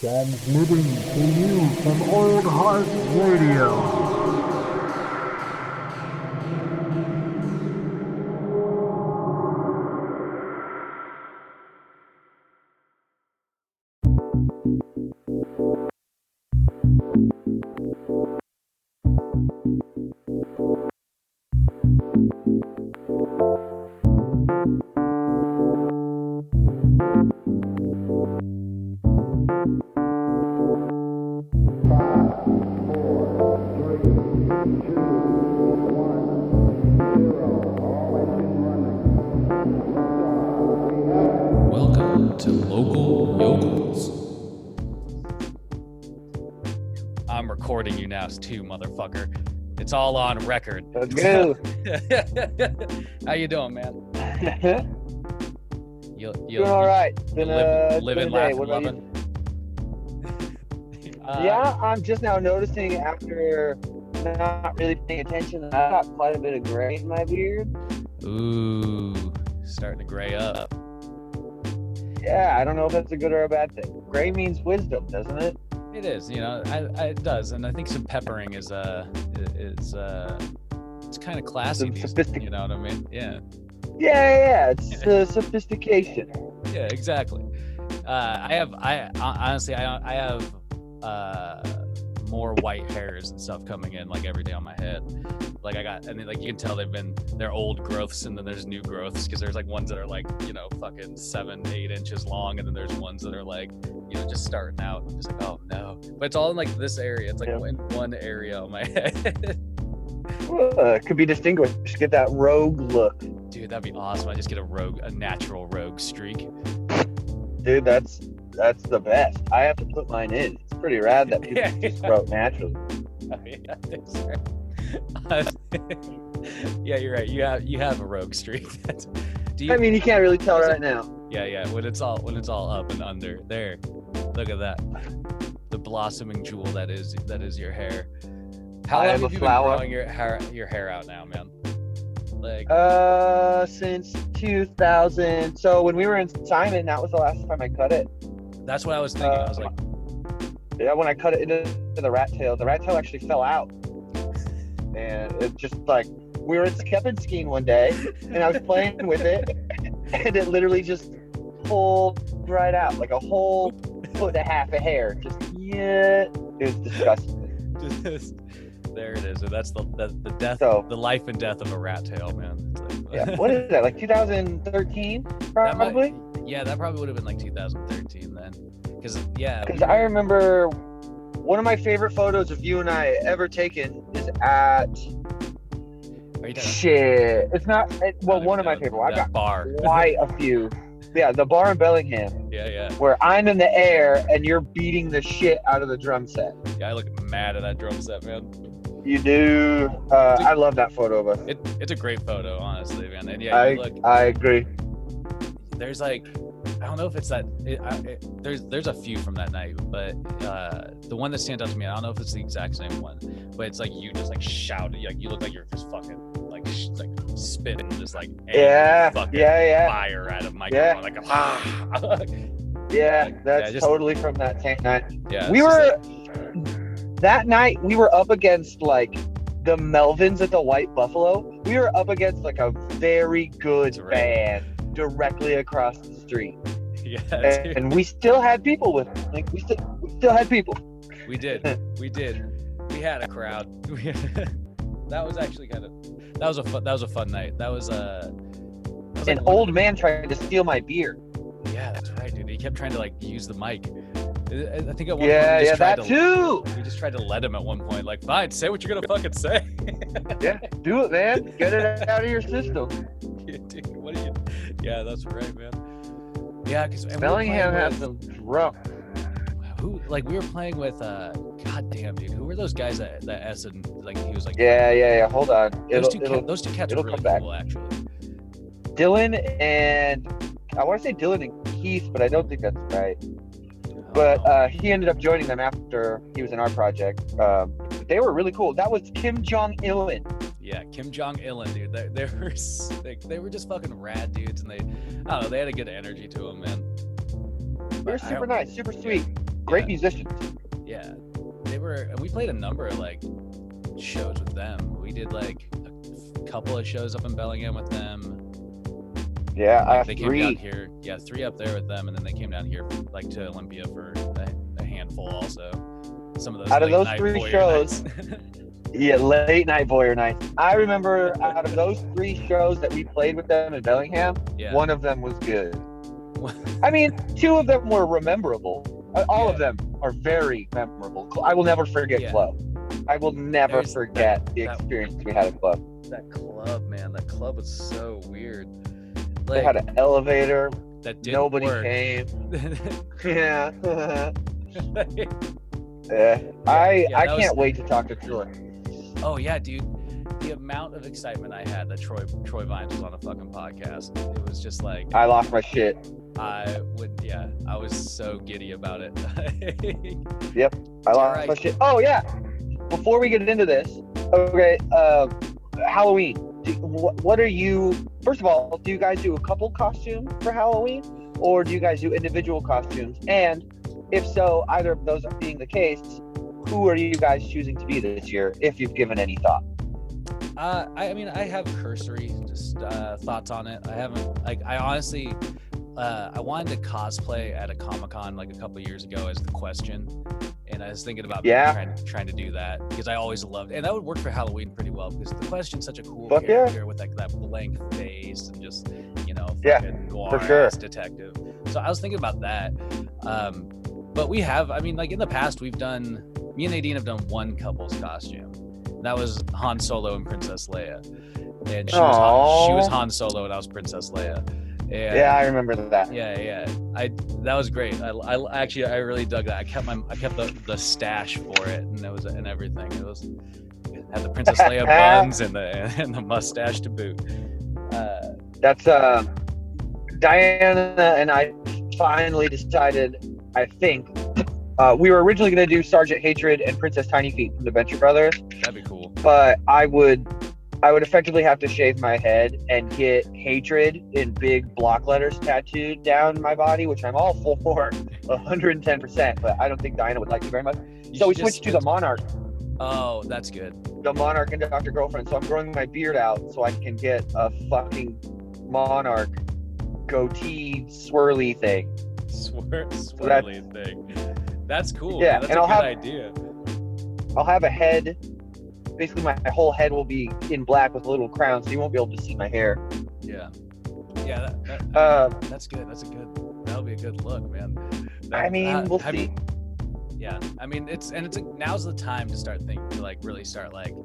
Transmitting to you from Old Heart Radio. Welcome to Local Yokelz. I'm recording you now too, motherfucker. It's all on record. Let's go. How you doing, man? Doing all right. Living, laughing, loving. Yeah, I'm just now noticing after not really paying attention that I got quite a bit of gray in my beard. Ooh, starting to gray up. Yeah, I don't know if that's a good or a bad thing. Gray means wisdom, doesn't it? It is, it does, and I think some peppering is it's kind of classy. You know what I mean? Yeah. Yeah. It's sophistication. Yeah, exactly. I honestly have more white hairs and stuff coming in like every day on my head. Like you can tell they're old growths, and then there's new growths, because there's like ones that are like, fucking 7-8 inches long, and then there's ones that are like, just starting out. I'm just like, oh no. But it's all in like this area. It's like in one area on my head. It could be distinguished. Get that rogue look. Dude, that'd be awesome. I just get a natural rogue streak. Dude, that's the best. I have to put mine in. It's pretty rad that people just grow naturally. Oh, yeah, thanks, right. Yeah, you're right. You have a rogue streak. I mean, you can't really tell right now. Yeah. When it's all up and under there. Look at that. The blossoming jewel that is your hair. How long have you been growing your hair out now, man? Like since 2000. So when we were in Simon, that was the last time I cut it. That's what I was thinking. I was like, yeah, when I cut it into the rat tail actually fell out. And it just like, we were kept skiing one day, and I was playing with it, and it literally just pulled right out, like a whole foot and a half of hair. It was disgusting. There it is. And that's the death, the life and death of a rat tail, man. Yeah. What is that? Like 2013, probably. That probably would have been like 2013 then, because I remember one of my favorite photos of you and I ever taken is at. Shit, it's not. One of my favorite. I got bar. Quite a few. Yeah, the bar in Bellingham. Yeah. Where I'm in the air and you're beating the shit out of the drum set. Yeah, I look mad at that drum set, man. You do. I love that photo of us. It's a great photo, honestly, man. And I agree. There's like, I don't know if it's that. There's a few from that night, but the one that stands out to me, I don't know if it's the exact same one, but it's like you just like shouting, like you look like you're just fucking like spitting, just like fire at a microphone, like that's totally from that same night. Yeah, that night we were up against like the Melvins at the White Buffalo. We were up against like a very good band directly across the street. Yeah, and we still had people with us. Like we still had people. We did. We had a crowd. That was actually that was a fun night. That was an old man tried to steal my beer. Yeah, that's right, dude. He kept trying to like use the mic. I think at one point we just tried to let him at one point. Like, fine, say what you're gonna fucking say. Yeah, do it, man. Get it out of your system. Yeah, dude, what are you? Yeah, that's right, man. Yeah, because Bellingham has some rough. We were playing with goddamn dude, who were those guys that S and like he was like hold on. Those two cats are really cool, actually. Dylan and I want to say Dylan and Keith, but I don't think that's right. But he ended up joining them after he was in our project. They were really cool. That was Kim Jong-ilin. Yeah, Kim Jong-ilin, dude. They were just fucking rad dudes, and they had a good energy to them, man. They were super nice, super sweet. Great musicians. Yeah, they were, and we played a number of like shows with them. We did like a couple of shows up in Bellingham with them. Yeah, I have They came down here. Yeah, 3 up there with them, and then they came down here like to Olympia for a handful also. Some of those out of those late-night 3 voyeur shows. nights. Yeah, late night voyeur nights. I remember out of those 3 shows that we played with them in Bellingham, one of them was good. I mean, 2 of them were memorable. All of them are very memorable. I will never forget Club. I will never forget the experience we had at Club. That club, man. That club was so weird. Like, they had an elevator. That didn't nobody work. Came. Yeah. I can't wait to talk to Troy. Oh yeah, dude. The amount of excitement I had that Troy Vines was on a fucking podcast. It was just like I lost my shit. I was so giddy about it. Yep. I lost my shit. Oh yeah. Before we get into this, okay, Halloween. What are you, first of all, do you guys do a couple costumes for Halloween, or do you guys do individual costumes? And if so, either of those being the case, who are you guys choosing to be this year, if you've given any thought? I mean, I have cursory just thoughts on it. I haven't, like, I honestly, I wanted to cosplay at a Comic-Con like a couple years ago as The Question. And I was thinking about trying to do that because I always loved it. And that would work for Halloween pretty well because The Question's such a cool character with like that blank face and just, fucking noir-ass detective. So I was thinking about that. But we have, I mean, like in the past, me and Nadine have done one couple's costume. And that was Han Solo and Princess Leia. And she was Han Solo and I was Princess Leia. And, I remember that. Yeah. That was great. I really dug that. I kept the stash for it, and it everything. It had the Princess Leia buns and the mustache to boot. That's Diana and I finally decided. I think we were originally going to do Sergeant Hatred and Princess Tiny Feet from the Venture Brothers. That'd be cool. But I would effectively have to shave my head and get Hatred in big block letters tattooed down my body, which I'm all for 110%, but I don't think Diana would like it very much. So we switched to the Monarch. Oh, that's good. The Monarch and Dr. Girlfriend. So I'm growing my beard out so I can get a fucking Monarch goatee swirly thing. Swirly thing. That's cool. Yeah, that's a good idea. I'll have a head. Basically, my whole head will be in black with a little crown, so you won't be able to see my hair. Yeah. That's good. That'll be a good look, man. We'll see. Yeah, I mean, now's the time to start thinking, to like really start like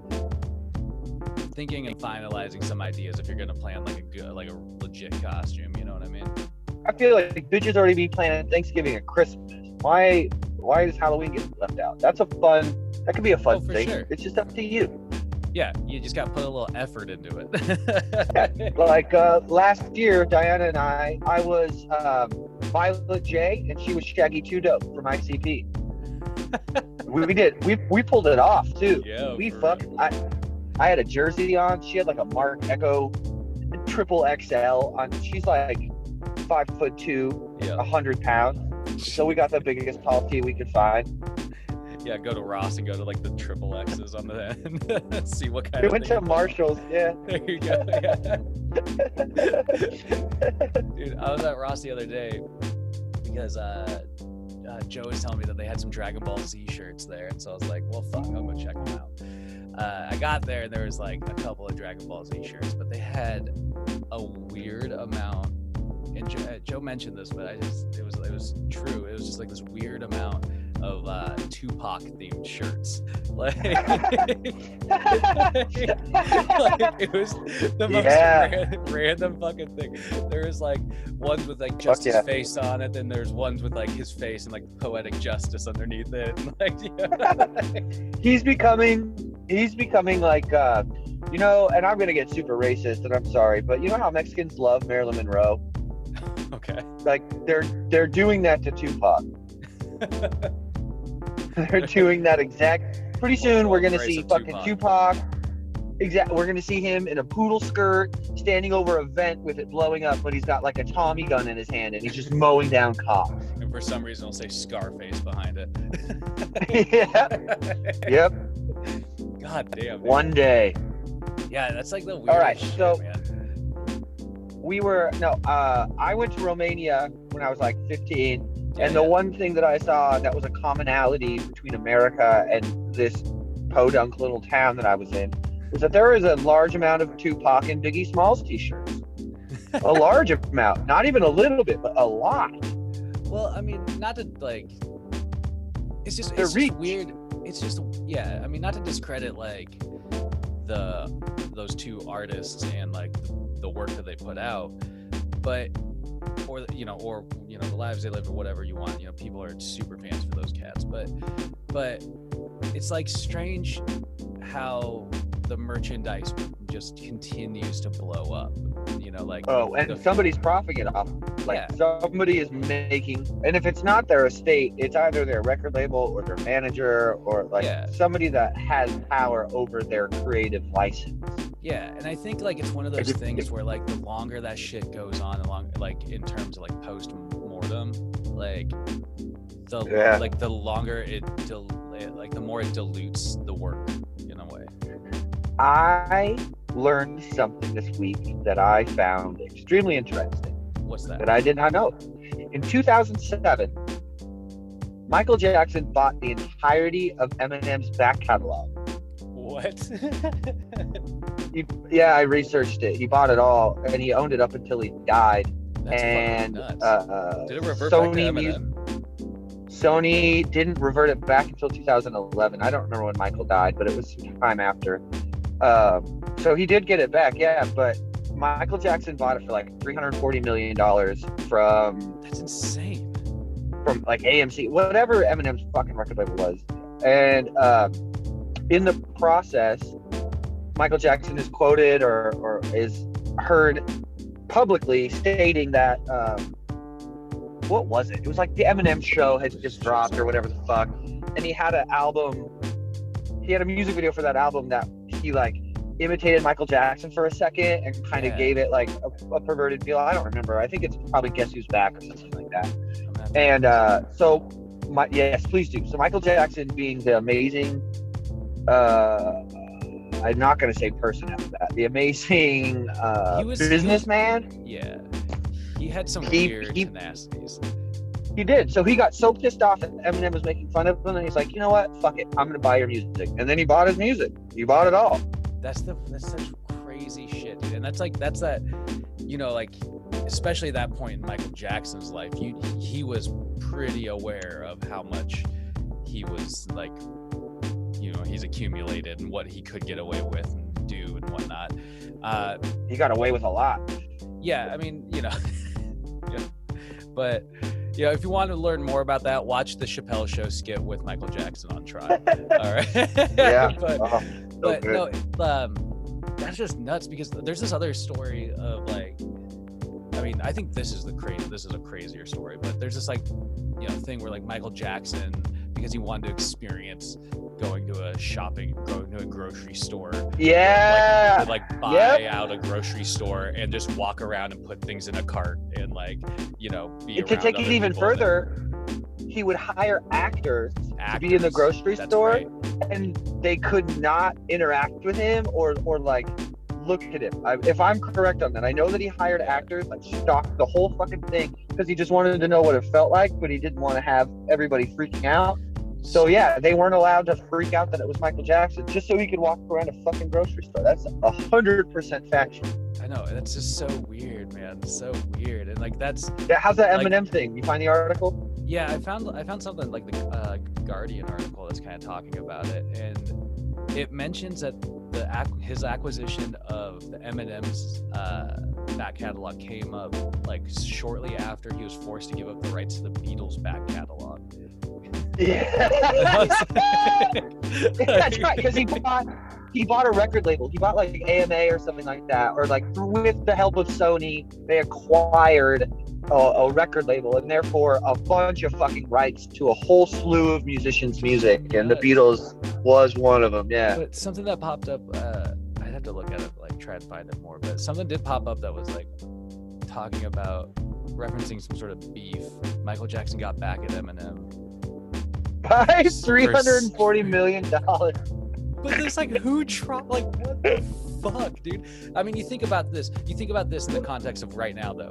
thinking and finalizing some ideas if you're gonna plan like a legit costume. You know what I mean? I feel like bitches already be planning Thanksgiving and Christmas. Why does Halloween get left out? That could be a fun thing. Sure. It's just up to you. Yeah, you just got to put a little effort into it. Like last year, Diana and I was Violet J and she was Shaggy 2 Dope from ICP. We pulled it off too. Yeah, I had a jersey on. She had like a Mark Echo triple XL on. She's like 5'2", 100 pounds. So we got the biggest tall tee we could find. Yeah, go to Ross and go to like the triple X's on the end. See what kind we went to Marshall's, yeah. There you go. Yeah. Dude, I was at Ross the other day because Joe was telling me that they had some Dragon Ball Z shirts there. And so I was like, well, fuck, I'll go check them out. I got there and there was like a couple of Dragon Ball Z shirts, but they had a weird amount. And Joe mentioned this, but it was true. It was just like this weird amount of Tupac themed shirts. Like it was the most random fucking thing. There was like ones with like just his face on it, then there's ones with like his face and like poetic justice underneath it. And, like, he's becoming like and I'm gonna get super racist and I'm sorry, but you know how Mexicans love Marilyn Monroe? Okay. Like they're doing that to Tupac. They're doing that exact. Pretty soon we're gonna see fucking Tupac Exactly. We're going to see him in a poodle skirt, standing over a vent with it blowing up, but he's got like a Tommy gun in his hand, and he's just mowing down cops. And for some reason, it'll say Scarface behind it. Yeah. Yep. God damn. Man. One day. Yeah, that's like the weirdest All right, shit, so man. I went to Romania when I was like 15, and the one thing that I saw that was a commonality between America and this podunk little town that I was in was that there is a large amount of Tupac and Biggie Smalls t-shirts. A large amount, not even a little bit, but a lot. Well, I mean, not to like, it's just weird. It's just, yeah, I mean, not to discredit like those two artists and like the work that they put out, but or the lives they live or whatever you want. You know, people are super fans for those cats, but it's like strange how the merchandise just continues to blow up. You know, like somebody's profiting off. Like somebody is making, and if it's not their estate, it's either their record label or their manager or like somebody that has power over their creative license. Yeah, and I think like it's one of those things where like the longer that shit goes on, like in terms of like post-mortem, like the longer the more it dilutes the work in a way. I learned something this week that I found extremely interesting. What's that? That I did not know. In 2007, Michael Jackson bought the entirety of Eminem's back catalog. What? I researched it. He bought it all, and he owned it up until he died. That's and nuts. Did it revert back to Eminem? Sony didn't revert it back until 2011. I don't remember when Michael died, but it was some time after. So he did get it back, but Michael Jackson bought it for like $340 million from... That's insane. From like AMC, whatever Eminem's fucking record label was. And in the process, Michael Jackson is quoted or is heard publicly stating that... what was it? It was like the Eminem show had just dropped or whatever the fuck. And he had an album... He had a music video for that album that he like imitated Michael Jackson for a second and kind of gave it like a perverted feel. I don't remember. I think it's probably Guess Who's Back or something like that. And yes, please do. So Michael Jackson being the amazing, I'm not going to say person after that, the amazing businessman. Yeah. He had some weird tenacities. He did. So he got so pissed off that Eminem was making fun of him, and he's like, you know what? Fuck it. I'm going to buy your music. And then he bought his music. He bought it all. That's such crazy shit, dude. And that's that, you know, like, especially that point in Michael Jackson's life, he was pretty aware of how much he was like, you know, he's accumulated and what he could get away with and do and whatnot. He got away with a lot. Yeah, I mean, you know, but you know, if you want to learn more about that, watch the Chappelle Show skit with Michael Jackson on trial. All right. Yeah. but no, that's just nuts because there's this other story of like, I mean, I think this is a crazier story, but there's this like, you know, thing where like Michael Jackson, because he wanted to experience going to a grocery store. Yeah. Would like buy out a grocery store and just walk around and put things in a cart and like, you know, be around to take it even further, he would hire actors to be in the grocery store, right. And they could not interact with him or like look at him. If I'm correct on that, I know that he hired actors that stalked the whole fucking thing because he just wanted to know what it felt like, but he didn't want to have everybody freaking out. So yeah, they weren't allowed to freak out that it was Michael Jackson just so he could walk around a fucking grocery store. That's 100% factual. I know, that's just so weird, man. So weird, and like that's how's that Eminem thing? You find the article? Yeah, I found something like the Guardian article that's kind of talking about it, and it mentions that his acquisition of the Eminem's back catalog came up like shortly after he was forced to give up the rights to the Beatles' back catalog. Yeah. That's right, because he bought a record label. He bought like AMA or something like that, or like with the help of Sony, they acquired a record label and therefore a bunch of fucking rights to a whole slew of musicians' music, and the Beatles was one of them. Yeah. But something that popped up, I to look at it, like try and find it more. But something did pop up that was like talking about referencing some sort of beef. Michael Jackson got back at Eminem by $340 million. But there's like, who tried? Like, what the fuck, dude? I mean, you think about this in the context of right now, though.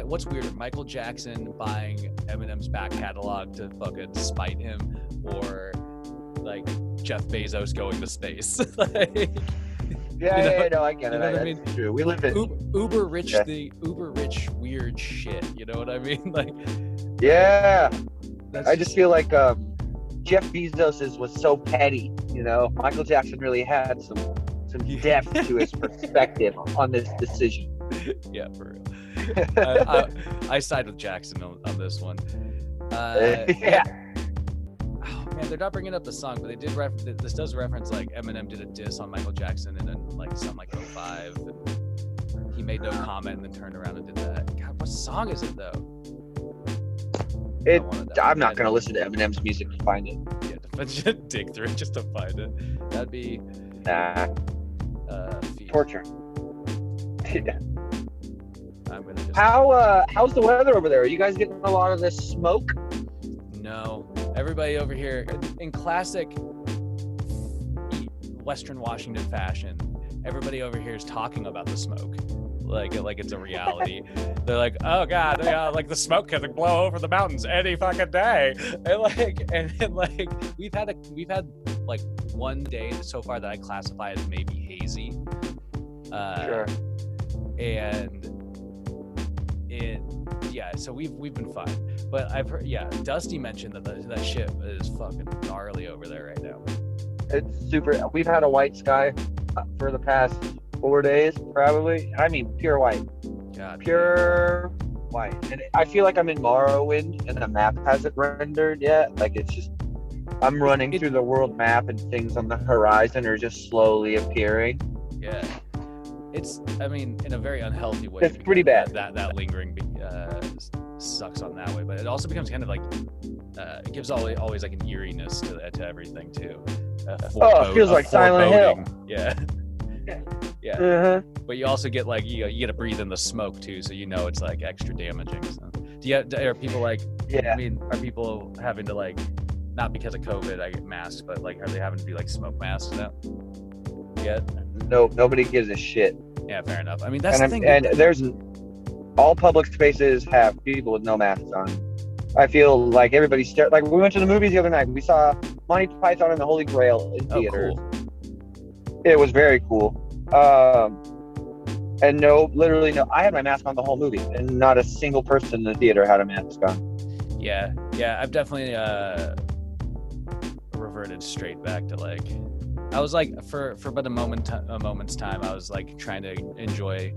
What's weirder, Michael Jackson buying Eminem's back catalog to fucking spite him, or like Jeff Bezos going to space? Like, no, I get it. What I mean? True. We live in uber rich, the uber rich weird shit. You know what I mean? Like, yeah. I just feel like Jeff Bezos was so petty. You know, Michael Jackson really had some depth to his perspective on this decision. Yeah, for real. I side with Jackson on this one. Yeah. Oh man, they're not bringing up the song, but they did this does reference like Eminem did a diss on Michael Jackson and then like some like 05, and he made no comment and then turned around and did that. God, what song is it though? I'm not gonna listen to Eminem's music to find it. Yeah, to dig through it just to find it. That'd be torture. Yeah. I'm gonna just... How's the weather over there? Are you guys getting a lot of this smoke? No. Everybody over here, in classic Western Washington fashion, everybody over here is talking about the smoke. Like it's a reality. They're like, oh god, like the smoke can blow over the mountains any fucking day. And like we've had like one day so far that I classify as maybe hazy. Sure. And so we've been fine. But I've heard, Dusty mentioned that shit is fucking gnarly over there right now. It's super. We've had a white sky for the past 4 days, probably. I mean, pure white. God. Pure white. And I feel like I'm in Morrowind, and the map hasn't rendered yet. Like, it's just, I'm running through the world map, and things on the horizon are just slowly appearing. Yeah. It's, I mean, in a very unhealthy way. It's pretty bad. That lingering sucks on that way, but it also becomes kind of like, it gives always like an eeriness to everything, too. It feels like Silent Hill. Yeah. Yeah. Uh-huh. But you also get like you get to breathe in the smoke too, so you know it's like extra damaging. So, are people like? Yeah. I mean, are people having to like, not because of COVID, I get masks, but like, are they having to be like smoke masks now? Yet? Nope. Nobody gives a shit. Yeah, fair enough. I mean, that's the thing. And there's all public spaces have people with no masks on. I feel like everybody's like we went to the movies the other night. We saw Monty Python and the Holy Grail in theaters. Oh, cool. It was very cool. And literally no, I had my mask on the whole movie, and not a single person in the theater had a mask on. Yeah, I've definitely reverted straight back to like, I was like for but a moment's time, I was like trying to enjoy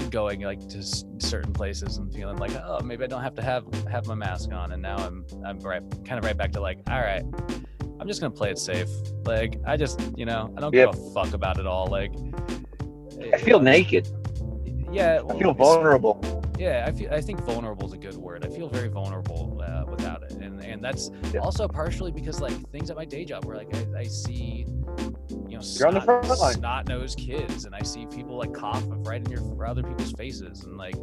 going like to certain places and feeling like, oh, maybe I don't have to have my mask on, and now I'm right back to like, all right, I'm just gonna play it safe. Like, I just, I don't give a fuck about it all. Like, I feel naked. Yeah, I feel vulnerable. Yeah, I think vulnerable is a good word. I feel very vulnerable without it, and that's also partially because like things at my day job where like I see, you're on the front line. Snot-nosed kids, and I see people like cough right in other people's faces, and like,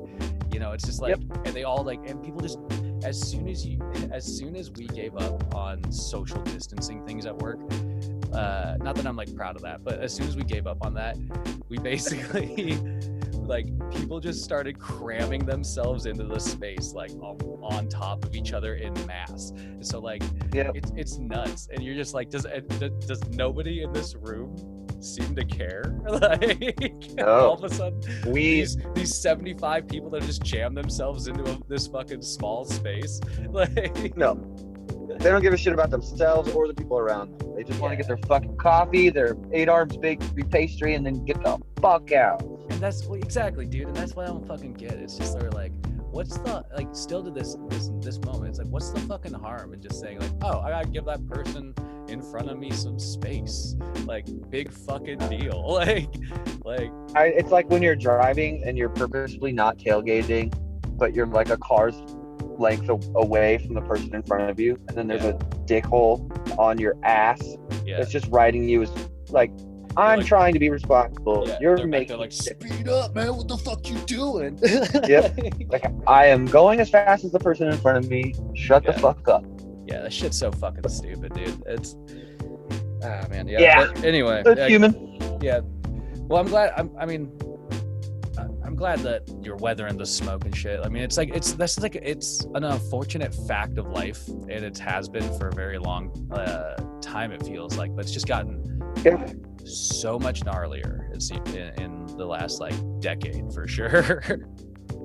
it's just like, and they all like, and people just, as soon as we gave up on social distancing things at work, not that I'm like proud of that, but as soon as we gave up on that, we basically like people just started cramming themselves into the space like on top of each other in mass. And so like it's nuts, and you're just like, does nobody in this room seem to care? Like, all of a sudden these 75 people that just jam themselves into this fucking small space, like, no, they don't give a shit about themselves or the people around them. They just want to get their fucking coffee, their 8 arms big pastry, and then get the fuck out. And that's exactly, dude. And that's what I don't fucking get. It's just they're like, what's the, like, still to this moment, it's like, what's the fucking harm in just saying like, oh, I gotta give that person in front of me some space? Like, big fucking deal. Like it's like when you're driving and you're purposely not tailgating, but you're like a car's length away from the person in front of you, and then there's a dick hole on your ass. It's just riding you. Is like, I'm like, trying to be responsible. yeah, You're they're back there making like, speed up, man. What the fuck you doing? Yep. Like, I am going as fast as the person in front of me. Shut the fuck up. Yeah, that shit's so fucking stupid, dude. It's man, yeah. Yeah. But anyway, It's human. Yeah. Well, I'm glad. I'm glad that you're weathering the smoke and shit. I mean, it's an unfortunate fact of life, and it has been for a very long time. It feels like, but it's just gotten so much gnarlier. It seems in the last like decade for sure.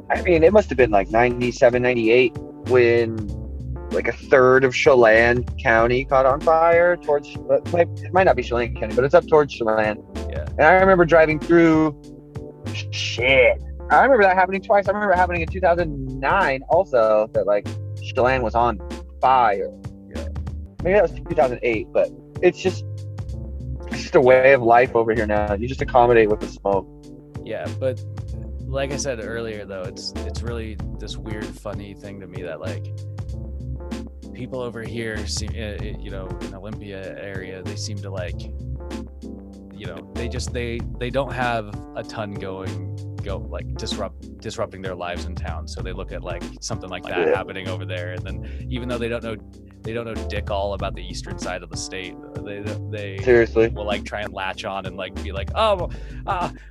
I mean, it must have been like 97, 98 when like a third of Chelan County caught on fire towards, it might not be Chelan County, but it's up towards Chelan. Yeah. And I remember driving through, shit. I remember that happening twice. I remember it happening in 2009 also, that like Chelan was on fire. Yeah. Maybe that was 2008, but it's just a way of life over here now. You just accommodate with the smoke. Yeah, but like I said earlier, though, it's really this weird, funny thing to me that like people over here seem, in Olympia area, they seem to like, they don't have a ton like disrupting their lives in town. So they look at like something like that happening over there, and then even though they don't know dick all about the eastern side of the state, they seriously will like try and latch on and like be like, oh,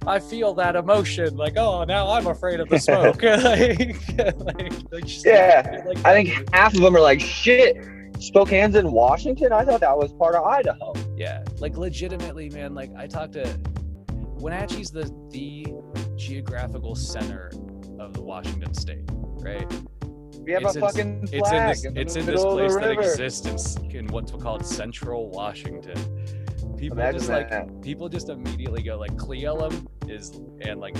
I feel that emotion, like, oh, now I'm afraid of the smoke. I think half of them are like, shit, Spokane's in Washington? I thought that was part of Idaho. Yeah, like legitimately, man. Like I talked to Wenatchee's the geographical center of the Washington state, right? We have a fucking flag. It's in this place that exists in what's called Central Washington. People just immediately go like Cle Elum is, and like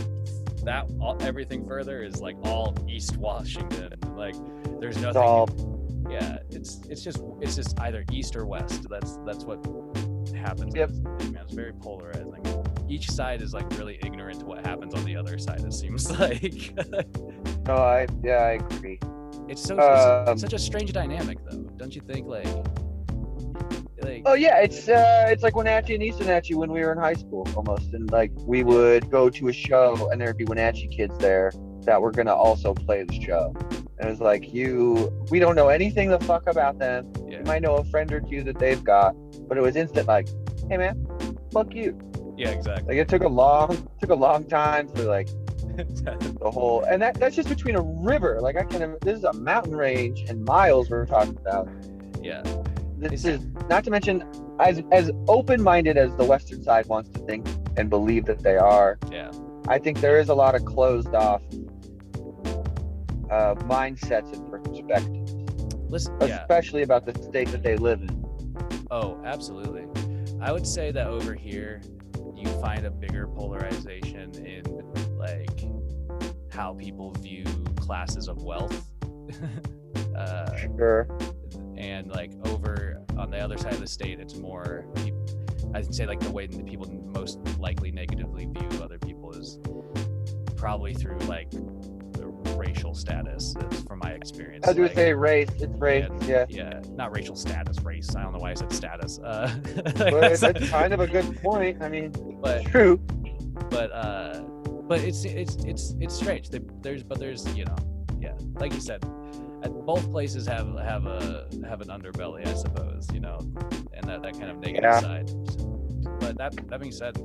that everything further is like all East Washington. Like there's nothing. Yeah, it's just either east or west. That's what happens. Yep. It's very polarizing. Each side is like really ignorant to what happens on the other side, it seems like. No, I agree. It's such a strange dynamic, though, don't you think? Like oh yeah, it's like Wenatchee and East Wenatchee when we were in high school almost, and like we would go to a show and there'd be Wenatchee kids there that were gonna also play the show, and it was like, we don't know anything the fuck about them. You might know a friend or two that they've got, but it was instant like, hey man, fuck you. Yeah, exactly. Like it took a long time for like the whole, and that's just between a river. Like this is a mountain range and miles we're talking about. Yeah. This is not to mention as open-minded as the Western side wants to think and believe that they are. Yeah. I think there is a lot of closed off mindsets and perspectives, especially about the state that they live in. Oh, absolutely. I would say that over here you find a bigger polarization in like how people view classes of wealth. Sure. And like over on the other side of the state, it's more, I'd say like the way that people most likely negatively view other people is probably through like the racial status, from my experience. I was going to say race. It's race. Yeah. Not racial status, race. I don't know why I said status. But that's kind of a good point. I mean, but true. But it's strange. There's like you said, both places have an underbelly, I suppose, and that kind of negative side. But that being said,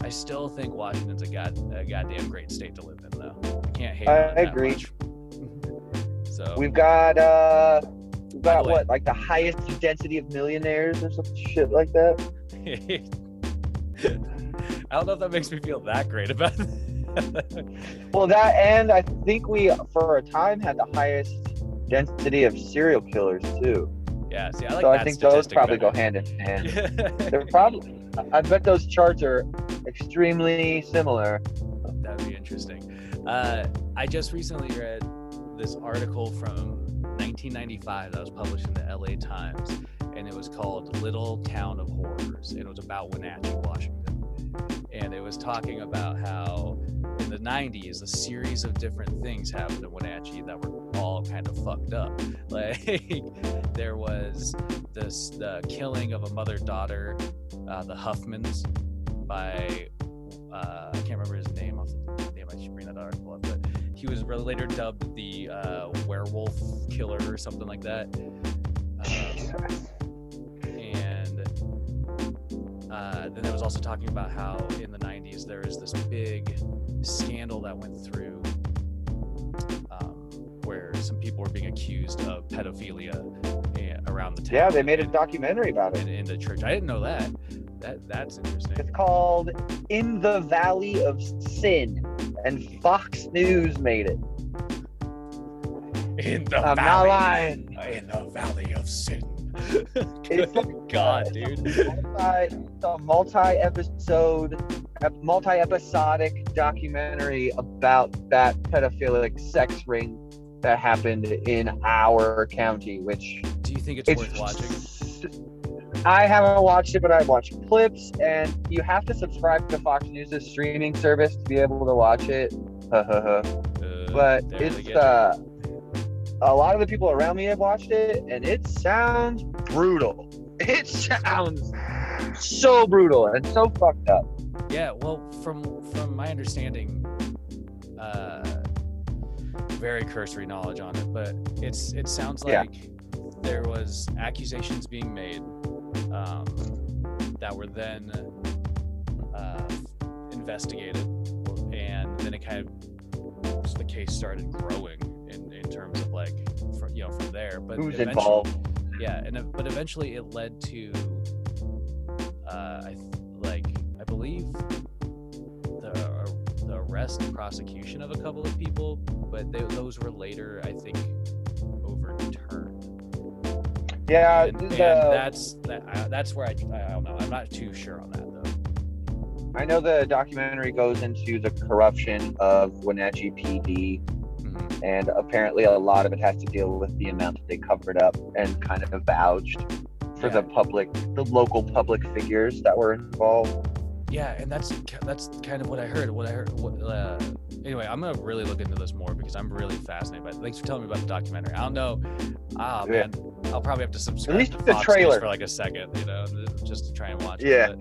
I still think Washington's a goddamn great state to live in, though. I can't hate on it that agree. much. So we've got what, like the highest density of millionaires or some shit like that. I don't know if that makes me feel that great about it. Well, that, and I think we for a time had the highest density of serial killers too. Yeah, see, I like so that. I think those probably go hand in hand. They're probably, I bet those charts are extremely similar. That'd be interesting. I just recently read this article from 1995 that was published in the LA Times, and it was called Little Town of Horrors, and it was about Wenatchee, Washington. And it was talking about how in the 90s, a series of different things happened in Wenatchee that were all kind of fucked up. Like there was the killing of a mother-daughter, the Huffmans, by I can't remember his name off the name. I should bring that article up, but he was later dubbed the werewolf killer or something like that. And then there was also talking about how in the 90s there was this big scandal that went through where some people were being accused of pedophilia around the town. Yeah, they made a documentary about it in the church. I didn't know that. That's interesting. It's called In the Valley of Sin, and Fox News made it. In the I'm not lying. In the Valley of Sin. It's God, dude. It's a multi-episodic documentary about that pedophilic sex ring that happened in our county. Which, do you think it's worth watching? I haven't watched it, but I've watched clips, and you have to subscribe to Fox News' streaming service to be able to watch it. But it's a lot of the people around me have watched it, and it sounds brutal. It sounds so brutal and so fucked up. Yeah, well, from my understanding, very cursory knowledge on it, but it sounds like there was accusations being made that were then investigated, and then it kind of the case started growing in terms of like from there. But who's involved? Yeah, but eventually it led to I believe the arrest and prosecution of a couple of people, but those were later, I think, overturned. Yeah, and that's where I don't know. I'm not too sure on that though. I know the documentary goes into the corruption of Wenatchee PD, and apparently a lot of it has to deal with the amount that they covered up and kind of vouched for the local public figures that were involved. Yeah, and that's kind of what I heard. Anyway, I'm gonna really look into this more because I'm really fascinated by it. Thanks for telling me about the documentary. I don't know. Man, I'll probably have to subscribe at least to the Fox trailer News for like a second, just to try and watch it. Yeah.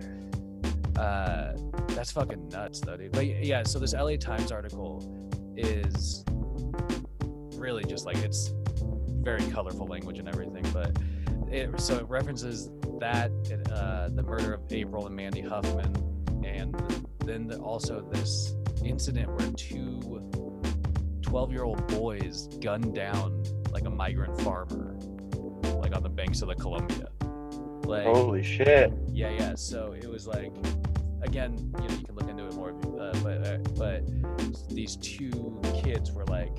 But, that's fucking nuts, though, dude. But yeah, so this LA Times article is really just like, it's very colorful language and everything, but it references that the murder of April and Mandy Huffman, and then also this incident where two 12-year-old boys gunned down like a migrant farmer, like on the banks of the Columbia. Like, holy shit. Yeah. So it was like, again, you can look into it more, but these two kids were like,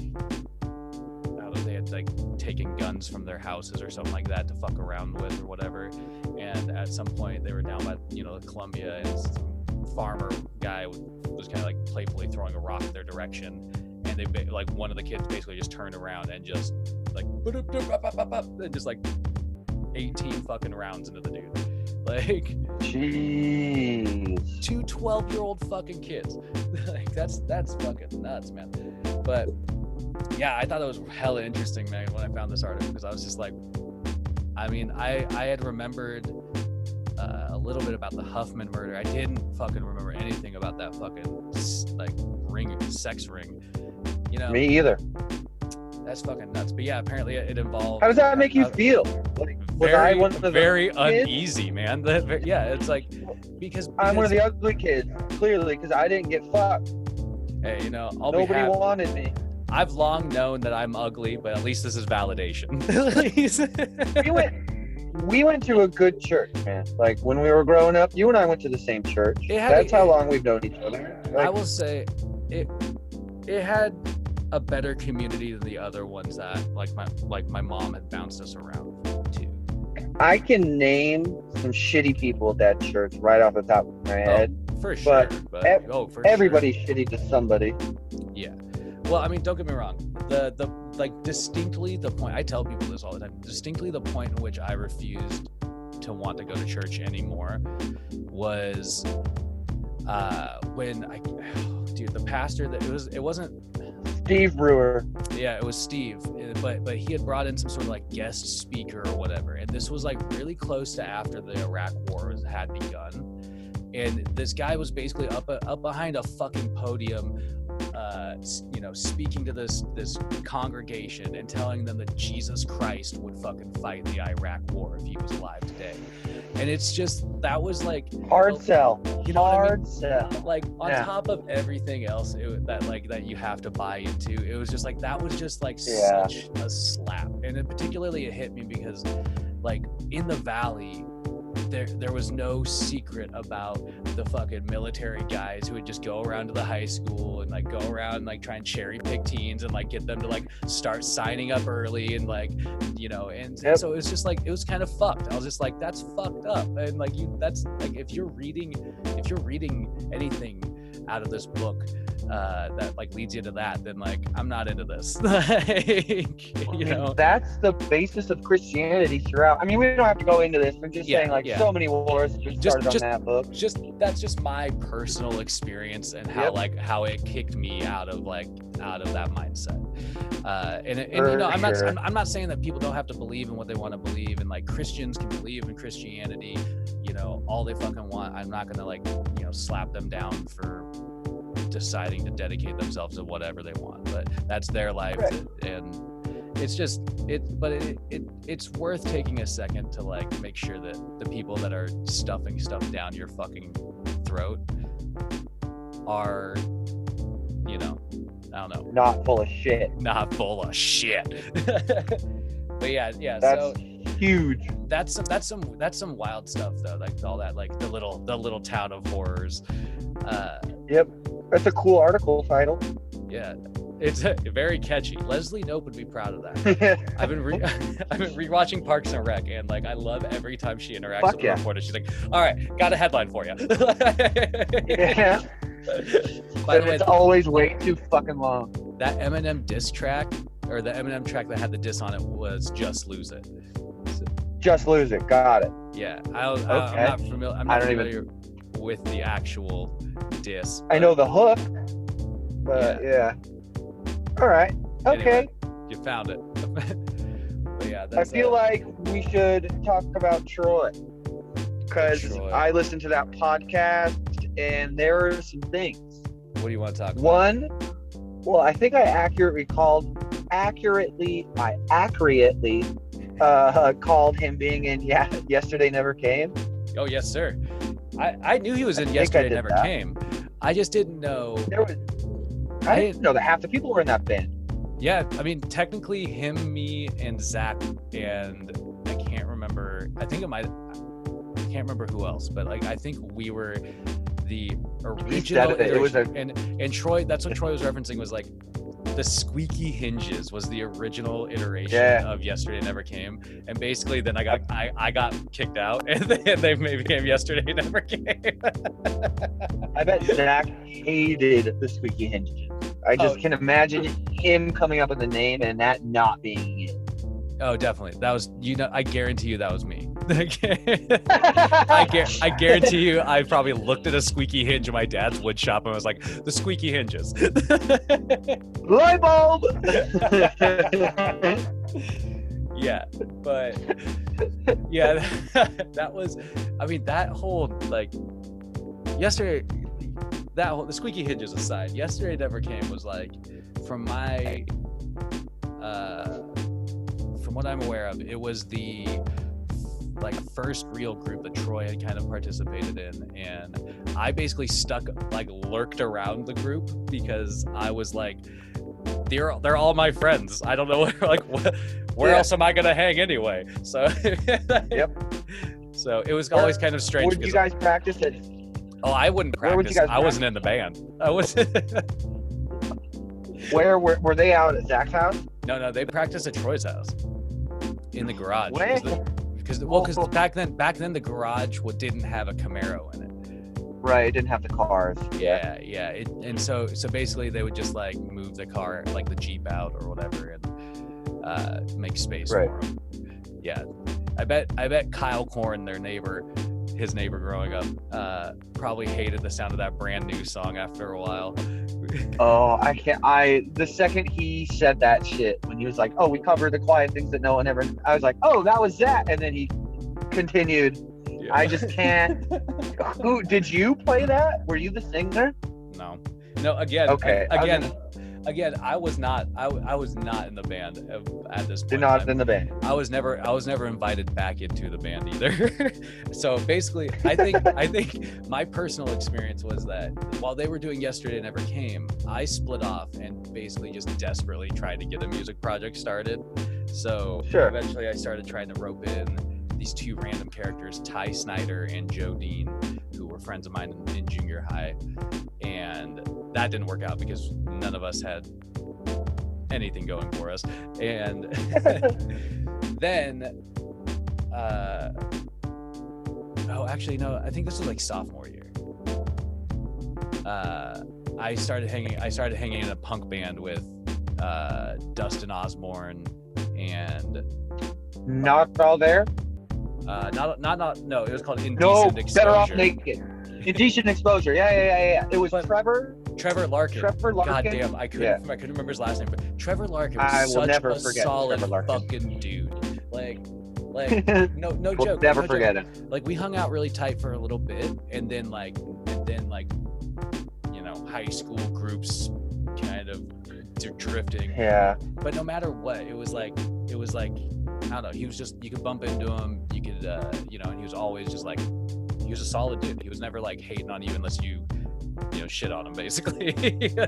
they had like taken guns from their houses or something like that to fuck around with or whatever, and at some point they were down by the Columbia, and some farmer guy was kind of like playfully throwing a rock their direction, and they like one of the kids basically just turned around and just like just like 18 fucking rounds into the dude. Like, jeez, two 12-year-old fucking kids. Like, that's fucking nuts, man. But yeah, I thought that was hella interesting, man, when I found this article, because I was just like, I mean, I had remembered a little bit about the Huffman murder. I didn't fucking remember anything about that fucking sex ring. Me either. That's fucking nuts. But yeah, apparently it involved. How does that make you feel? Like, very uneasy, man. Yeah, it's like because I'm one of the ugly kids, clearly, because I didn't get fucked. Hey, nobody wanted me. I've long known that I'm ugly, but at least this is validation. we went to a good church, man. Like, when we were growing up, you and I went to the same church. That's how long we've known each other. Like, I will say it had a better community than the other ones that my mom had bounced us around to. I can name some shitty people at that church right off the top of my head. For sure. But everybody's shitty to somebody. Yeah. Well, I mean, don't get me wrong. Distinctly the point, I tell people this all the time, distinctly the point in which I refused to want to go to church anymore was when the pastor, it wasn't Steve Brewer. Yeah, it was Steve, but he had brought in some sort of like guest speaker or whatever, and this was like really close to after the Iraq War had begun, and this guy was basically up behind a fucking podium, speaking to this congregation and telling them that Jesus Christ would fucking fight the Iraq War if he was alive today. And it's just, that was like hard sell. You know what I mean? Sell. Like on top of everything else that you have to buy into, it was just like, that was just like such a slap. And particularly it hit me because like in the Valley, there was no secret about the fucking military guys who would just go around to the high school and like go around and like try and cherry pick teens and like get them to like start signing up early and like, and so it was just like, it was kind of fucked. I was just like, that's fucked up. And like that's like, if you're reading anything out of this book that like leads you to that, then like I'm not into this. That's the basis of Christianity throughout. I mean, we don't have to go into this. We're just saying like so many wars started on that book. That's just my personal experience and how how it kicked me out of that mindset. I'm not saying that people don't have to believe in what they want to believe, and like Christians can believe in Christianity, all they fucking want. I'm not gonna slap them down for deciding to dedicate themselves to whatever they want, but that's their life. And it's just it's worth taking a second to like make sure that the people that are stuffing stuff down your fucking throat are I don't know, not full of shit. But yeah, that's so huge. That's some wild stuff though, like all that, like the little town of horrors. That's a cool article title. Yeah, it's very catchy. Leslie Knope would be proud of that. I've been rewatching Parks and Rec, and like I love every time she interacts with a reporter. She's like, "All right, got a headline for you." Yeah. By the way, it's always way too fucking long. That Eminem diss track, or the Eminem track that had the diss on it, was "Just Lose It." Just Lose It. Got it. Yeah, I'm not familiar. I'm not familiar with the actual diss. I know the hook, but all right, okay. Anyway, you found it. But yeah, I feel like we should talk about Troy, because I listened to that podcast and there are some things. What do you want to talk about? One, well, I think I accurately called him being in Yesterday Never Came. Oh yes, sir. I knew he was in Yesterday Never Came. I just didn't know. I didn't know that half the people were in that band. Yeah, I mean, technically him, me, and Zach, and I can't remember. I can't remember who else, but like I think we were the original iteration. And Troy, that's what Troy was referencing, was like the Squeaky Hinges was the original iteration of Yesterday Never Came, and basically then I got kicked out, and then they became Yesterday Never Came. I bet Zach hated the Squeaky Hinges. I just can imagine him coming up with the name and that not being it. Oh, definitely. That was, I guarantee you that was me. I guarantee you I probably looked at a squeaky hinge in my dad's wood shop and was like, the Squeaky Hinges. Light bulb! Yeah, but yeah, that was, I mean, that whole, like, yesterday, the Squeaky Hinges aside, Yesterday Never Came was like, from what I'm aware of, it was the like first real group that Troy had kind of participated in, and I basically lurked around the group because I was like, they're all my friends. I don't know where else am I gonna hang anyway? So So it was always kind of strange. Would you guys practice it? Oh, I wouldn't practice. I wasn't in the band. I was. Where were they out at Zach's house? No, they practiced at Troy's house in the garage. Because back then the garage didn't have a Camaro in it. Right, it didn't have the cars. Yeah. And so basically they would just like move the car, like the Jeep out or whatever, and make space for them. Yeah, I bet Kyle Korn, their neighbor, his neighbor growing up, probably hated the sound of that brand new song after a while. Oh, I can't. The second he said that shit, when he was like, "Oh, we cover the quiet things that no one ever," I was like, "Oh, that was that," and then he continued. Yeah. I just can't. Who did you play that? Were you the singer? No. Again. Okay. Again, I was not. I was not in the band at this point. You're not in the band. I was never invited back into the band either. So basically, I think my personal experience was that while they were doing Yesterday Never Came, I split off and basically just desperately tried to get a music project started. So eventually, I started trying to rope in these two random characters, Ty Snyder and Joe Dean, who were friends of mine in junior high, and that didn't work out because none of us had anything going for us. And then actually no, I think this was like sophomore year. I started hanging in a punk band with Dustin Osborne and Not All There? No, it was called Indecent Exposure. Better Off Naked. Indecent Exposure. Yeah. It was Trevor Larkin. God damn, I couldn't remember his last name, but Trevor Larkin was such a solid fucking dude. Like no we'll joke. Never forget him. Like we hung out really tight for a little bit, and then you know, high school groups kind of drifting. Yeah. But no matter what, it was like I don't know. He was just, you could bump into him. You could you know, and he was always just like, he was a solid dude. He was never like hating on you unless you shit on him, basically.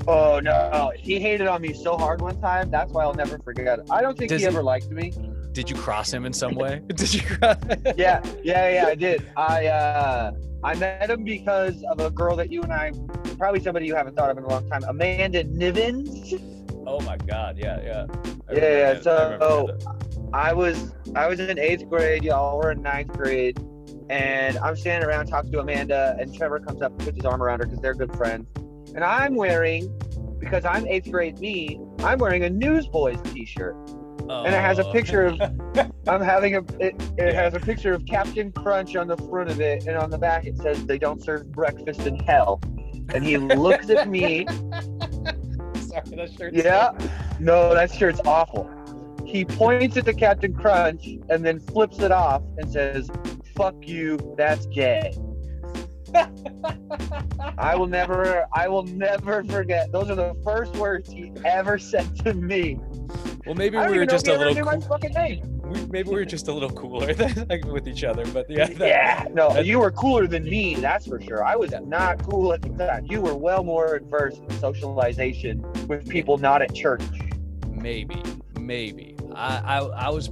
Oh no, he hated on me so hard one time. That's why I'll never forget it. I don't think he ever liked me. Did you cross him in some way? Yeah, I did. I met him because of a girl that you and I, probably somebody you haven't thought of in a long time, Amanda Nivens. Oh my God, yeah. So I was in 8th grade. Y'all were in 9th grade. And I'm standing around talking to Amanda, and Trevor comes up and puts his arm around her because they're good friends. And I'm wearing, because I'm 8th grade me, I'm wearing a Newsboys t-shirt. Oh. And it has a picture of, it has a picture of Captain Crunch on the front of it, and on the back it says, "They don't serve breakfast in hell." And he looks at me. Sorry, that shirt's No, that shirt's awful. He points at the Captain Crunch and then flips it off and says, "Fuck you, that's gay." I will never forget. Those are the first words he ever said to me. Well, maybe we were just a little maybe we were just a little cooler with each other, but you were cooler than me, that's for sure. I was not cool at the time. You were well more adverse in socialization with people not at church. Maybe. I was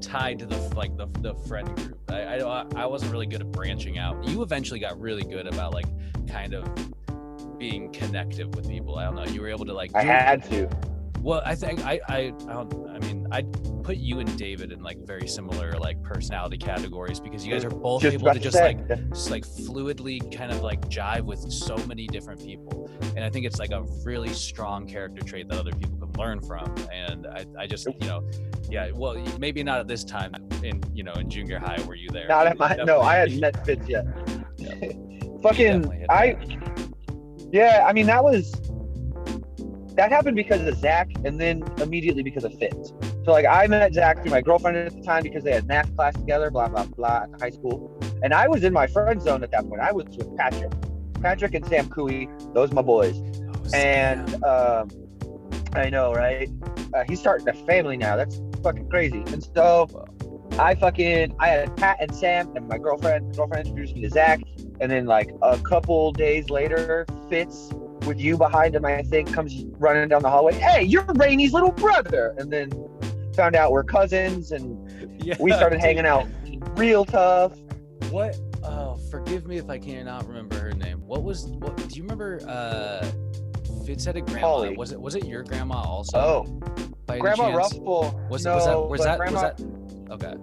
tied to the friend group. I wasn't really good at branching out. You eventually got really good about like kind of being connective with people. I don't know. You were able to like. I had to. Well, I think I mean, I'd put you and David in like very similar like personality categories because you guys are both able to just fluidly kind of like jive with so many different people. And I think it's like a really strong character trait that other people can learn from. And I just, well, maybe not at this time in junior high. Were you there? Not at my, no, I hadn't met Fitz yet. I mean, that happened because of Zach, and then immediately because of Fitz. So like I met Zach through my girlfriend at the time because they had math class together, blah, blah, blah, at high school. And I was in my friend zone at that point. I was with Patrick and Sam Cooey. Those are my boys. And I know, right? He's starting a family now. That's fucking crazy. And so I had Pat and Sam and my girlfriend introduced me to Zach. And then like a couple days later, Fitz, with you behind him, I think, comes running down the hallway. "Hey, you're Rainey's little brother." And then found out we're cousins, and we started hanging out real tough. What? Oh, forgive me if I cannot remember her name. What do you remember? Fitz had a grandma. Holly. Was it your grandma also? Oh, Grandma Ruffle. Was that? Okay.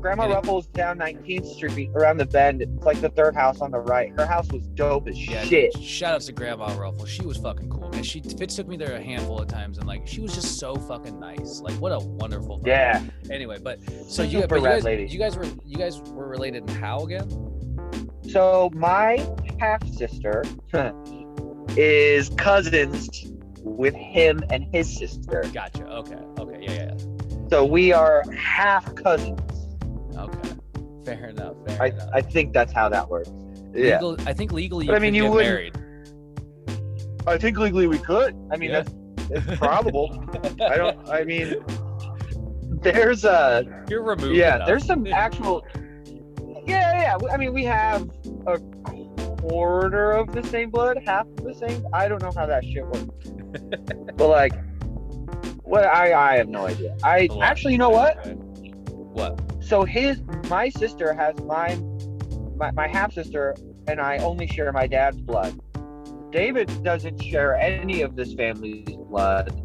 Grandma Ruffles down 19th Street around the bend. It's like the third house on the right. Her house was dope as shit. Dude, shout out to Grandma Ruffles. She was fucking cool, man. Fitz took me there a handful of times, and like she was just so fucking nice. Like what a wonderful. Yeah. Anyway, but so you guys were related in how again? So my half sister is cousins with him and his sister. Gotcha. Okay. Yeah. So we are half cousins. Okay. Fair enough. I think that's how that works. Yeah. I think legally you could get married. I think legally we could. I mean, it's probable. There's You're removed. Yeah, enough. there's some actual. Yeah. I mean, we have a quarter of the same blood, half of the same. I don't know how that shit works. But like, I have no idea. I actually, you know what? What? So my sister has my half sister, and I only share my dad's blood. David doesn't share any of this family's blood,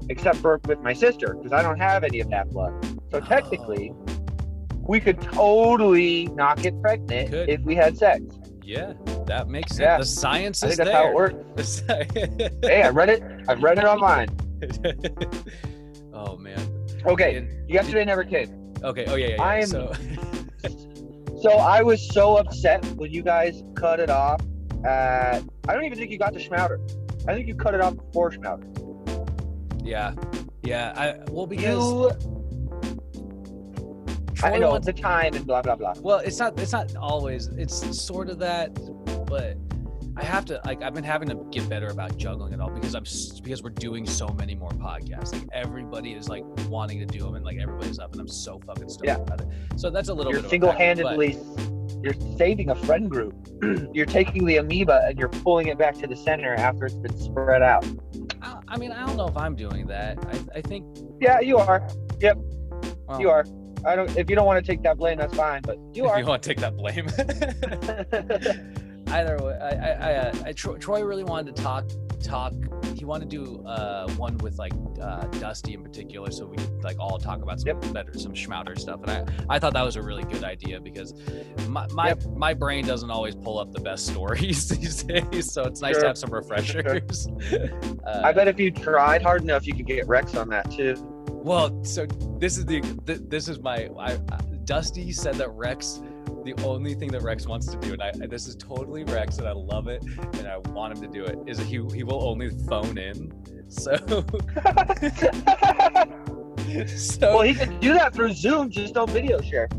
except for with my sister, because I don't have any of that blood. So technically, we could totally not get pregnant if we had sex. Yeah, that makes sense. Yeah. The science I is think there. that's how it works. Hey, I read it online. Oh man. Okay, yesterday never came. Okay. Oh yeah. So I was so upset when you guys cut it off at. I don't even think you got to Schmouder. I think you cut it off before Schmouder. Yeah. I know the time and blah blah blah. Well, it's not always. It's sort of that, but I have to I've been having to get better about juggling it all because we're doing so many more podcasts. Like everybody is like wanting to do them, and like everybody's up, and I'm so fucking stoked about it. So that's a little. You're bit single-handedly. You're saving a friend group. You're taking the amoeba and you're pulling it back to the center after it's been spread out. I mean, I don't know if I'm doing that. I think. Yeah, you are. Yep, well, you are. I don't. If you don't want to take that blame, that's fine. But you are. If you want to take that blame. Either way, Troy really wanted to talk. He wanted to do one with like Dusty in particular, so we could like all talk about some Schmouder stuff. And I thought that was a really good idea because my brain doesn't always pull up the best stories these days, so it's nice to have some refreshers. I bet if you tried hard enough, you could get Rex on that too. Well, so this is Dusty said that Rex. The only thing that Rex wants to do, and this is totally Rex, and I love it, and I want him to do it, is that he will only phone in. So, well, he can do that through Zoom, just don't video share.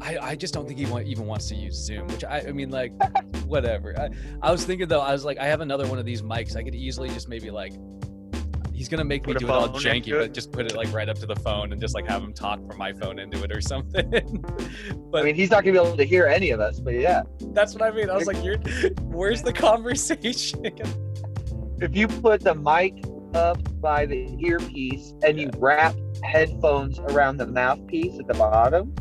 I just don't think he even wants to use Zoom, which I mean, like, whatever. I was thinking, though, I was like, I have another one of these mics. I could easily just maybe, like, he's going to make me do it all janky, but just put it, like, right up to the phone and just, like, have him talk from my phone into it or something. But I mean, he's not going to be able to hear any of us, but yeah. That's what I mean. I was like, where's the conversation? If you put the mic up by the earpiece and you wrap headphones around the mouthpiece at the bottom,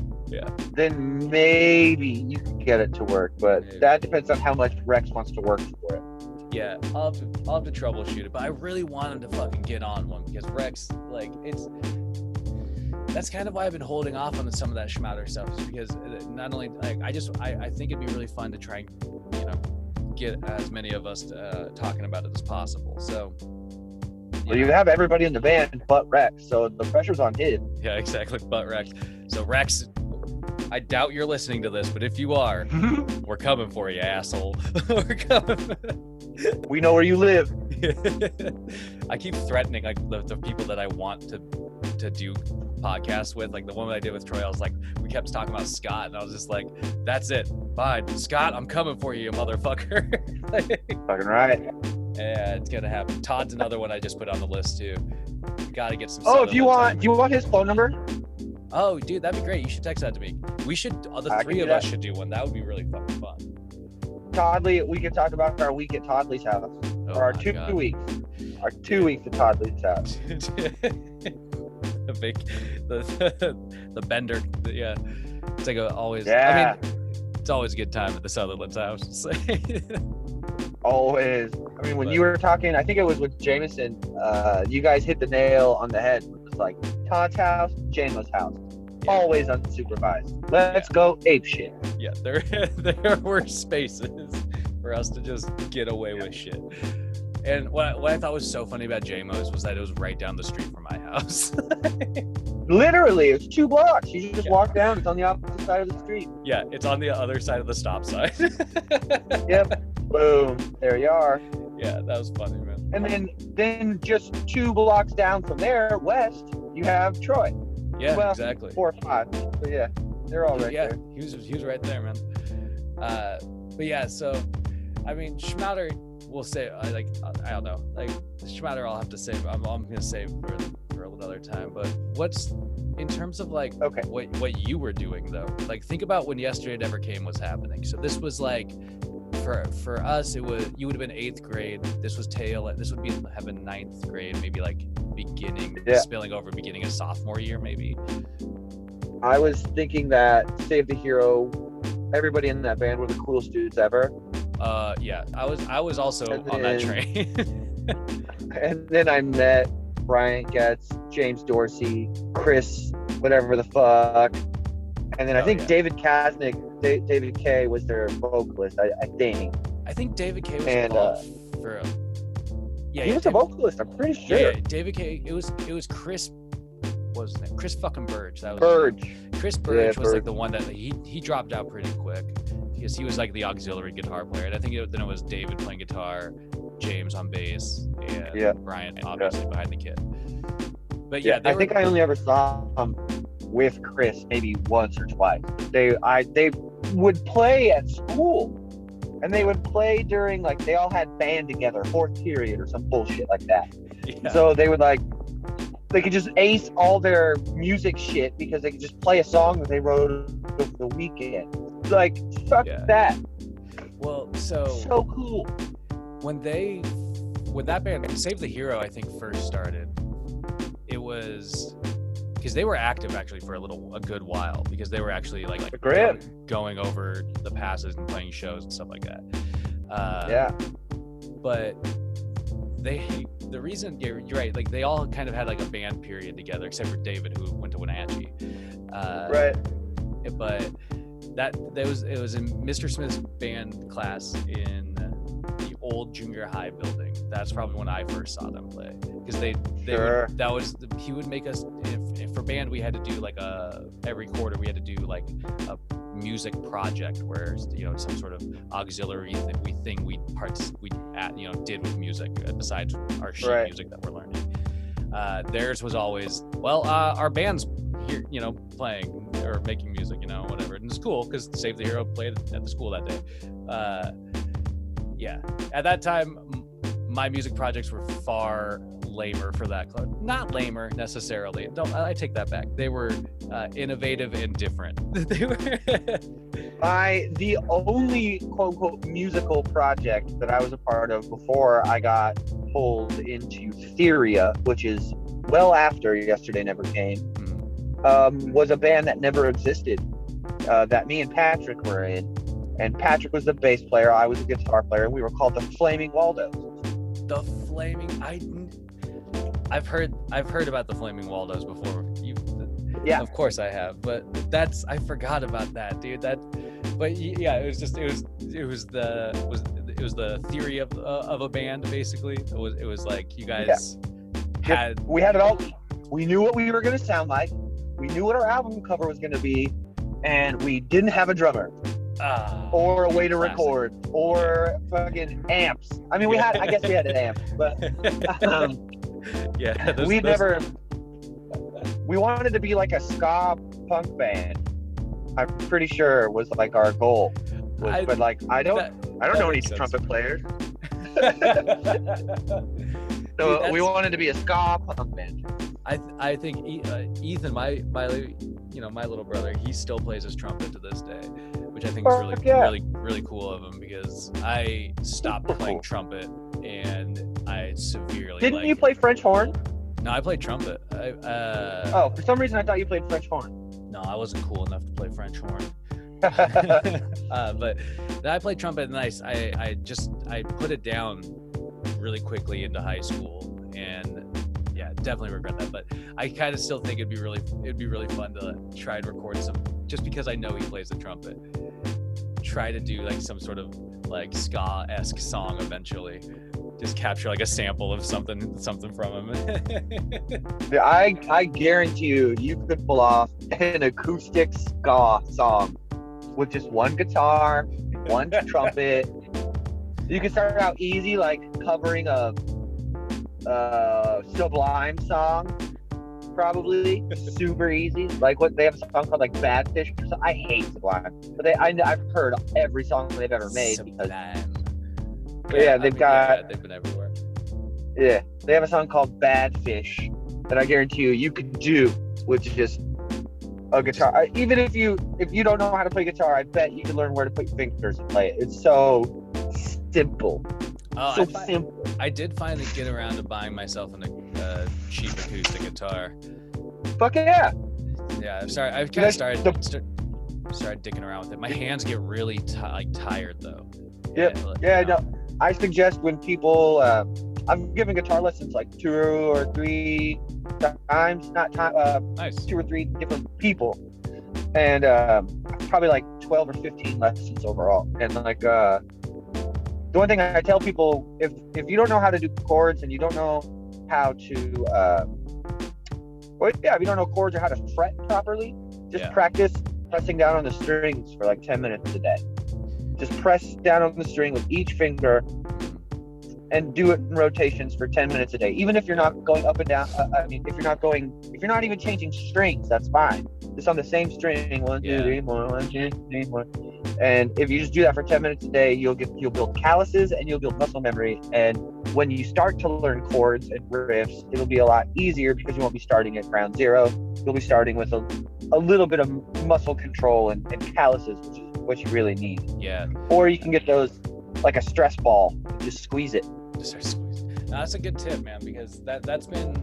then maybe you can get it to work. But that depends on how much Rex wants to work for it. Yeah, I'll have to troubleshoot it, but I really want him to fucking get on one because Rex, like, that's kind of why I've been holding off on some of that Schmouder stuff, is because not only like I think it'd be really fun to try and get as many of us talking about it as possible. So you have everybody in the band but Rex, so the pressure's on him. Yeah, exactly, but Rex. So Rex, I doubt you're listening to this, but if you are, we're coming for you, asshole. We're coming. We know where you live. I keep threatening like the people that I want to do podcasts with. Like the one that I did with Troy, I was like, we kept talking about Scott, and I was just like, that's it. Bye, Scott. I'm coming for you, motherfucker. Fucking right. Yeah, it's gonna happen. Todd's another one I just put on the list too. Got to get some. Oh, do you want his phone number? Oh, dude, that'd be great. You should text that to me. We should. The three of us should do one. That would be really fucking fun. Toddley, we can talk about our week at Toddley's house, or our 2 weeks. Our 2 weeks at Toddley's house. the bender, yeah. It's like always. Yeah. I mean, it's always a good time at the Sutherland's house. Always. I mean, when you were talking, I think it was with Jameson. You guys hit the nail on the head. It was like Todd's house, JMO's house. always unsupervised. Let's go ape shit. Yeah, there were spaces for us to just get away with shit. And what I thought was so funny about JMO's was that it was right down the street from my house. Literally, it's 2 blocks. You just walk down. It's on the opposite side of the street. Yeah, it's on the other side of the stop sign. Yep. Boom. There you are. Yeah, that was funny, man. And then just 2 blocks down from there, west, you have Troy. Yeah, well, exactly. 4 or 5. But yeah, they're all right there. He was right there, man. But yeah, so I mean, Schmatter will say, I don't know, like Schmatter I'll have to save. I'm gonna save for another time. But what's in terms of like what you were doing though? Like think about when Yesterday Never Came was happening. So this was like for us, you would have been 8th grade. This would have been 9th grade, maybe like spilling over beginning of sophomore year, maybe. I was thinking that Save the Hero, everybody in that band were the coolest dudes ever. Yeah, I was also on that train. And then I met Brian Getz, James Dorsey, Chris, whatever the fuck. And then I think David Kasnick, David K was their vocalist, I think. I think David K was involved for he was a vocalist, I'm pretty sure. Yeah, David K. It was Chris. What was his name? Chris fucking Burge. That was Burge. Chris Burge was like the one that he dropped out pretty quick because he was like the auxiliary guitar player, and I think then it was David playing guitar, James on bass, and Brian obviously behind the kit. But I think I only ever saw him with Chris maybe once or twice. They would play at school. And they would play during, like, they all had band together, 4th period or some bullshit like that. Yeah. So they would, like, they could just ace all their music shit because they could just play a song that they wrote over the weekend. Like, fuck that. Well, so cool. When that band, Save the Hero, I think first started, it was because they were active actually for a good while because they were actually like going over the passes and playing shows and stuff like that. But the reason you're right, like they all kind of had like a band period together, except for David who went to Wenatchee. Right. But it was in Mr. Smith's band class in the old junior high building. That's probably when I first saw them play because he would make us for band we had to do like every quarter we had to do like a music project where some sort of auxiliary thing we did with music besides our sheet music that we're learning. Theirs was always our band's here playing or making music whatever, and it's cool because Save the Hero played at the school that day. At that time my music projects were far lamer for that club. Not lamer necessarily. I take that back. They were innovative and different. They were the only quote unquote musical project that I was a part of before I got pulled into Theria, which is well after Yesterday Never Came, was a band that never existed. That me and Patrick were in. And Patrick was the bass player, I was a guitar player, and we were called the Flaming Waldos. The Flaming, I've heard about the Flaming Waldos before. Of course I have, but I forgot about that, dude. It was the theory of a band basically. It was like you guys we had it all. We knew what we were gonna sound like. We knew what our album cover was gonna be, and we didn't have a drummer. Or a way to record, or fucking amps. I mean, I guess we had an amp, but we wanted to be like a ska punk band. I'm pretty sure was like our goal. I don't know any trumpet players. So we wanted to be a ska punk band. I think Ethan, my little brother, he still plays his trumpet to this day, which I think is really cool of him because I stopped playing trumpet and I severely. Didn't you play French horn? No, I played trumpet. For some reason I thought you played French horn. No, I wasn't cool enough to play French horn. But then I played trumpet and I put it down really quickly into high school, and definitely regret that. But I kind of still think it'd be really fun to try and record some, just because I know he plays the trumpet. Try to do like some sort of like ska-esque song eventually. Just capture like a sample of something from him. Yeah, I guarantee you could pull off an acoustic ska song with just one guitar, one trumpet. You can start out easy, like covering a Sublime song, probably super easy. Like what they have a song called like Bad Fish. I hate Sublime, but I've heard every song they've ever made because they've been everywhere. Yeah, they have a song called Bad Fish that I guarantee you could do with just a guitar. Even if you don't know how to play guitar, I bet you can learn where to put your fingers and play it. It's so simple. Simple. I did finally get around to buying myself a cheap acoustic guitar. Fuck yeah. Yeah, I'm sorry. I've kind of started dicking around with it. My hands get really tired though. No. I suggest when people, I've given guitar lessons like 2 or 3 times, nice. 2 or 3 different people, and probably like 12 or 15 lessons overall. And like the one thing I tell people, if you don't know how to do chords and you don't know how to, if you don't know chords or how to fret properly, just practice pressing down on the strings for like 10 minutes a day. Just press down on the string with each finger and do it in rotations for 10 minutes a day. Even if you're not going up and down, if you're not even changing strings, that's fine. Just on the same string, 1, 2, 3, 4, 1, 2, 3, 4. And if you just do that for 10 minutes a day, you'll build calluses and you'll build muscle memory. And when you start to learn chords and riffs, it'll be a lot easier because you won't be starting at ground zero. You'll be starting with a little bit of muscle control and calluses, which is what you really need. Yeah. Or you can get those like a stress ball, just squeeze it. No, that's a good tip, man, because that's been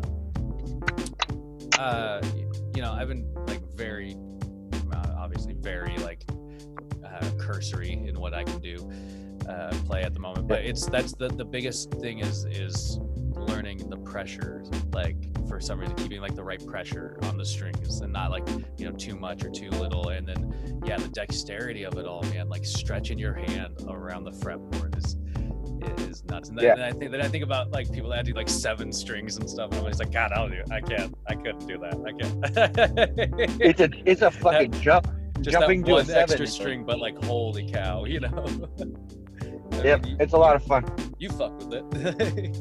I've been like very obviously very like cursory in what I can do play at the moment, but that's the biggest thing is learning the pressure, like for some reason keeping like the right pressure on the strings and not like too much or too little. And then the dexterity of it all, man, like stretching your hand around the fretboard is nuts. And then I think about like people that do like 7 strings and stuff, and I'm just like, God, I couldn't do that. I can't. It's a fucking jump. Just jumping that to one a 7 extra string, but like holy cow, It's a lot of fun. You fuck with it.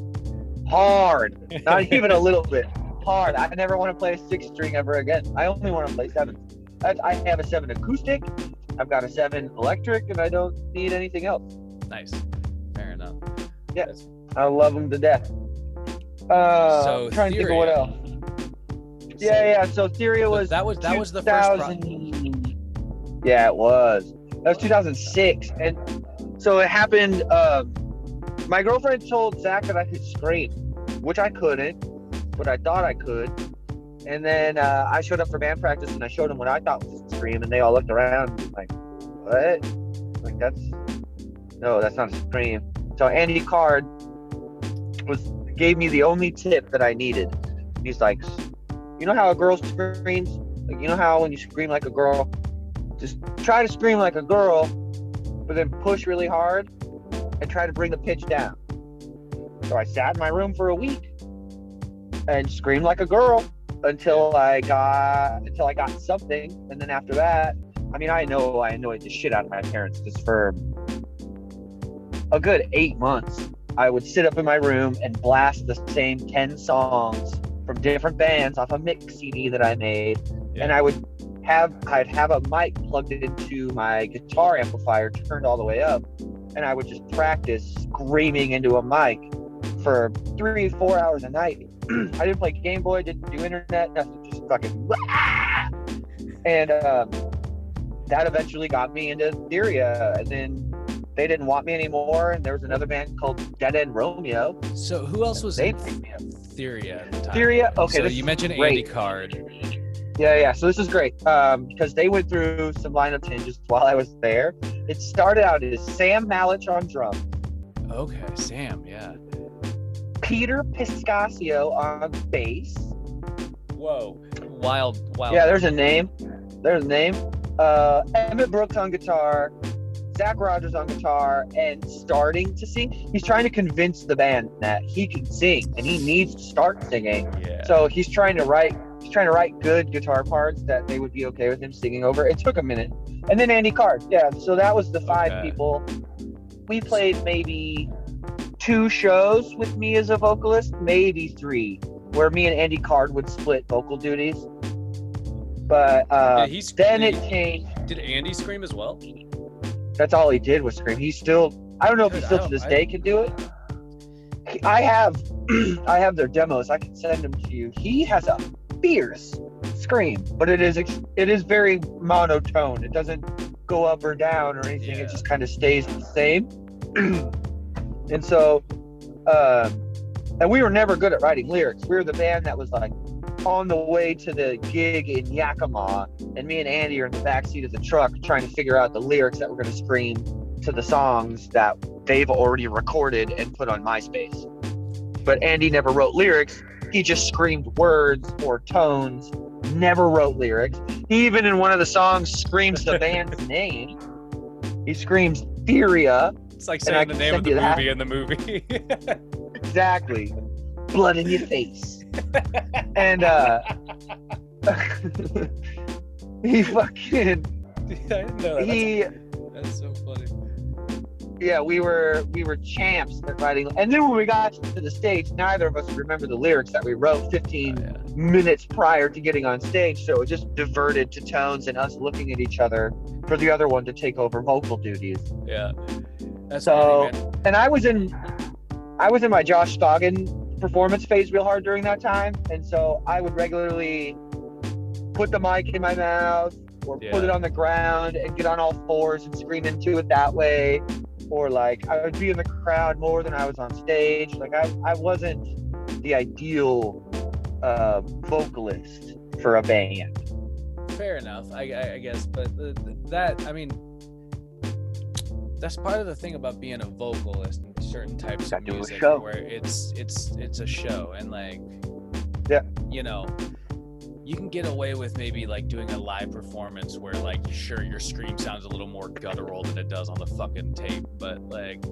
Hard. Not even a little bit. Hard. I never want to play a 6 string ever again. I only want to play 7. I have a 7 acoustic, I've got a 7 electric, and I don't need anything else. Nice. Fair enough. Yeah. I love them to death. So trying to think of what else. So Theria was that was the first project. Yeah, it was. That was 2006, and so it happened. My girlfriend told Zach that I could scream, which I couldn't, but I thought I could. And then I showed up for band practice, and I showed them what I thought was a scream, and they all looked around and like, "What? Like that's not a scream." So Andy Card gave me the only tip that I needed. He's like, "You know how a girl screams? Like, you know how when you scream like a girl, just try to scream like a girl, but then push really hard and try to bring the pitch down." So I sat in my room for a week and screamed like a girl until I got something. And then after that, I annoyed the shit out of my parents, because for a good 8 months, I would sit up in my room and blast the same 10 songs from different bands off a mix CD that I made. And I'd have a mic plugged into my guitar amplifier turned all the way up, and I would just practice screaming into a mic for 3-4 hours a night. I didn't play Game Boy, didn't do internet, nothing, just fucking and that eventually got me into Theria, and then they didn't want me anymore, and there was another band called Dead End Romeo. So who else was in Theria at the time? Theria, okay. So you mentioned Andy Card. Yeah. So this is great because they went through some lineup changes while I was there. It started out as Sam Malich on drums. Okay, Sam, yeah. Peter Piscasio on bass. Whoa. Wild. Yeah, there's a name. Emmett Brooks on guitar, Zach Rogers on guitar, and starting to sing. He's trying to convince the band that he can sing and he needs to start singing. Yeah. So he's trying to write good guitar parts that they would be okay with him singing over. It took a minute. And then Andy Card. Yeah, so that was the 5 people. We played maybe 2 shows with me as a vocalist, maybe 3, where me and Andy Card would split vocal duties. But then it changed. Did Andy scream as well? That's all he did was scream. He's still, I don't know if he still to this day can do it. I have their demos. I can send them to you. He has a fierce scream, but it is very monotone. It doesn't go up or down or anything. It just kind of stays the same. And so, and we were never good at writing lyrics. We were the band that was like on the way to the gig in Yakima, and me and Andy are in the backseat of the truck trying to figure out the lyrics that we're going to scream to the songs that they've already recorded and put on MySpace. But Andy never wrote lyrics. He just screamed words or tones, never wrote lyrics. He even in one of the songs screams the band's name. He screams Furia. It's like saying the name of the movie in the movie. Exactly. Blood in your face. And he fucking I didn't know that. That's so funny. Yeah, we were champs at writing. And then when we got to the stage, neither of us remember the lyrics that we wrote 15 minutes prior to getting on stage. So it just diverted to tones and us looking at each other for the other one to take over vocal duties. Yeah. That's so funny, man. And I was in my Josh Scoggin performance phase real hard during that time. And so I would regularly put the mic in my mouth or put it on the ground and get on all fours and scream into it that way. Or like I would be in the crowd more than I was on stage. Like I wasn't the ideal vocalist for a band. Fair enough, I guess. But that, I mean, that's part of the thing about being a vocalist in certain types of music, where it's a show, and like, you know, you can get away with maybe like doing a live performance where like, sure, your scream sounds a little more guttural than it does on the fucking tape, but like,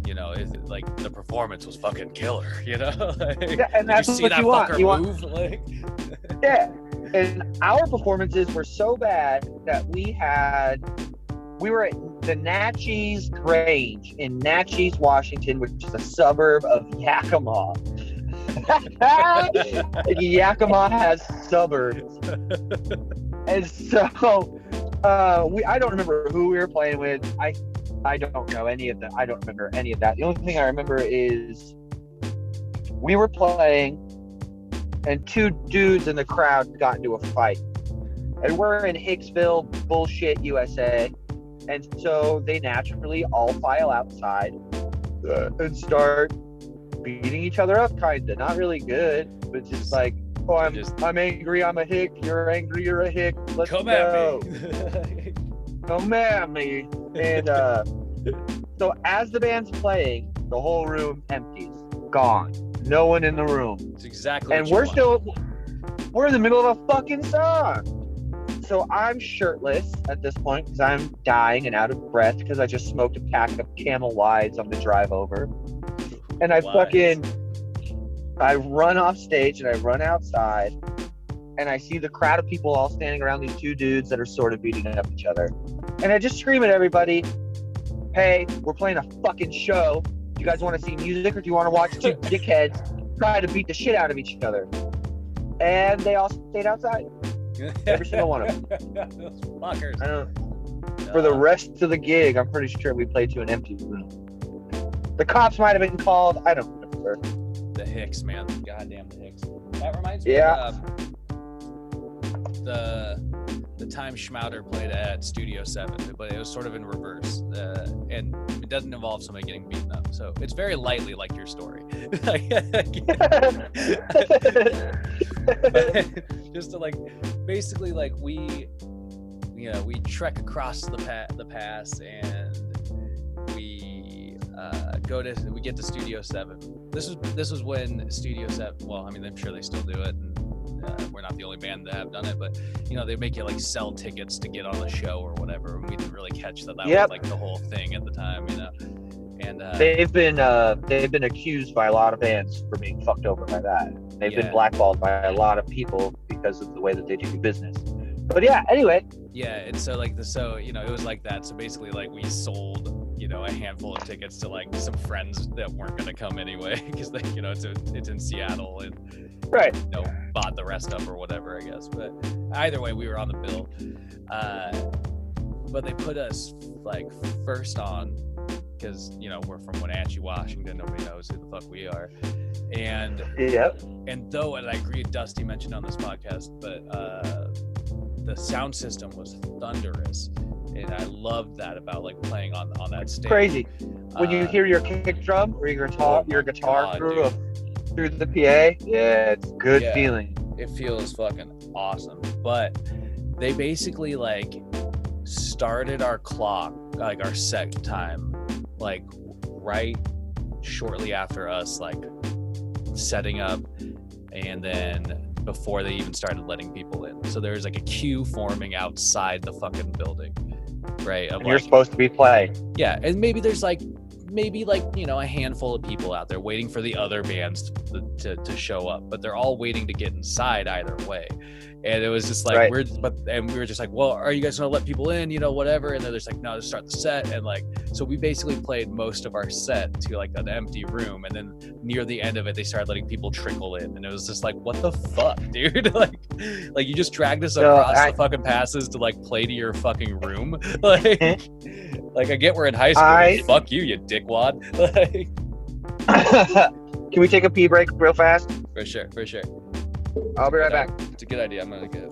you know, like the performance was fucking killer, you know? Like, and that's you see what that you want. fucker You move? Like, yeah. And our performances were so bad that we were at the Natchez Grange in Natchez, Washington, which is a suburb of Yakima. Yakima has suburbs. And so I don't remember who we were playing with. I don't know any of that. I don't remember any of that. The only thing I remember is we were playing and 2 dudes in the crowd got into a fight. And we're in Hicksville, bullshit, USA. And so they naturally all file outside and start beating each other up, kinda. Not really good, but just like, oh, I'm angry, I'm a hick, you're angry, you're a hick, let's come go. at me. Come at me. And so as the band's playing, the whole room empties. Gone. No one in the room. It's exactly and what we're in the middle of a fucking song. So I'm shirtless at this point because I'm dying and out of breath because I just smoked a pack of Camel Wides on the drive over. And I run off stage and I run outside and I see the crowd of people all standing around these 2 dudes that are sort of beating up each other. And I just scream at everybody, hey, we're playing a fucking show. Do you guys want to see music or do you want to watch 2 dickheads try to beat the shit out of each other? And they all stayed outside. Every single one of them. Those fuckers. I don't. For the rest of the gig, I'm pretty sure we played to an empty room. The cops might have been called. I don't remember. The Hicks, man. Goddamn the Hicks. That reminds me of the time Schmouder played at Studio 7, but it was sort of in reverse. And it doesn't involve somebody getting beaten up. So it's very lightly like your story. Just to like, basically like we trek across the pass and we get to Studio 7 this was when Studio Set. Well, I mean, I'm sure they still do it. And, we're not the only band that have done it, but they make you like sell tickets to get on the show or whatever. And we didn't really catch that was like the whole thing at the time, And they've been accused by a lot of bands for being fucked over by that. They've been blackballed by a lot of people because of the way that they do business. But yeah, anyway. Yeah, and so like it was like that. So basically, like we sold a handful of tickets to like some friends that weren't going to come anyway because they it's in Seattle and bought the rest up or whatever, I guess. But either way, we were on the bill. But they put us like first on because we're from Wenatchee, Washington. Nobody knows who the fuck we are. And and I agree, Dusty mentioned on this podcast, but the sound system was thunderous. And I loved that about like playing on that stage. Crazy. When you hear your kick drum or your guitar through the PA, it's a good feeling. It feels fucking awesome. But they basically like started our clock, like our set time, like right shortly after us like setting up, and then before they even started letting people in. So there's like a queue forming outside the fucking building. Right, and you're supposed to be playing. Yeah, and maybe there's like a handful of people out there waiting for the other bands to show up, but they're all waiting to get inside either way. And it was just like we were just like, well, are you guys gonna let people in? Whatever. And they're just like, no, let's start the set. And like, so we basically played most of our set to like an empty room, and then near the end of it, they started letting people trickle in, and it was just like, what the fuck, dude? like you just dragged us across the fucking passes to like play to your fucking room, like I get we're in high school. Fuck you dickwad. Can we take a pee break real fast? For sure. I'll be right back. It's a good idea. I'm gonna get.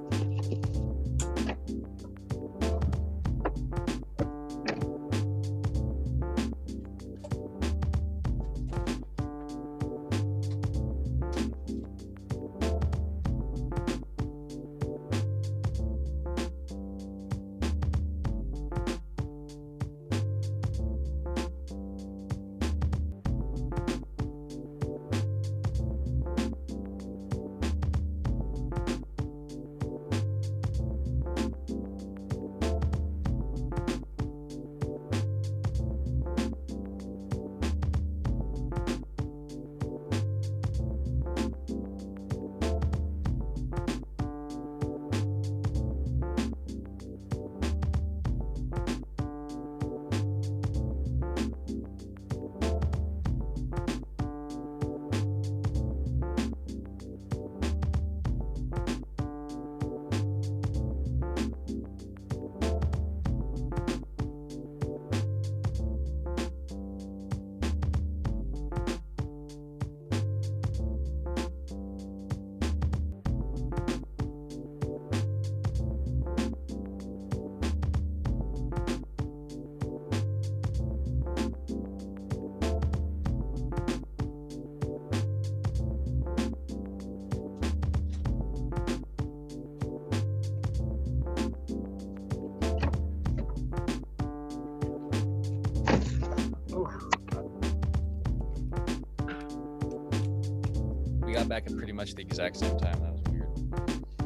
Back at pretty much the exact same time. That was weird.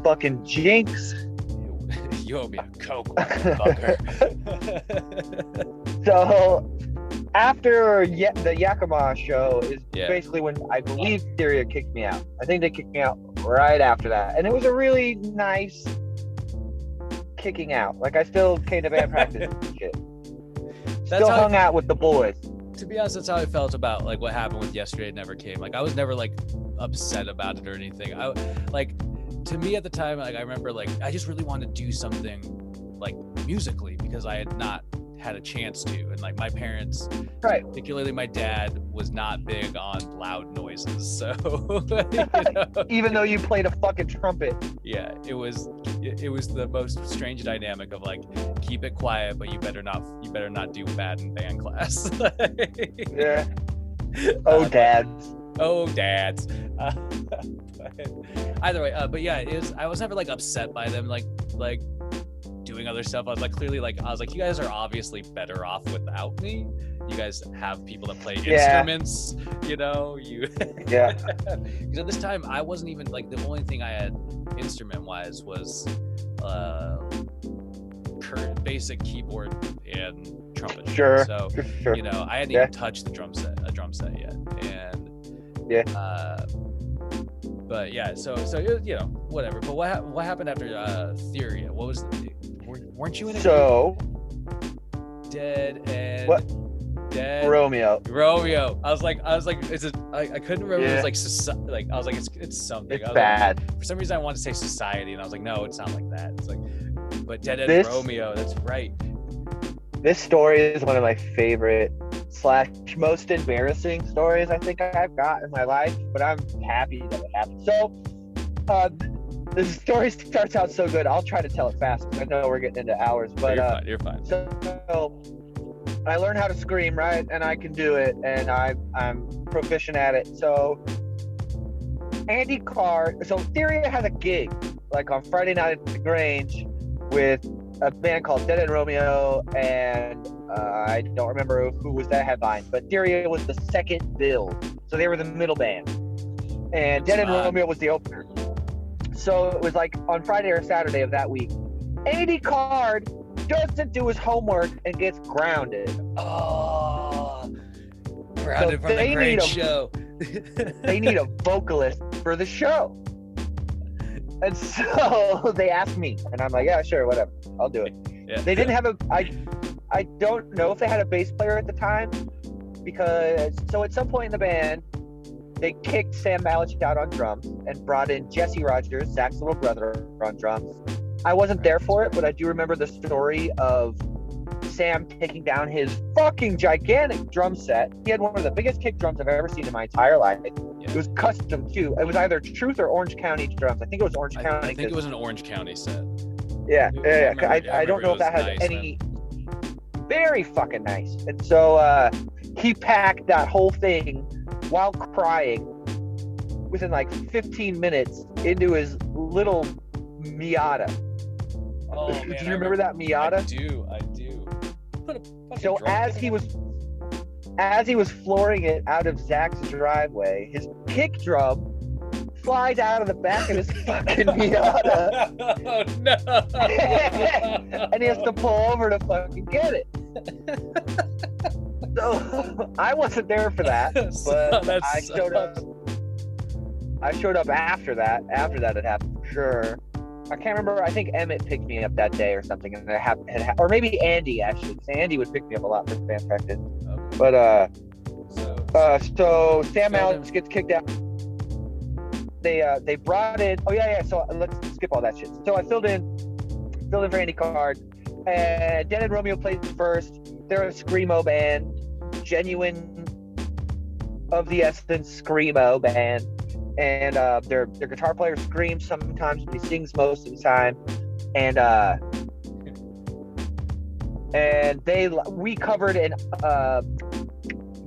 Fucking jinx. You owe me a Coke, motherfucker. So after the Yakima show is basically when I believe Syria kicked me out. I think they kicked me out right after that, and it was a really nice kicking out. Like I still came to band practice and shit. Still hung out with the boys. To be honest, that's how I felt about like what happened with Yesterday Never Came. Like I was never like upset about it or anything. I like, to me at the time, like I remember like I just really wanted to do something like musically because I had not had a chance to, and like my parents, particularly my dad, was not big on loud noises, so even though you played a fucking trumpet. It was the most strange dynamic of like, keep it quiet, but you better not do bad in band class. Dads. But either way, but yeah, I was never like upset by them like doing other stuff. I was like, clearly, like I was like, you guys are obviously better off without me, you guys have people that play Yeah. instruments, you know, Yeah. Because at this time I wasn't even like, the only thing I had instrument wise was basic keyboard and trumpet. Sure. So Sure. you know, I hadn't even touched a drum set yet, and but yeah, so you know, whatever. But what happened after Theoria? What was weren't you in it? So Dead and what? Dead Romeo. I was like, is it? I couldn't remember. It was like I was like, it's something. It's bad. Like, for some reason, I wanted to say Society, and I was like, no, it's not like that. It's like, but Dead and Romeo. That's right. This story is one of my favorite / most embarrassing stories I think I've got in my life, but I'm happy that it happened. So, the story starts out so good. I'll try to tell it fast because I know we're getting into hours. But you're fine. So I learned how to scream, right, and I can do it, and I'm proficient at it. So Andy Carr. So Theoria has a gig like on Friday night at the Grange with a band called Dead and Romeo, and I don't remember who was that headline, but Theoria was the second bill, so they were the middle band, and Dead and Romeo was the opener. So it was like on Friday or Saturday of that week. Andy Card doesn't do his homework and gets grounded. Oh, grounded So from the great show. They need a vocalist for the show. And so they asked me, and I'm like, yeah, sure, whatever, I'll do it. Yeah. They didn't have I don't know if they had a bass player at the time, because so at some point in the band, they kicked Sam Malich out on drums and brought in Jesse Rogers, Zach's little brother, on drums. I wasn't there for it, but I do remember the story of Sam taking down his fucking gigantic drum set. He had one of the biggest kick drums I've ever seen in my entire life. Yeah. It was custom too. It was either Truth or Orange County drums. I think it was Orange County. I think it was an Orange County set. Yeah. I don't know if that has nice, any. Man. Very fucking nice. And so he packed that whole thing while crying within like 15 minutes into his little Miata. Oh, man, do you remember that Miata? I do. So as he was flooring it out of Zach's driveway, his kick drum flies out of the back of his fucking Miata. Oh no! And he has to pull over to fucking get it. So I wasn't there for that, but I showed up. I showed up after that. After that had happened, for sure. I can't remember. I think Emmett picked me up that day or something, and or maybe Andy actually. Andy would pick me up a lot for band practice. Okay. But so Sam Malich gets kicked out. They brought in. Oh yeah. So let's skip all that shit. So I filled in for Andy Card, and Dead and Romeo played first. They're a screamo band, genuine of the essence screamo band. And their guitar player screams sometimes, but he sings most of the time. And we covered in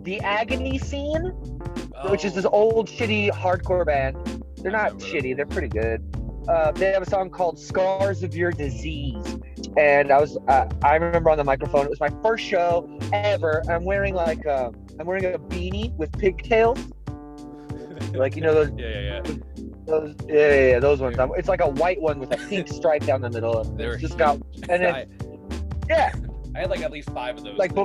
the Agony Scene, which is this old shitty hardcore band. They're not shitty; they're pretty good. They have a song called "Scars of Your Disease," and I remember on the microphone. It was my first show ever. I'm wearing a beanie with pigtails. Like, you know those? Yeah. Those ones. It's like a white one with a pink stripe down the middle. They're just got, and then, I had like at least 5 of those. Like,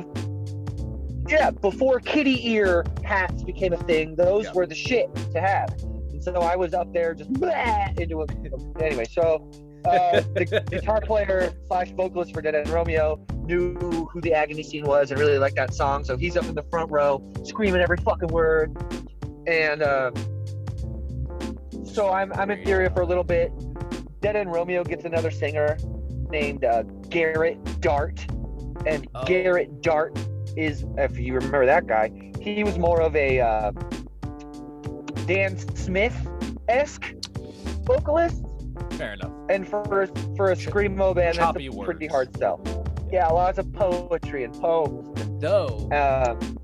before kitty ear hats became a thing, those were the shit to have. And so I was up there just into it. Anyway, so the guitar player / vocalist for Dead and Romeo knew who the Agony Scene was and really liked that song. So he's up in the front row screaming every fucking word. And so I'm in Theoria for a little bit. Dead and Romeo gets another singer named Garrett Dart. And Garrett Dart is, if you remember that guy, he was more of a Dan Smith-esque vocalist. Fair enough. And for a screamo band, that's a pretty hard sell. Yeah, lots of poetry and poems. Though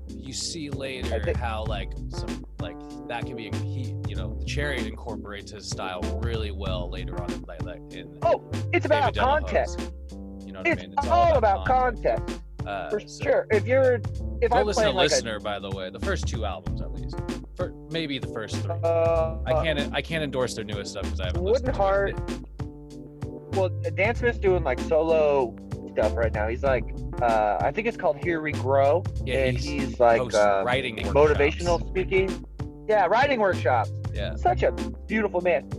you see later how that can be the Chariot incorporates his style really well later on in it's about context. You know what I mean? It's all about context. For sure. If I'm listen playing to Listener, by the way, the first 2 albums at least. Maybe the first 3. I can't endorse their newest stuff because I haven't listened to it. Well, Dan Smith's doing like solo stuff right now. He's like, I think it's called Here We Grow, and he's like writing motivational speaking. Yeah, writing workshops. Yeah, such a beautiful man.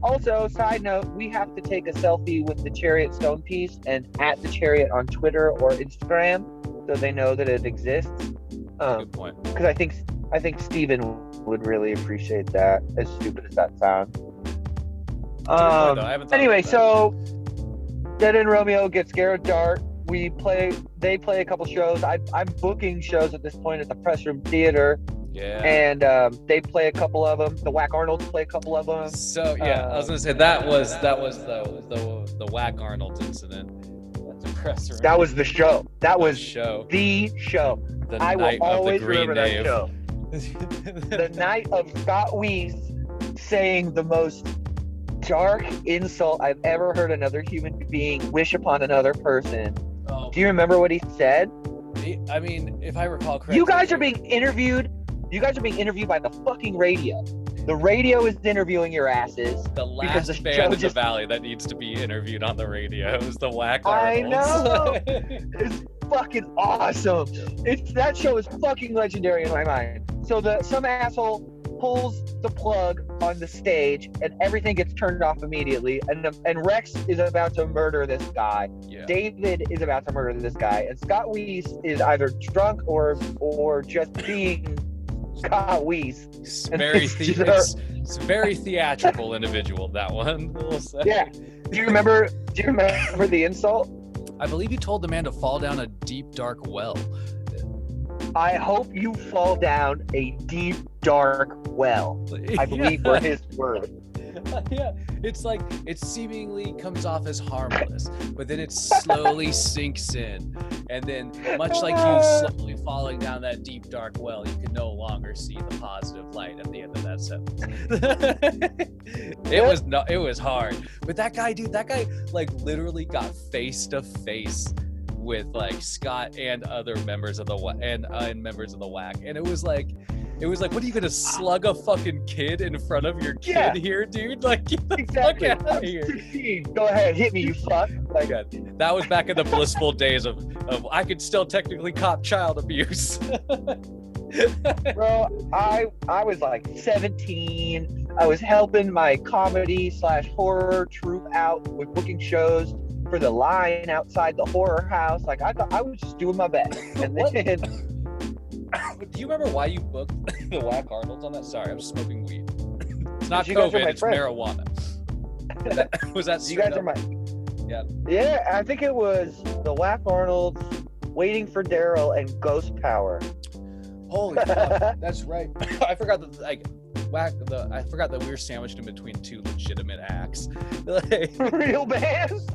Also, side note, we have to take a selfie with the Chariot Stone piece and at the Chariot on Twitter or Instagram, so they know that it exists. Good point. Because I think Steven would really appreciate that, as stupid as that sounds. Anyway, so Dead End Romeo gets Garrett Dart. They play a couple shows. I'm booking shows at this point at the Press Room Theater. Yeah. And they play a couple of them. The Whack Arnolds play a couple of them. So yeah, I was gonna say that was the Whack Arnolds incident at the Press Room. That was the show. That was the show. I will always remember that show. The night of Scott Weiss saying the most dark insult I've ever heard another human being wish upon another person. Oh. Do you remember what he said? I mean, if I recall correctly, you guys are being interviewed by the fucking radio. The radio is interviewing your asses. The last band in the Valley that needs to be interviewed on the radio is the Whack Arnolds. I know. It's fucking awesome. That show is fucking legendary in my mind. So some asshole pulls the plug on the stage and everything gets turned off immediately. And Rex is about to murder this guy. Yeah. David is about to murder this guy. And Scott Weiss is either drunk or just being Scott Weiss. It's very theatrical individual, that one. Yeah. Do you remember the insult? I believe you told the man to fall down a deep, dark well. I hope you fall down a deep, dark well. I believe were his words. Yeah, it's like it seemingly comes off as harmless, but then it slowly sinks in, and then much like you slowly falling down that deep dark well, you can no longer see the positive light at the end of that sentence. It was hard, but that guy like literally got face to face with like Scott and other members of the members of the Whack, and it was like, what are you gonna slug a fucking kid in front of your kid here, dude? Like, get the fuck out of here. 16. Go ahead, hit me, you fuck. Like, that was back in the blissful days of I could still technically cop child abuse. Bro, I was like 17. I was helping my comedy/horror troupe out with booking shows for the line outside the horror house. Like, I was just doing my best. And then do you remember why you booked the Whack Arnolds on that? Sorry, I'm smoking weed. It's not COVID, it's marijuana. Was that you guys are my... Yeah, I think it was the Whack Arnolds, Waiting for Daryl, and Ghost Power. Holy fuck, that's right. I forgot that I forgot that we were sandwiched in between 2 legitimate acts. Real bands?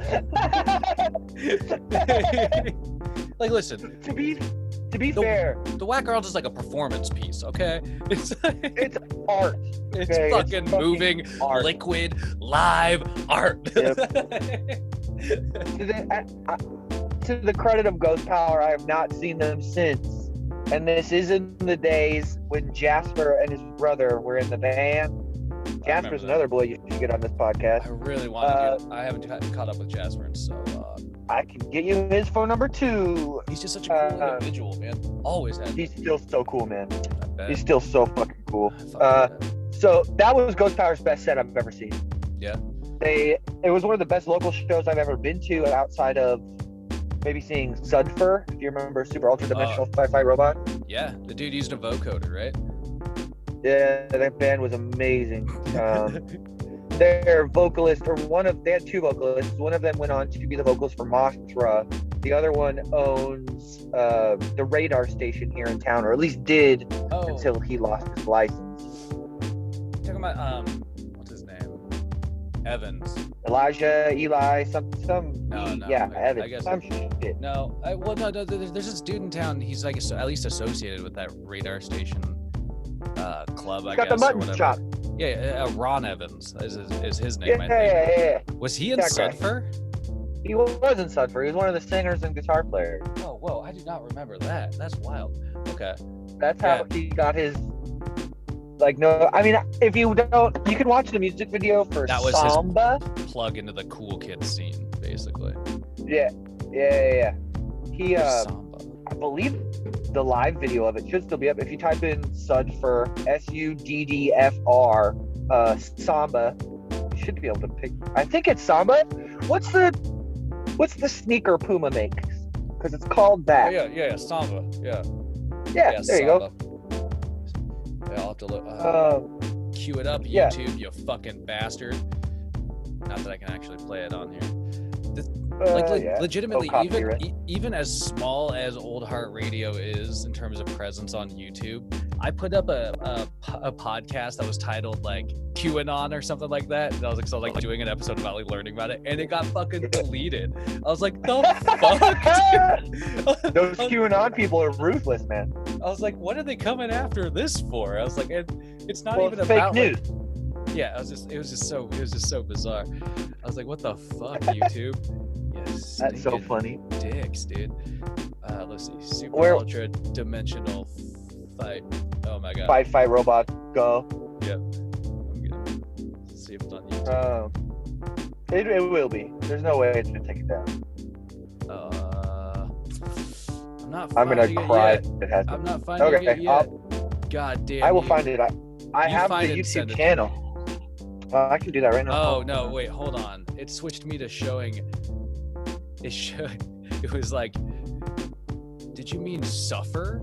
Like, listen. To be fair, the Whack Arnolds is like a performance piece, okay? It's art. It's fucking moving, art. Liquid, live art. Yep. To the credit of Ghost Power, I have not seen them since. And this is in the days when Jasper and his brother were in the band. Jasper's another boy you should get on this podcast. I really want to I haven't caught up with Jasper, and so I can get you his phone number too. He's just such a cool individual, man. Always has. He's still so cool, man. He's still so fucking cool. So that was Ghost Power's best set I've ever seen. Yeah. It was one of the best local shows I've ever been to, outside of maybe seeing Sudfer, if you remember Super Ultra Dimensional Sci-Fi Robot. Yeah, the dude used a vocoder, right? Yeah, that band was amazing. Their vocalist, they had 2 vocalists. One of them went on to be the vocalist for Mothra. The other one owns the radar station here in town, or at least did until he lost his license. You're talking about what's his name? Evans. Eli, Evans. I guess some shit. No, there's this dude in town. He's like at least associated with that radar station club. He's got the mutton chop. Yeah, Ron Evans is his name. I think. Yeah. Was he in Sudfer? He was in Sudford. He was one of the singers and guitar players. Oh, whoa! I do not remember that. That's wild. Okay. That's how he got his. Like, no, I mean, if you don't, you can watch the music video for That was Samba. his plug into the cool kid scene, basically. Yeah. He, Samba. I believe the live video of it should still be up. If you type in Sudfur, SUDDFR, Samba, you should be able to pick. I think it's Samba. What's the sneaker Puma makes? Because it's called that. Oh, yeah, Samba. Yeah, there Samba. you go. Yeah, I'll have to look. Cue it up, YouTube, you fucking bastard. Not that I can actually play it on here. Legitimately, even as small as Old Heart Radio is in terms of presence on YouTube, I put up a podcast that was titled like QAnon or something like that. And I was like, doing an episode about like learning about it, and it got fucking deleted. I was like, the fuck? Those QAnon people are ruthless, man. I was like, what are they coming after this for? I was like, it's not even fake about news. Like, yeah, it was just so bizarre. I was like, what the fuck, YouTube? Yes, that's so funny. Dicks, dude. Let's see. Super ultra dimensional fight. Oh my god. Fight robot go. Yep. I'm gonna see if it's on YouTube. It will be. There's no way it's gonna take it down. I'm not. I'm gonna cry. It it has. I'm not finding it yet. God damn. I will find it. I have the YouTube channel. I can do that right now. Oh no! Wait, hold on. It switched me to showing. It was like, did you mean suffer?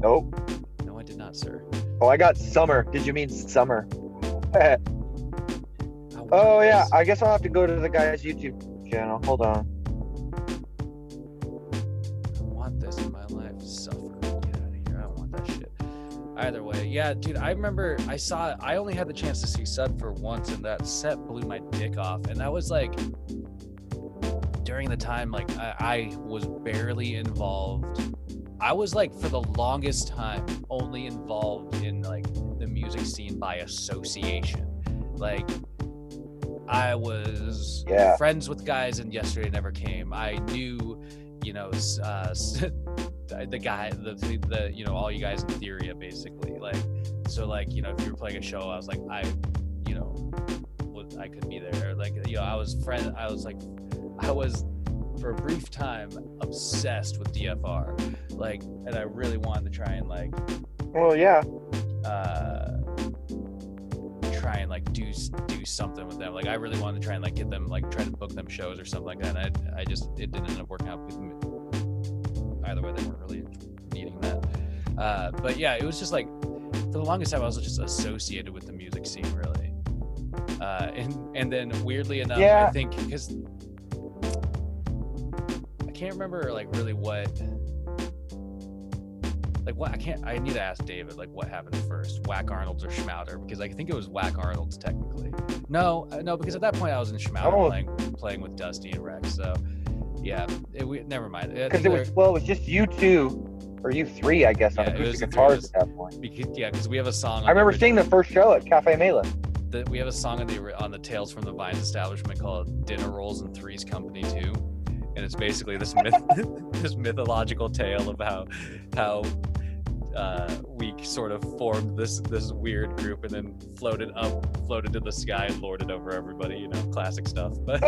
Nope. No, I did not, sir. Oh, I got summer. Did you mean summer? Oh yeah, I guess I'll have to go to the guy's YouTube channel. Hold on. I want this in my life. Suffer. Get out of here. I don't want that shit. Either way, yeah, dude, I remember I only had the chance to see Sudfur once, and that set blew my dick off. And that was like during the time like I was barely involved. I was like for the longest time only involved in like the music scene by association. Like I was friends with guys in Yesterday Never Came. I knew, the guy, the all you guys in Theoria, basically. Like, so like, if you were playing a show, I was like, I could be there. Like, I was for a brief time obsessed with DFR. Like, and I really wanted to try and like, try and like do something with them. Like, I really wanted to try and like get them, like try to book them shows or something like that. And it didn't end up working out with them. Either way, they weren't really needing that. But yeah, it was just like, for the longest time, I was just associated with the music scene, really. And then weirdly enough, I think because I can't remember like really I need to ask David like what happened first, Whack Arnold's or Schmouder, because I think it was Whack Arnold's technically. No, because at that point I was in Schmouder playing with Dusty and Rex, so yeah, never mind. Because it was just you two or you three, I guess, on acoustic guitars at that point. Because we have a song. I remember seeing the first show at Cafe Mela. We have a song on the Tales from the Vines establishment called "Dinner Rolls and Threes Company 2," and it's basically this this mythological tale of how we sort of formed this weird group and then floated to the sky and lorded over everybody. Classic stuff. But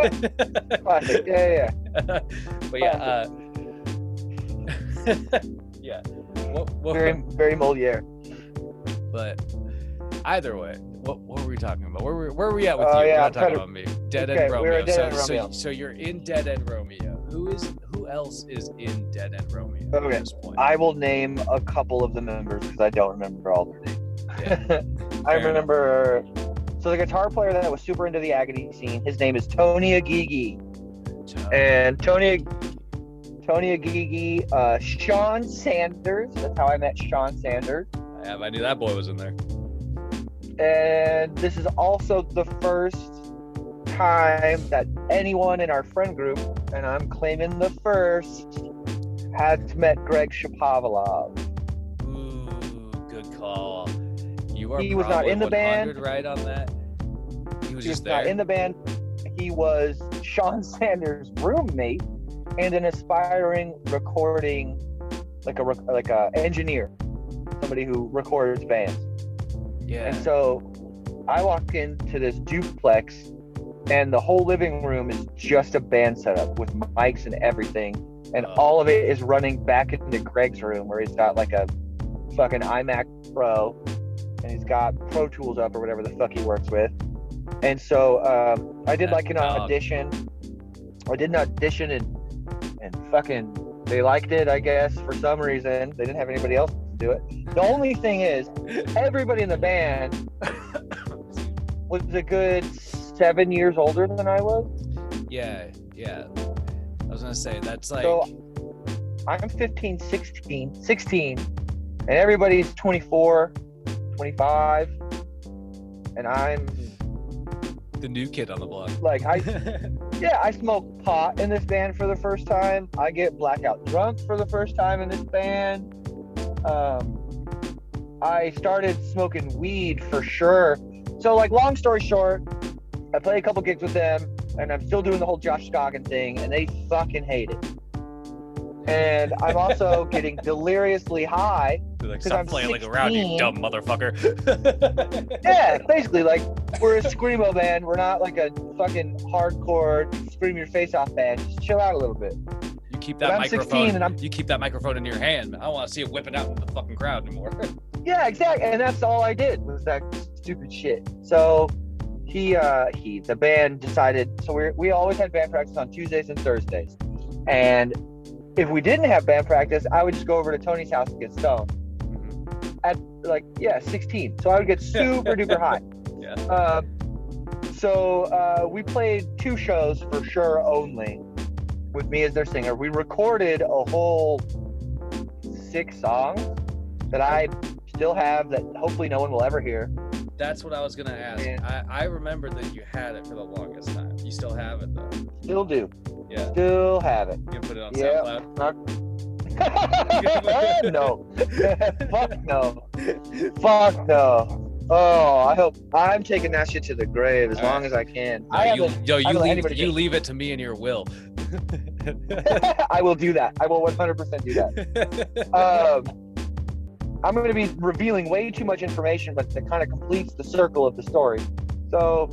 classic, yeah. But yeah, yeah. Very, very Moliere. But either way, what were we talking about? Where were we at with you? We're not talking about me. Dead End Romeo. We're in Dead End Romeo. So you're in Dead End Romeo. Who else is in Dead End Romeo at this point? I will name a couple of the members because I don't remember all their names. Yeah. I remember. So the guitar player that was super into the Agony scene, his name is Tony Agigi. And Tony Agigi, Sean Sanders. That's how I met Sean Sanders. I knew that boy was in there. And this is also the first time that anyone in our friend group, and I'm claiming the first, has met Greg Shapovalov. Ooh, good call. You are. He was not in the band. Right on that. He was just not there. in the band. he was Sean Sanders' roommate and an aspiring recording, like a engineer, somebody who records bands. Yeah. And so I walk into this duplex, and the whole living room is just a band setup with mics and everything, and all of it is running back into Greg's room, where he's got like a fucking iMac Pro, and he's got Pro Tools up or whatever the fuck he works with. And so I did like an audition. I did an audition, and fucking they liked it, I guess, for some reason. They didn't have anybody else to do it. The only thing is, everybody in the band was a good 7 years older than I was. Yeah. I was gonna say, that's like... So I'm 15, 16, and everybody's 24, 25, and I'm the new kid on the block. Like, I smoke pot in this band for the first time. I get blackout drunk for the first time in this band. I started smoking weed for sure. So, like, long story short, I played a couple gigs with them, and I'm still doing the whole Josh Scoggin thing, and they fucking hate it. And I'm also getting deliriously high. Like, stop flailing around, you dumb motherfucker. Yeah, basically, like, we're a screamo band. We're not like a fucking hardcore scream your face off band. Just chill out a little bit. You keep that microphone. You keep that microphone in your hand. I don't want to see it whipping out into the fucking crowd anymore. Yeah, exactly. And that's all I did was that stupid shit. So the band decided. So we always had band practice on Tuesdays and Thursdays, and if we didn't have band practice, I would just go over to Tony's house and get stoned. At 16. So I would get super duper high. Yeah. So we played 2 shows for sure only with me as their singer. We recorded a whole 6 songs that I still have that hopefully no one will ever hear. That's what I was gonna ask. I remember that you had it for the longest time. You still have it though. Still do. Yeah. Still have it. You can put it on SoundCloud? No. Fuck no. Oh, I'm taking that shit to the grave as long as I can. You leave it to me in your will. I will do that. I will 100% do that. I'm going to be revealing way too much information, but that kind of completes the circle of the story. So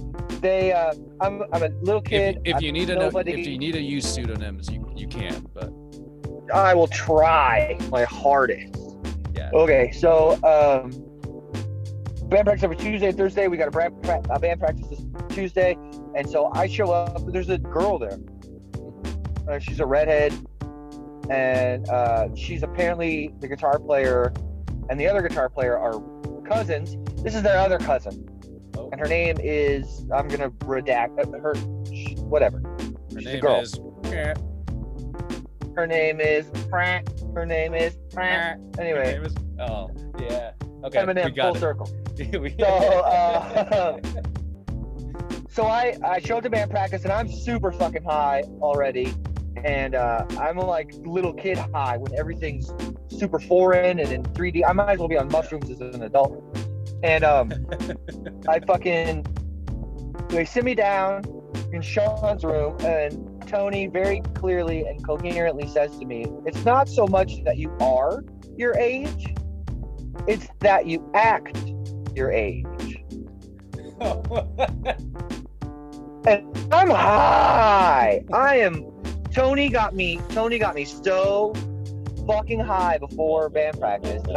I'm a little kid. If you need to use pseudonyms, you can, but I will try my hardest. Yeah. Okay, so band practice every Tuesday and Thursday. We got a band practice this Tuesday, and so I show up. There's a girl there. She's a redhead, and she's apparently the guitar player, and the other guitar player are cousins. This is their other cousin, and her name is, I'm gonna redact her. Whatever. She's a girl. Her name is Pratt. Anyway. Oh, yeah. Okay. Eminem, full circle. So I showed up to band practice, and I'm super fucking high already. And I'm like little kid high when everything's super foreign and in 3D. I might as well be on mushrooms as an adult. And they sit me down in Sean's room, and Tony very clearly and coherently says to me, it's not so much that you are your age, it's that you act your age. And I'm high. Tony got me so fucking high before band practice that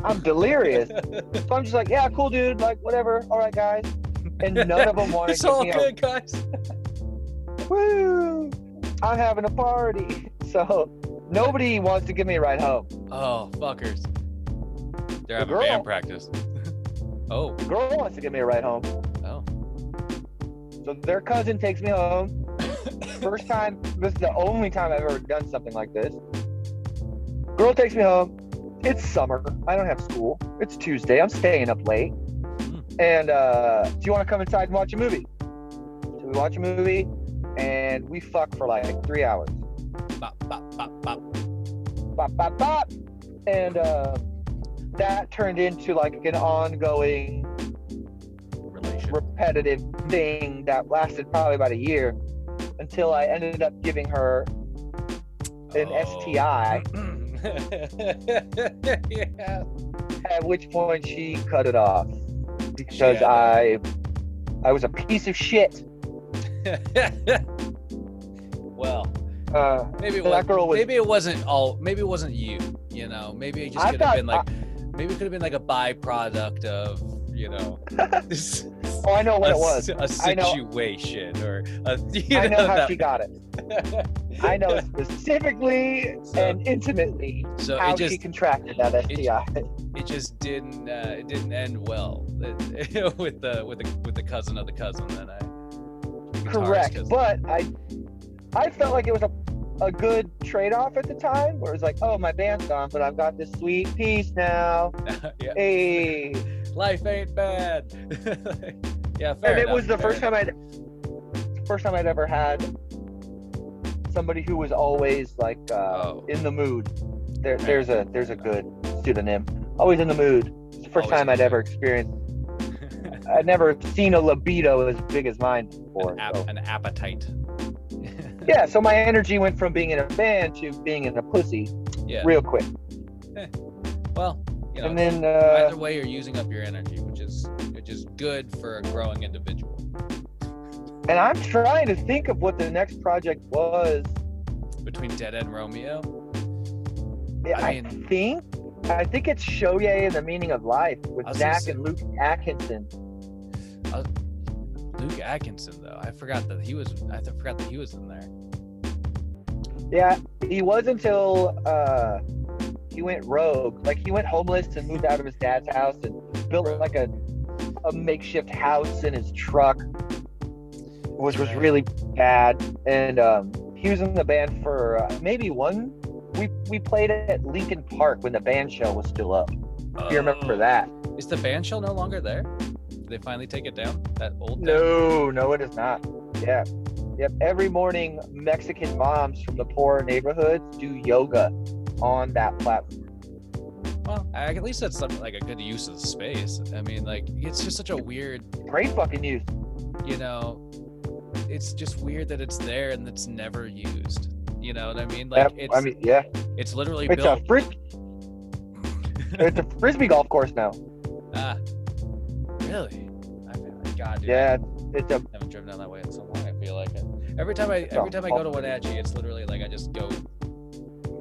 I'm delirious. So I'm just like, yeah, cool dude, like whatever, all right guys. And none of them want to get me good, guys. Woo! I'm having a party. So nobody wants to give me a ride home. Oh, fuckers. They're having band practice. Oh. The girl wants to give me a ride home. Oh. So their cousin takes me home. First time, this is the only time I've ever done something like this. Girl takes me home. It's summer. I don't have school. It's Tuesday. I'm staying up late. And do you want to come inside and watch a movie? So we watch a movie, and we fuck for like 3 hours. Bop, bop, bop, bop. Bop, bop, bop. And that turned into like an ongoing repetitive thing that lasted probably about a year until I ended up giving her an STI. Yeah. At which point she cut it off because I was a piece of shit. Well, maybe it wasn't you. You know, maybe it just could have been like, maybe it could have been like a byproduct of, you know, this. Oh, I know what it was. A situation, or I know how she got it. I know specifically and intimately how she contracted that STI. It just didn't end well with the cousin of the cousin that I. Correct, cousin. But I felt like it was a good trade-off at the time, where it's like, oh, my band's gone, but I've got this sweet piece now. Yeah. Hey, life ain't bad. Yeah, fair and enough, it was the first time I'd ever had somebody who was always like in the mood. There's a good pseudonym. Always in the mood. It's the first time I'd ever experienced. I'd never seen a libido as big as mine before. An appetite. Yeah, so my energy went from being in a band to being in a pussy real quick. Well, you know, and then either way, you're using up your energy, which is good for a growing individual. And I'm trying to think of what the next project was. Between Dead End Romeo? Yeah, I think it's Shoye and the Meaning of Life with Zach and Luke Atkinson. Luke Atkinson, though, I forgot that he was in there. Yeah, he was until he went rogue. Like, he went homeless and moved out of his dad's house and built like a makeshift house in his truck, which was really bad. And he was in the band for maybe one. We played at Lincoln Park when the band shell was still up. If you remember that. Is the band shell no longer there? Did they finally take it down? That old No, it is not. Yeah. Yep. Every morning, Mexican moms from the poor neighborhoods do yoga on that platform. Well, at least that's something like a good use of the space. I mean, like, it's just such a weird... Great fucking use. You know, it's just weird that it's there and it's never used. You know what I mean? Like, it's literally built. It's a frisbee golf course now. Really? God, dude, yeah, I haven't driven down that way in so long. I feel like it. Every time I go to Wenatchee, it's literally like I just go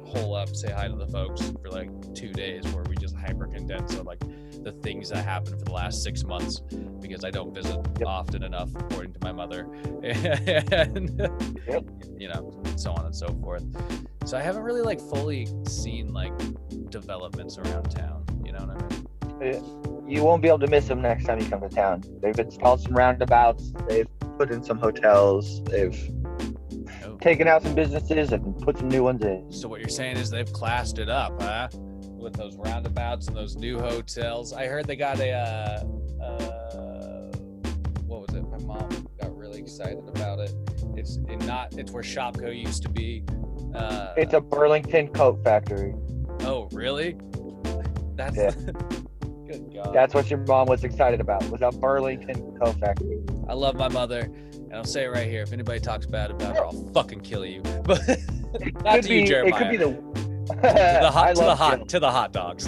hole up, say hi to the folks for like 2 days, where we just hyper condense on like the things that happened for the last 6 months, because I don't visit often enough, according to my mother, and you know, so on and so forth. So I haven't really like fully seen like developments around town. You know what I mean? You won't be able to miss them next time you come to town. They've installed some roundabouts. They've put in some hotels. They've taken out some businesses and put some new ones in. So what you're saying is they've classed it up, huh? With those roundabouts and those new hotels. I heard they got a what was it? My mom got really excited about it. It's where Shopko used to be. It's a Burlington coat factory. Oh, really? That's good God. That's what your mom was excited about, was a Burlington coat factory. I love my mother, and I'll say it right here. If anybody talks bad about her, I'll fucking kill you. But not to you, Jeremiah. It could be to the hot dogs.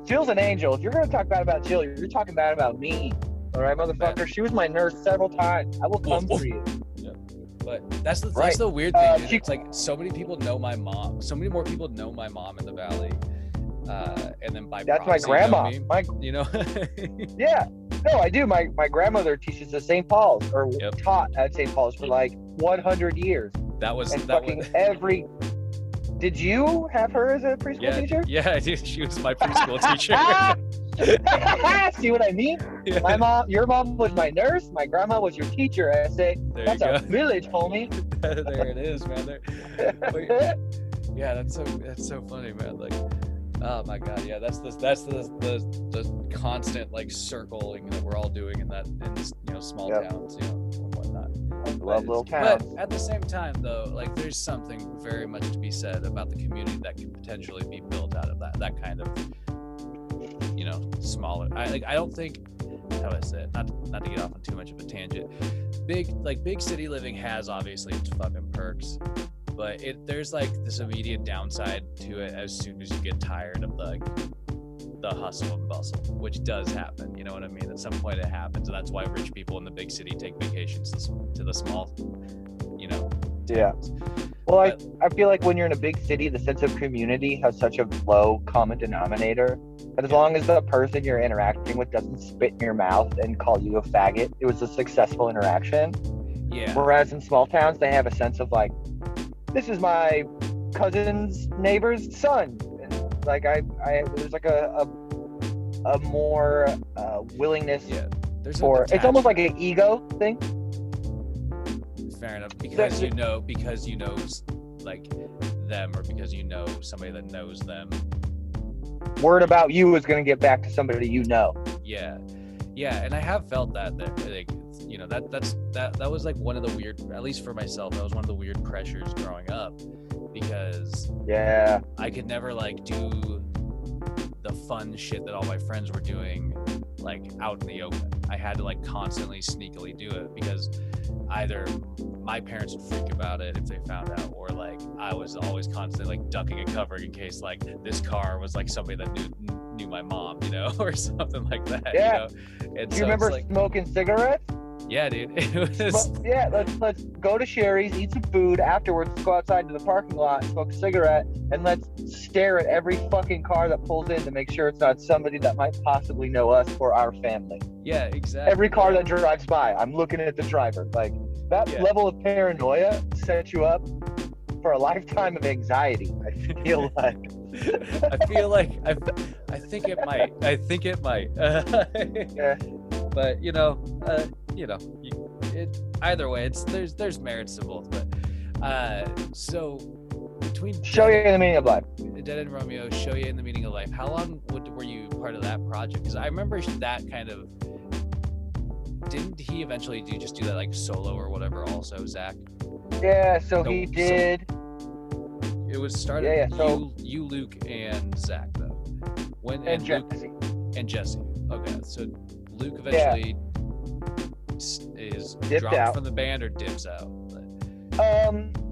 Jill's an angel. If you're gonna talk bad about Jill, you're talking bad about me. All right, motherfucker. She was my nurse several times. I will come for you. Yeah. But that's the weird thing. It's like so many people know my mom. So many more people know my mom in the Valley. And then by that's proxy, my grandma. You know? Yeah. No, I do. My grandmother teaches at St. Paul's, or taught at St. Paul's for like 100 years. Every. Did you have her as a preschool teacher? Yeah, I did. She was my preschool teacher. See what I mean? Yeah. My mom, your mom was my nurse. My grandma was your teacher. I say, that's our village, homie. There it is, man. Yeah, that's so funny, man. Like, oh my God, yeah, that's the constant like circling that we're all doing in small towns, and whatnot. I love little towns. But at the same time, though, like there's something very much to be said about the community that could potentially be built out of that kind of, smaller. I don't think how do I say it? Not to get off on too much of a tangent. Big city living has obviously its fucking perks, but there's like this immediate downside to it as soon as you get tired of the hustle and bustle, which does happen. You know what I mean? At some point it happens, and that's why rich people in the big city take vacations to the small, you know. Yeah. Well, I feel like when you're in a big city, the sense of community has such a low common denominator that as long as the person you're interacting with doesn't spit in your mouth and call you a faggot, it was a successful interaction. Yeah. Whereas in small towns, they have a sense of like, this is my cousin's neighbor's son. And like there's like a more willingness for. It's almost like an ego thing. Fair enough, because you know like them, or because you know somebody that knows them. Word about you is going to get back to somebody you know. Yeah, and I have felt that like, you know, that was like one of the weird, at least for myself, that was one of the weird pressures growing up, because I could never like do the fun shit that all my friends were doing like out in the open. I had to like constantly sneakily do it, because either my parents would freak about it if they found out, or like I was always constantly like ducking and covering in case like this car was like somebody that knew my mom, you know, or something like that. Yeah. You know? And do you remember like, smoking cigarettes? Yeah, dude. It was... Yeah, let's go to Sherry's, eat some food. Afterwards, let's go outside to the parking lot, smoke a cigarette, and let's stare at every fucking car that pulls in to make sure it's not somebody that might possibly know us or our family. Yeah, exactly. Every car that drives by, I'm looking at the driver. Like, that level of paranoia sets you up for a lifetime of anxiety, I feel like. I think it might. Yeah. But either way, there's merits to both. But so between Show You in the Meaning of Life, Dead End Romeo, Show You in the Meaning of Life, how long were you part of that project? Because I remember that kind of. Didn't he eventually do that like solo or whatever? Also, Zach. Yeah. So he did. It was started. Yeah. So you, Luke, and Zach though. And Jesse. Luke, and Jesse. Okay, so Luke eventually is dropped out from the band or dips out.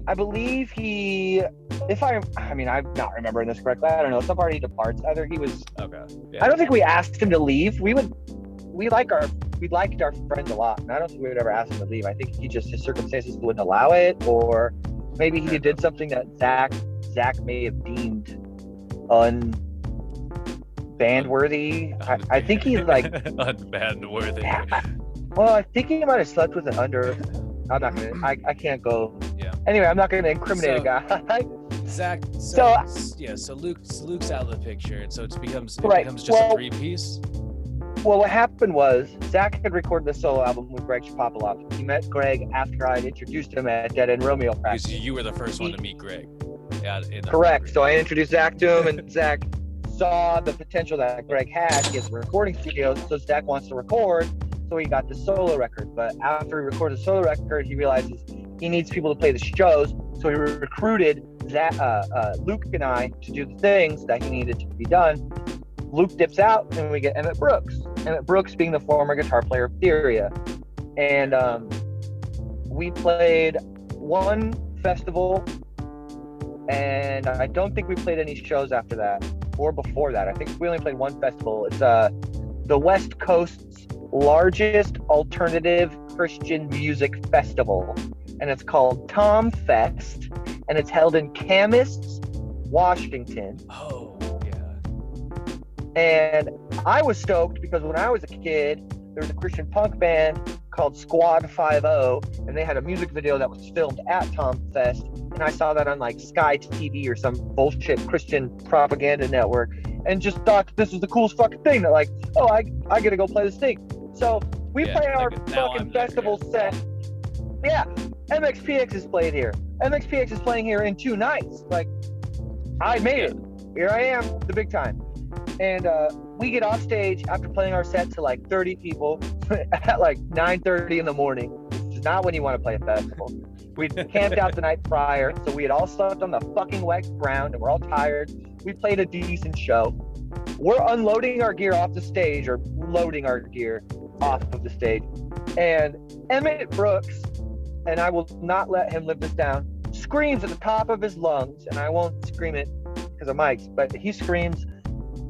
I believe he. I'm not remembering this correctly. I don't know. Some part he departs. Either he was. Okay. Yeah. I don't think we asked him to leave. We liked our friends a lot, and I don't think we would ever ask him to leave. I think his circumstances wouldn't allow it, or maybe he did something that Zach may have deemed unband-worthy. I think he's like unband-worthy. Well, I think he might have slept with an under. I'm not gonna. I can't go. Yeah. Anyway, I'm not gonna incriminate a guy. Zach. So Luke's out of the picture, and so it becomes just a three-piece. Well, what happened was Zach had recorded the solo album with Greg Shapopoulos. He met Greg after I had introduced him at Dead End Romeo practice. Because you were the first one to meet Greg. Correct. So I introduced Zach to him, and Zach saw the potential that Greg had. He has a recording studio, so Zach wants to record. So he got the solo record. But after he recorded the solo record, he realizes he needs people to play the shows. So he recruited Luke and I to do the things that he needed to be done. Luke dips out, and we get Emmett Brooks. Emmett Brooks being the former guitar player of Theoria. And we played one festival, and I don't think we played any shows after that or before that. I think we only played one festival. It's the West Coast's largest alternative Christian music festival, and it's called Tom Fest, and it's held in Camas, Washington. Oh. And I was stoked because when I was a kid, there was a Christian punk band called Squad 5-0, and they had a music video that was filmed at Tom Fest, and I saw that on like Sky TV or some bullshit Christian propaganda network, and just thought this was the coolest fucking thing. That like, oh, I gotta go play this thing. So we play our fucking festival set. Yeah, MXPX is played here. MXPX is playing here in 2 nights. Like, I made it. Here I am, the big time. And we get off stage after playing our set to like 30 people at like 9:30 in the morning, which is not when you want to play a festival. We camped out the night prior, so we had all slept on the fucking wet ground, and we're all tired. We played a decent show. We're unloading our gear off the stage, or loading our gear, off of the stage. And Emmett Brooks, and I will not let him live this down, screams at the top of his lungs, and I won't scream it because of mics, but he screams,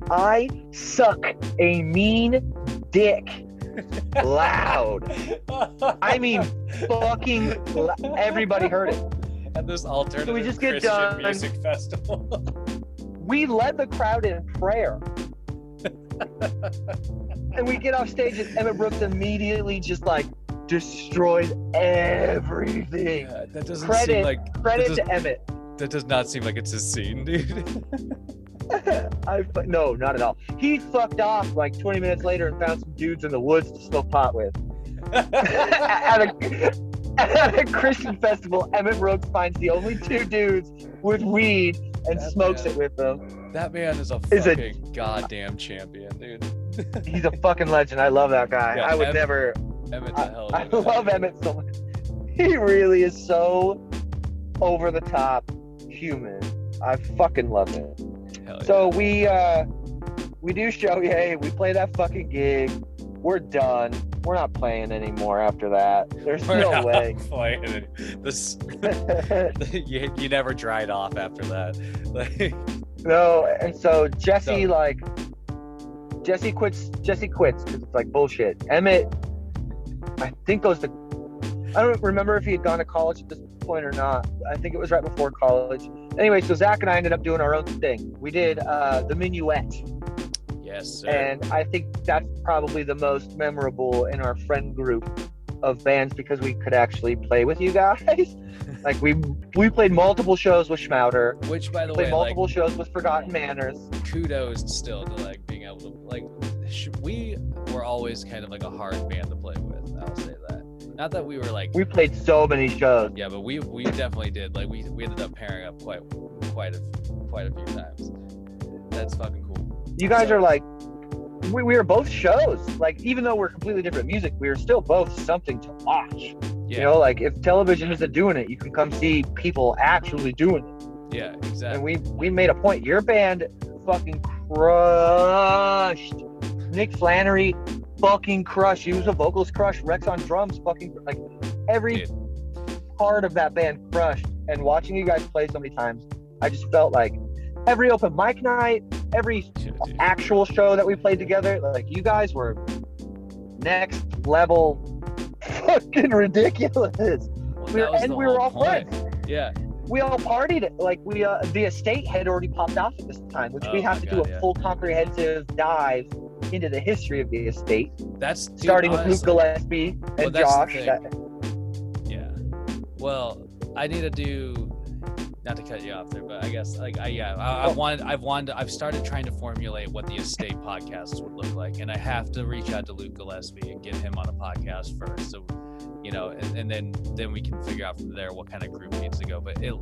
"I suck a mean dick." Loud. I mean, fucking everybody heard it. At this alternative So we just get Christian done. music festival. We led the crowd in prayer. And we get off stage and Emmett Brooks immediately just like destroys everything. Yeah, that doesn't seem like credit to Emmett. That does not seem like it's his scene, dude. No, not at all. He fucked off like 20 minutes later and found some dudes in the woods to smoke pot with. at a Christian festival, Emmett Brooks finds the only two dudes with weed and smokes it with them. That man is a fucking goddamn champion, dude. He's a fucking legend. I love that guy. Yeah, I would never. Emmett's a hell of I a guy. love Emmett so much. He really is so over the top human. I fucking love him. Hell yeah. So we do show yay. We play that fucking gig. We're done. We're not playing anymore after that. There's no way. Playing this, you never dried off after that. Like, No, and so Jesse quits because it's like bullshit. Emmett, I think goes to. I don't remember if he had gone to college at this point or not. I think it was right before college. Anyway, so Zach and I ended up doing our own thing. We did the Minuet. yes, sir. And I think that's probably the most memorable in our friend group of bands because we could actually play with you guys. Like we played multiple shows with Schmouder. Which, by the Played way, multiple shows with Forgotten Manners. kudos still to like being able to like. We were always kind of like a hard band to play with. I'll say that. Not that we were like. We played so many shows. Yeah, but we definitely did. Like we ended up pairing up quite a few times. That's fucking cool. You guys are like, we were both shows. Like even though we're completely different music, we were still both something to watch. Yeah. You know, like if television isn't doing it, you can come see people actually doing it. Yeah, exactly. And we made a point. Your band fucking crushed. Nick Flannery fucking crushed. He was a vocalist crushed. Rex on drums fucking like every part of that band crushed. And watching you guys play so many times, I just felt like every open mic night, every actual show that we played together, like you guys were next level fucking ridiculous. Well, we were all point. friends. Yeah. We all partied. Like the estate had already popped off at this time, which we have to do a full comprehensive dive into the history of the estate. That's starting with Luke Gillespie and Josh. Yeah. Well, I need to do. Not to cut you off there, but I guess I've started trying to formulate what the estate podcasts would look like, and I have to reach out to Luke Gillespie and get him on a podcast first. So, you know, and then we can figure out from there what kind of group needs to go. But it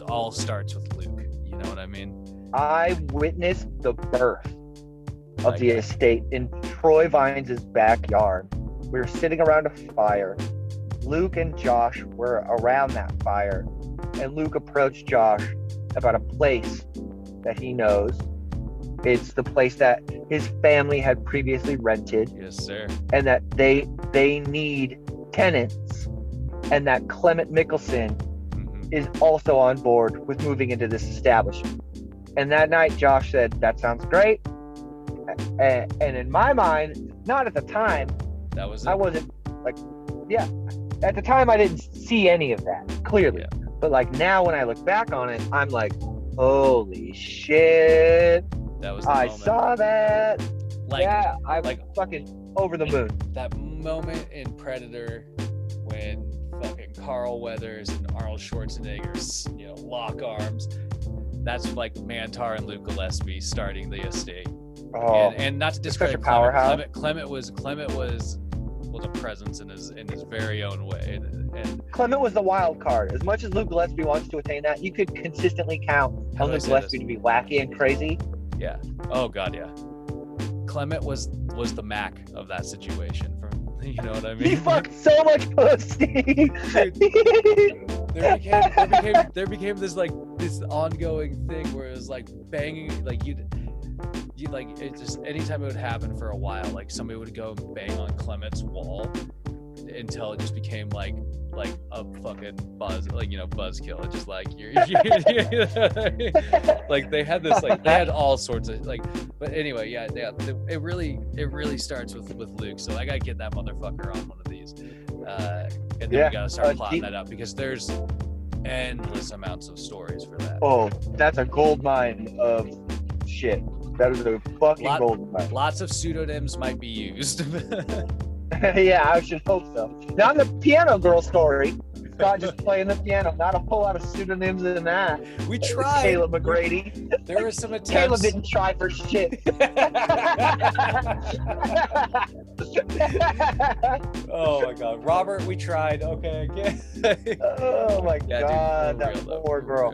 all starts with Luke. You know what I mean? I witnessed the birth of the estate in Troy Vines' backyard. We were sitting around a fire. Luke and Josh were around that fire. And Luke approached Josh about a place that he knows. It's the place that his family had previously rented. Yes, sir. And that they need tenants. And that Clement Mickelson is also on board with moving into this establishment. And that night, Josh said, "That sounds great." And in my mind, not at the time, that was it. I wasn't like, yeah. At the time, I didn't see any of that, clearly. Yeah. But like now when I look back on it, I'm like, holy shit. That was the I moment. saw that. Like, yeah, I was fucking over the moon. That moment in Predator when fucking Carl Weathers and Arnold Schwarzenegger, lock arms. That's like Mantar and Luke Gillespie starting the estate. Oh, and not to discredit Clement was a presence in his very own way. And Clement was the wild card. As much as Luke Gillespie wants to attain that, you could consistently count on Luke Gillespie to be wacky and crazy. Yeah. Oh God, yeah. Clement was the Mac of that situation. You know what I mean? He fucked so much pussy. There became this ongoing thing where it was like banging, like it just anytime it would happen for a while, like somebody would go and bang on Clement's wall until it just became like a fucking buzzkill. It just like you're like they had this like they had all sorts of like, but anyway, it really starts with Luke. So I gotta get that motherfucker on one of these, and then we gotta start plotting that out because there's endless amounts of stories for that. Oh, that's a gold mine of shit. That is a fucking gold mine. Lots of pseudonyms might be used. Yeah, I should hope so. Now, on the piano girl story, Scott just playing the piano. Not a whole lot of pseudonyms in that. We tried. Caleb McGrady. There were some attempts. Caleb didn't try for shit. Oh my God, Robert, we tried. Okay, again. Oh my God, dude, that real, poor girl.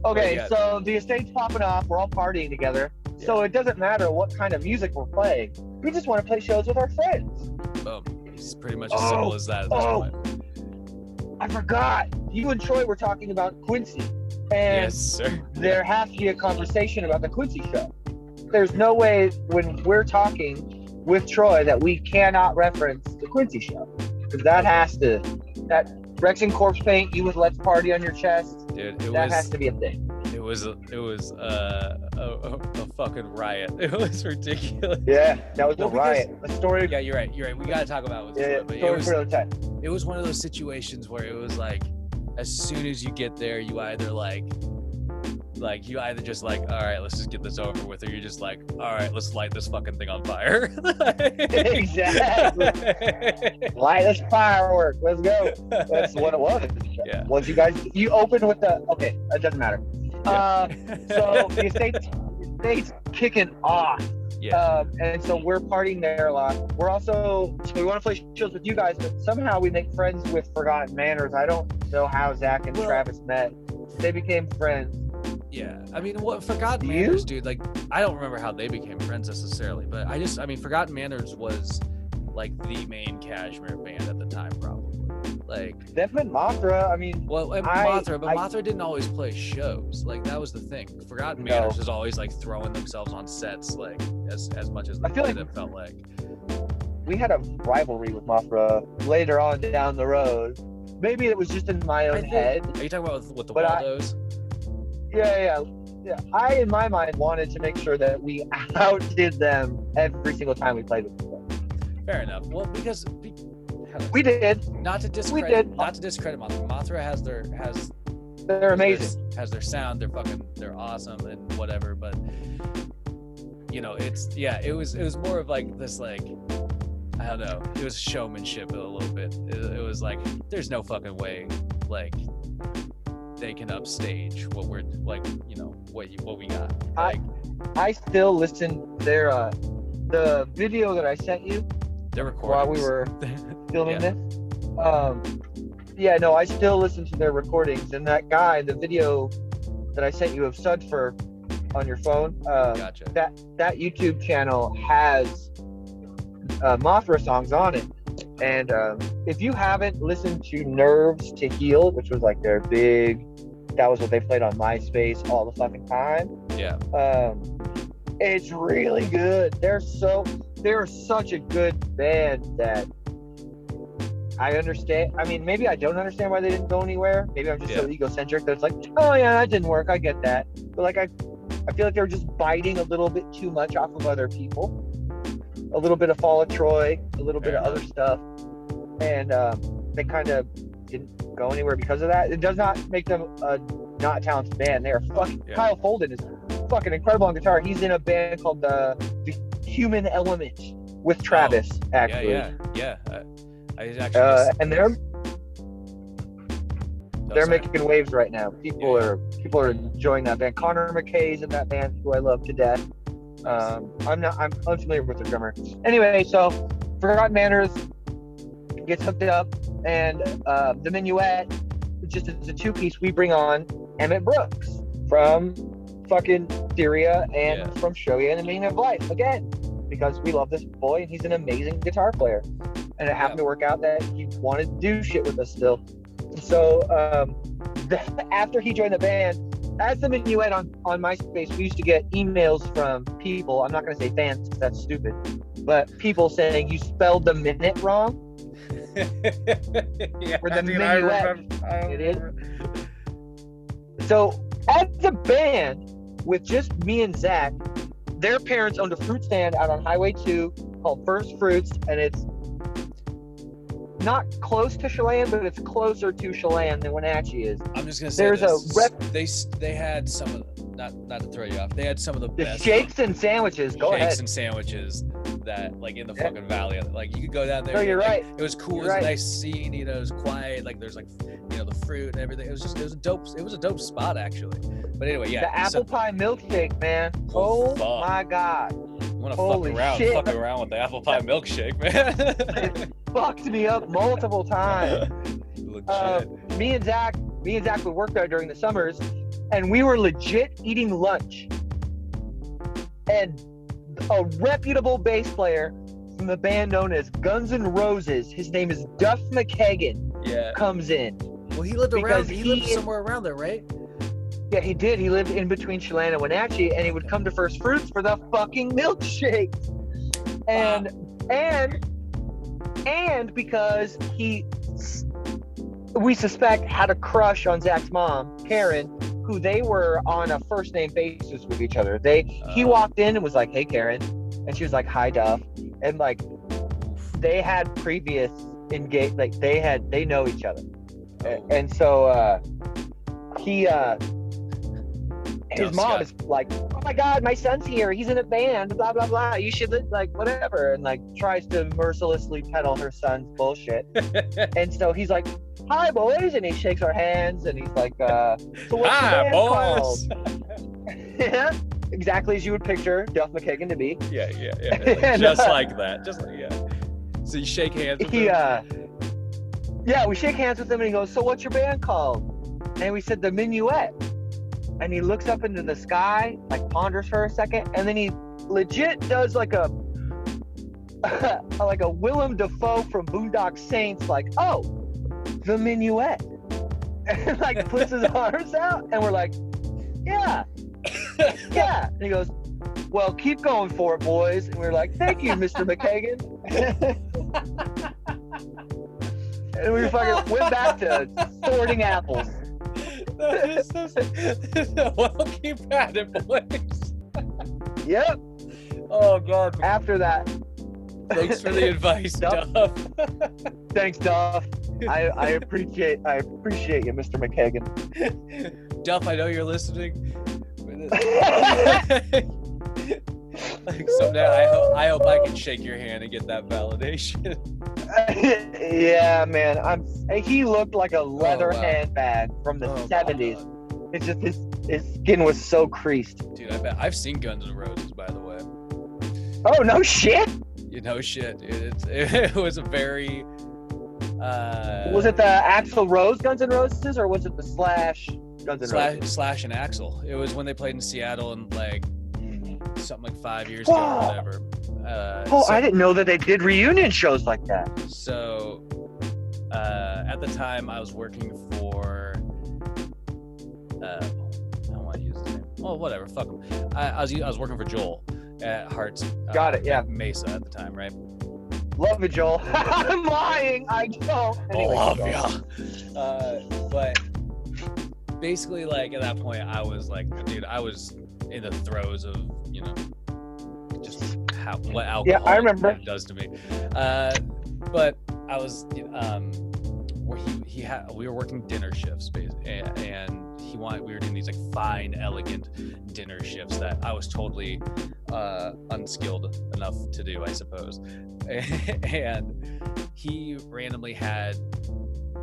Okay, so the estate's popping off. We're all partying together. Yeah. So it doesn't matter what kind of music we're playing. We just want to play shows with our friends. Boom. It's pretty much as simple as that at this point. I forgot. You and Troy were talking about Quincy. And yes, sir. There has to be a conversation about the Quincy show. There's no way when we're talking with Troy that we cannot reference the Quincy show. Because that has to, that Rex and Corpse Paint, you with Let's Party on your chest. Dude, that has to be a thing. It was a fucking riot. It was ridiculous. Yeah, that was a riot. A story. Yeah, you're right. We gotta talk about it. Yeah, story for another time. It was one of those situations where it was like, as soon as you get there, you either just like, all right, let's just get this over with, or you're just like, all right, let's light this fucking thing on fire. Exactly. Light this firework. Let's go. That's what it was. Yeah. Once you open with the, okay, it doesn't matter. Yeah. So the estate's kicking off. Yeah. And so we're partying there a lot. We want to play shows with you guys, but somehow we make friends with Forgotten Manners. I don't know how Zach and Travis met. They became friends. Yeah, I mean, what Forgotten Manners, dude? Like, I don't remember how they became friends necessarily, but I mean, Forgotten Manners was like the main Kashmir band at the time, probably. Like, them and Mothra. I mean, Mothra didn't always play shows. Like, that was the thing. Forgotten Manners was always like throwing themselves on sets, like as much as they did. It felt like we had a rivalry with Mothra later on down the road. Maybe it was just in my own head. Are you talking about with the Waldos? Yeah. I, in my mind, wanted to make sure that we outdid them every single time we played with them. Fair enough. Well, because we did. Not to discredit Mothra. Mothra they're amazing. Has their sound. They're awesome and whatever. But it was more of like this, like, I don't know. It was showmanship a little bit. It was like, there's no fucking way, like, they can upstage what we're like, what we got. Like, I still listen their the video that I sent you. They're recording while we were filming this. I still listen to their recordings. And that guy, the video that I sent you of Sudfur on your phone, gotcha. That YouTube channel has Mothra songs on it. And if you haven't listened to Nerves to Heal, which was like their big, that was what they played on MySpace all the fucking time. Yeah. It's really good. They're such a good band that I understand. I mean, maybe I don't understand why they didn't go anywhere. Maybe I'm just so egocentric that it's like, oh yeah, that didn't work. I get that. But like, I feel like they were just biting a little bit too much off of other people. A little bit of Fall of Troy, a little bit of other stuff. And they kind of didn't go anywhere because of that. It does not make them a not talented band. They're fucking Kyle Folden is fucking incredible on guitar. He's in a band called the Human Element with Travis, actually. Yeah. I actually and they're making waves right now. People are enjoying that band. Connor McKay's in that band, who I love to death. I'm unfamiliar with the drummer. Anyway, so Forgotten Manners gets hooked up, and the Minuet, just as a two-piece, we bring on Emmett Brooks from fucking Syria and from Show You the Meaning of Life again, because we love this boy and he's an amazing guitar player. And it happened to work out that he wanted to do shit with us still. So after he joined the band, as the Minuet on MySpace, we used to get emails from people. I'm not going to say fans because that's stupid, but people saying you spelled the minute wrong. Yeah, or the dude, Minuet. I remember. So as a band with just me and Zach, their parents owned a fruit stand out on Highway 2 called First Fruits, and it's not close to Chelan, but it's closer to Chelan than Wenatchee is. I'm just gonna say they had some of not to throw you off. They had some of the best shakes and sandwiches. Go ahead. Shakes and sandwiches that like in the fucking valley. Like you could go down there. No, you're right. It was cool. It was a nice scene. You know, it was quiet. Like there's like the fruit and everything. It was a dope spot actually. But anyway, yeah. The apple pie milkshake, man. Oh my god. I want to fuck around with the apple pie milkshake, man. It fucked me up multiple times. Legit. Me and Zach would work there during the summers, and we were legit eating lunch. And a reputable bass player from the band known as Guns N' Roses, his name is Duff McKagan, comes in. Well, he lived somewhere around there, right? Yeah, he did. He lived in between Chelan and Wenatchee, and he would come to First Fruits for the fucking milkshakes. And because we suspect had a crush on Zach's mom, Karen, who they were on a first name basis with each other. He walked in and was like, "Hey, Karen," and she was like, "Hi, Duff," and like they had previous engage, like they know each other, and so his mom is like, "Oh my god, my son's here, he's in a band, blah blah blah, you should like whatever," and like tries to mercilessly peddle her son's bullshit. And so he's like, "Hi boys," and he shakes our hands and he's like, "So what's the band called?" Yeah, exactly as you would picture Duff McKagan to be. Yeah. And, just like that. So you shake hands with him? Yeah, we shake hands with him and he goes, "So what's your band called?" And we said, "The Minuet." And he looks up into the sky, like ponders for a second, and then he legit does like a like a Willem Dafoe from Boondock Saints, like, "Oh, the Minuet," and like puts his arms out, and we're like, "Yeah." And he goes, "Well, keep going for it, boys." And we're like, "Thank you, Mr. McKagan." And we fucking went back to sorting apples. Well, keep at it, boys. Yep. Oh god. After that. Thanks for the advice, Duff. Thanks, Duff. I appreciate you, Mr. McKagan. Duff, I know you're listening. Like someday I hope I can shake your hand and get that validation. Yeah, man. He looked like a leather handbag from the 70s. God. It's just his skin was so creased. Dude, I bet I've seen Guns N' Roses, by the way. Oh, no shit. You know shit. It was a very was it the Axl Rose Guns N' Roses, or was it the Slash Guns N' Roses? Slash and Axl. It was when they played in Seattle and like something like 5 years ago or whatever. I didn't know that they did reunion shows like that. So at the time I was working for I don't want to use his name. Oh, whatever, fuck him. I was working for Joel at Hearts. Got it, yeah. Mesa at the time, right? Love it, Joel. I'm lying. I don't. Anyway, love ya. But basically, like at that point, I was like, dude, I was in the throes of, you know, just what alcohol I remember. Does to me. But I was, we were working dinner shifts, and we were doing these like fine, elegant dinner shifts that I was totally unskilled enough to do, I suppose. And he randomly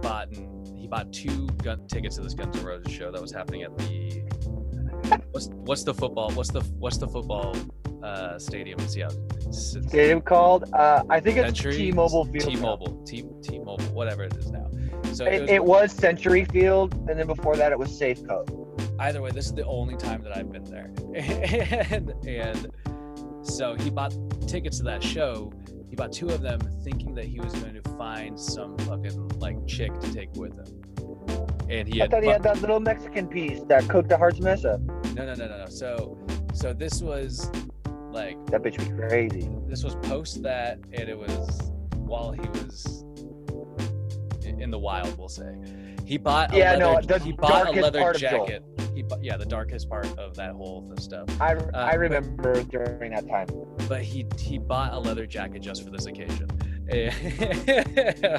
bought 2 tickets to this Guns N' Roses show that was happening at the what's the football stadium in Seattle? Stadium called I think it's Century, T-Mobile Field. T-Mobile, whatever it is now. So it was Century Field, and then before that it was Safeco. Either way, this is the only time that I've been there. and so he bought tickets to that show. He bought 2 of them thinking that he was going to find some fucking like chick to take with him. and he I had. thought he had that little Mexican piece that cooked the heart's mesa. No. So this was like that bitch was crazy. This was post that, and it was while he was in the wild, we'll say. He bought a leather jacket. The darkest part of that whole stuff. I remember during that time. But he bought a leather jacket just for this occasion.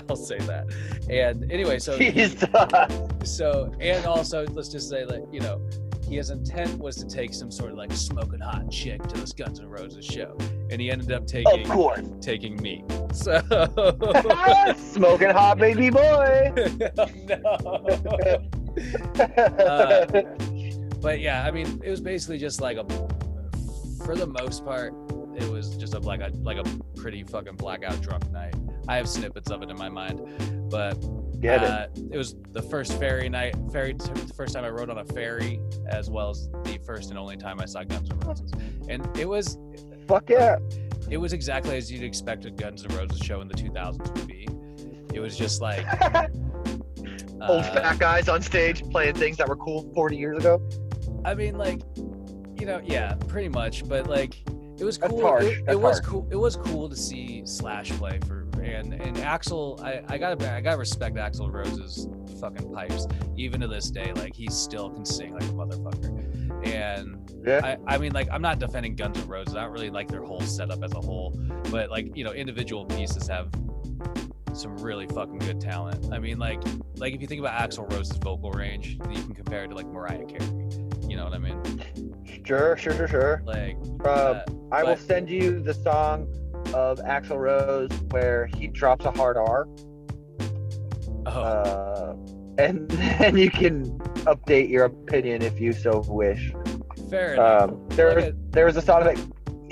I'll say that. And anyway, and also let's just say that, you know, his intent was to take some sort of like smoking hot chick to this Guns N' Roses show, and he ended up taking me. So smoking hot baby boy. But yeah, I mean, it was basically just like for the most part, it was just like a pretty fucking blackout drunk night. I have snippets of it in my mind, but it was the first the first time I rode on a ferry, as well as the first and only time I saw Guns N' Roses, and it was it was exactly as you'd expect a Guns N' Roses show in the 2000s would be. It was just like old fat guys on stage playing things that were cool 40 years ago. I mean, like, you know, yeah, pretty much, but like it was cool. It was cool. It was cool to see Slash play and Axl. I gotta respect Axl Rose's fucking pipes. Even to this day, like he still can sing like a motherfucker. And I mean, like, I'm not defending Guns N' Roses. I don't really like their whole setup as a whole, but like, you know, individual pieces have some really fucking good talent. I mean, like if you think about Axl Rose's vocal range, you can compare it to like Mariah Carey. You know what I mean? Sure. Like, I will send you the song of Axl Rose where he drops a hard R. And then you can update your opinion if you so wish. Fair enough. There's a song that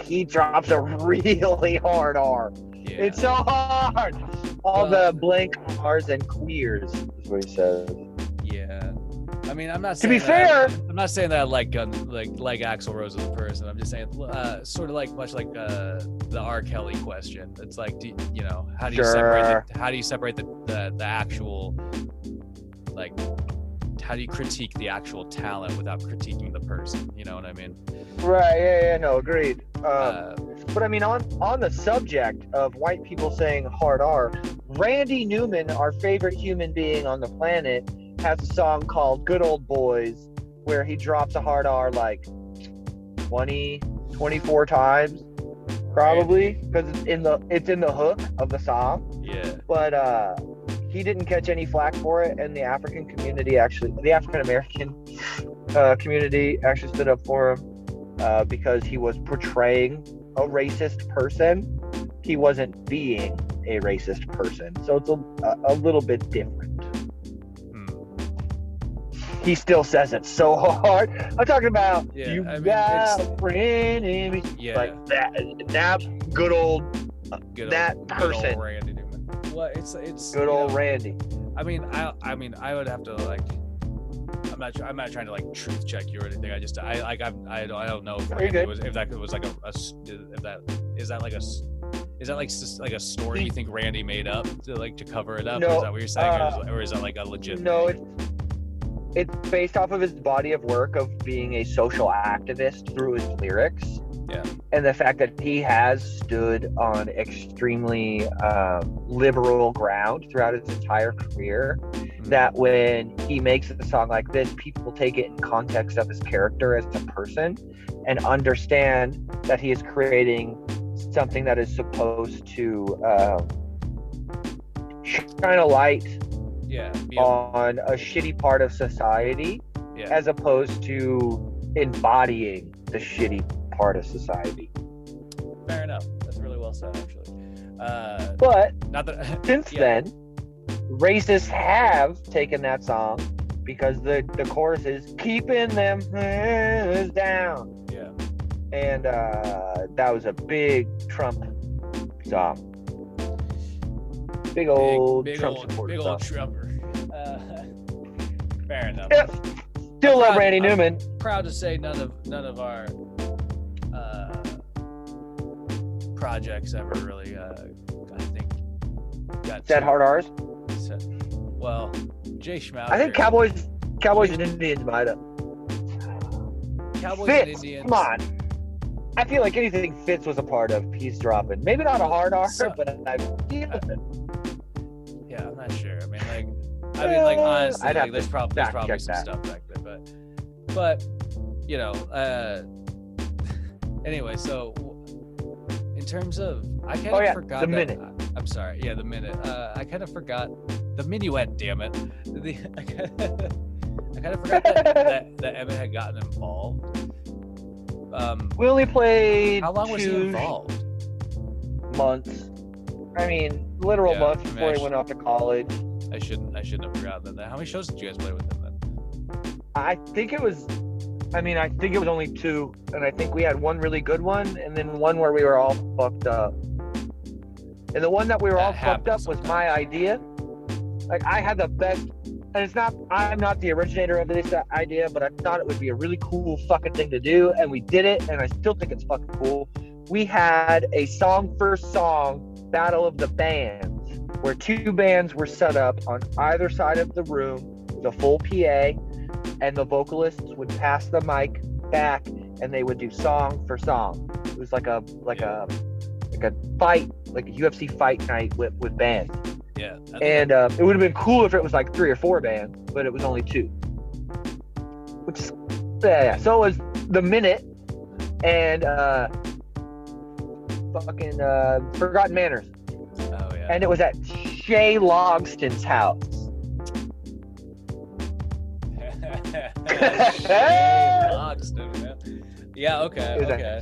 he drops a really hard R. Yeah. It's so hard. All the blank R's and queers is what he says. Yeah. I mean, I'm not saying to be fair. I'm not saying that I like Axl Rose as a person. I'm just saying, sort of like much like the R. Kelly question. It's like, you know, how do you separate the actual, like, how do you critique the actual talent without critiquing the person? You know what I mean? Right. Yeah. No, agreed. But I mean, on the subject of white people saying hard R, Randy Newman, our favorite human being on the planet, has a song called Good Old Boys where he drops a hard R like 24 times probably, because it's in the hook of the song. Yeah. But he didn't catch any flack for it, and the African American community actually stood up for him because he was portraying a racist person. He wasn't being a racist person, so it's a little bit different. He still says it so hard. I'm talking about got a friend in me. Yeah. Like that good old person. Good old Randy Newman. Well, it's good old Randy. I mean, I would have to like. I'm not trying to like truth check you or anything. I don't know if that was like like a story you think Randy made up to cover it up? No, is that what you're saying, or is that like a legit? No, it's based off of his body of work of being a social activist through his lyrics. Yeah. And the fact that he has stood on extremely liberal ground throughout his entire career, that when he makes a song like this, people take it in context of his character as a person and understand that he is creating something that is supposed to shine a light on a shitty part of society, as opposed to embodying the shitty part of society. Fair enough. That's really well said, actually. But since then, racists have taken that song because the chorus is keeping them hands down. Yeah. And that was a big Trump song. Big old Trump supporter. Big old Trumper. Fair enough. Yeah. Still love Randy Newman. Proud to say none of our projects ever really I think got said hard R's. Well, Jay Schmouder. I think Cowboys and Indians might have. Cowboys Fitz, and Indians. come on. I feel like anything Fitz was a part of, he's dropping. Maybe not a hard R, but I feel it. Yeah, I'm not sure. I mean, honestly, I'd have there's to probably fact some check stuff back there, but you know, anyway, so in terms of, I kind of forgot the that. minute. I'm sorry. Yeah, the minute. I kind of forgot the minuet. Damn it. I kind of forgot that Emmett had gotten involved. We only played. How long was he involved? Months. I mean, literal months before he went off to college. I shouldn't have forgotten that. How many shows did you guys play with him then? I think it was only 2, and I think we had one really good one, and then one where we were all fucked up. And the one that we were all fucked up was my idea. Like, I had the best, and I'm not the originator of this idea, but I thought it would be a really cool fucking thing to do, and we did it, and I still think it's fucking cool. We had a song for song battle of the bands, where 2 bands were set up on either side of the room with a full PA, and the vocalists would pass the mic back, and they would do song for song. It was like a fight, like a UFC fight night with bands. Yeah. And it would have been cool if it was like 3 or 4 bands, but it was only 2. Which is, yeah. So it was the minute and fucking Forgotten Manners. Oh yeah. And it was at Shay Logston's house. Logston, man. Yeah. Okay.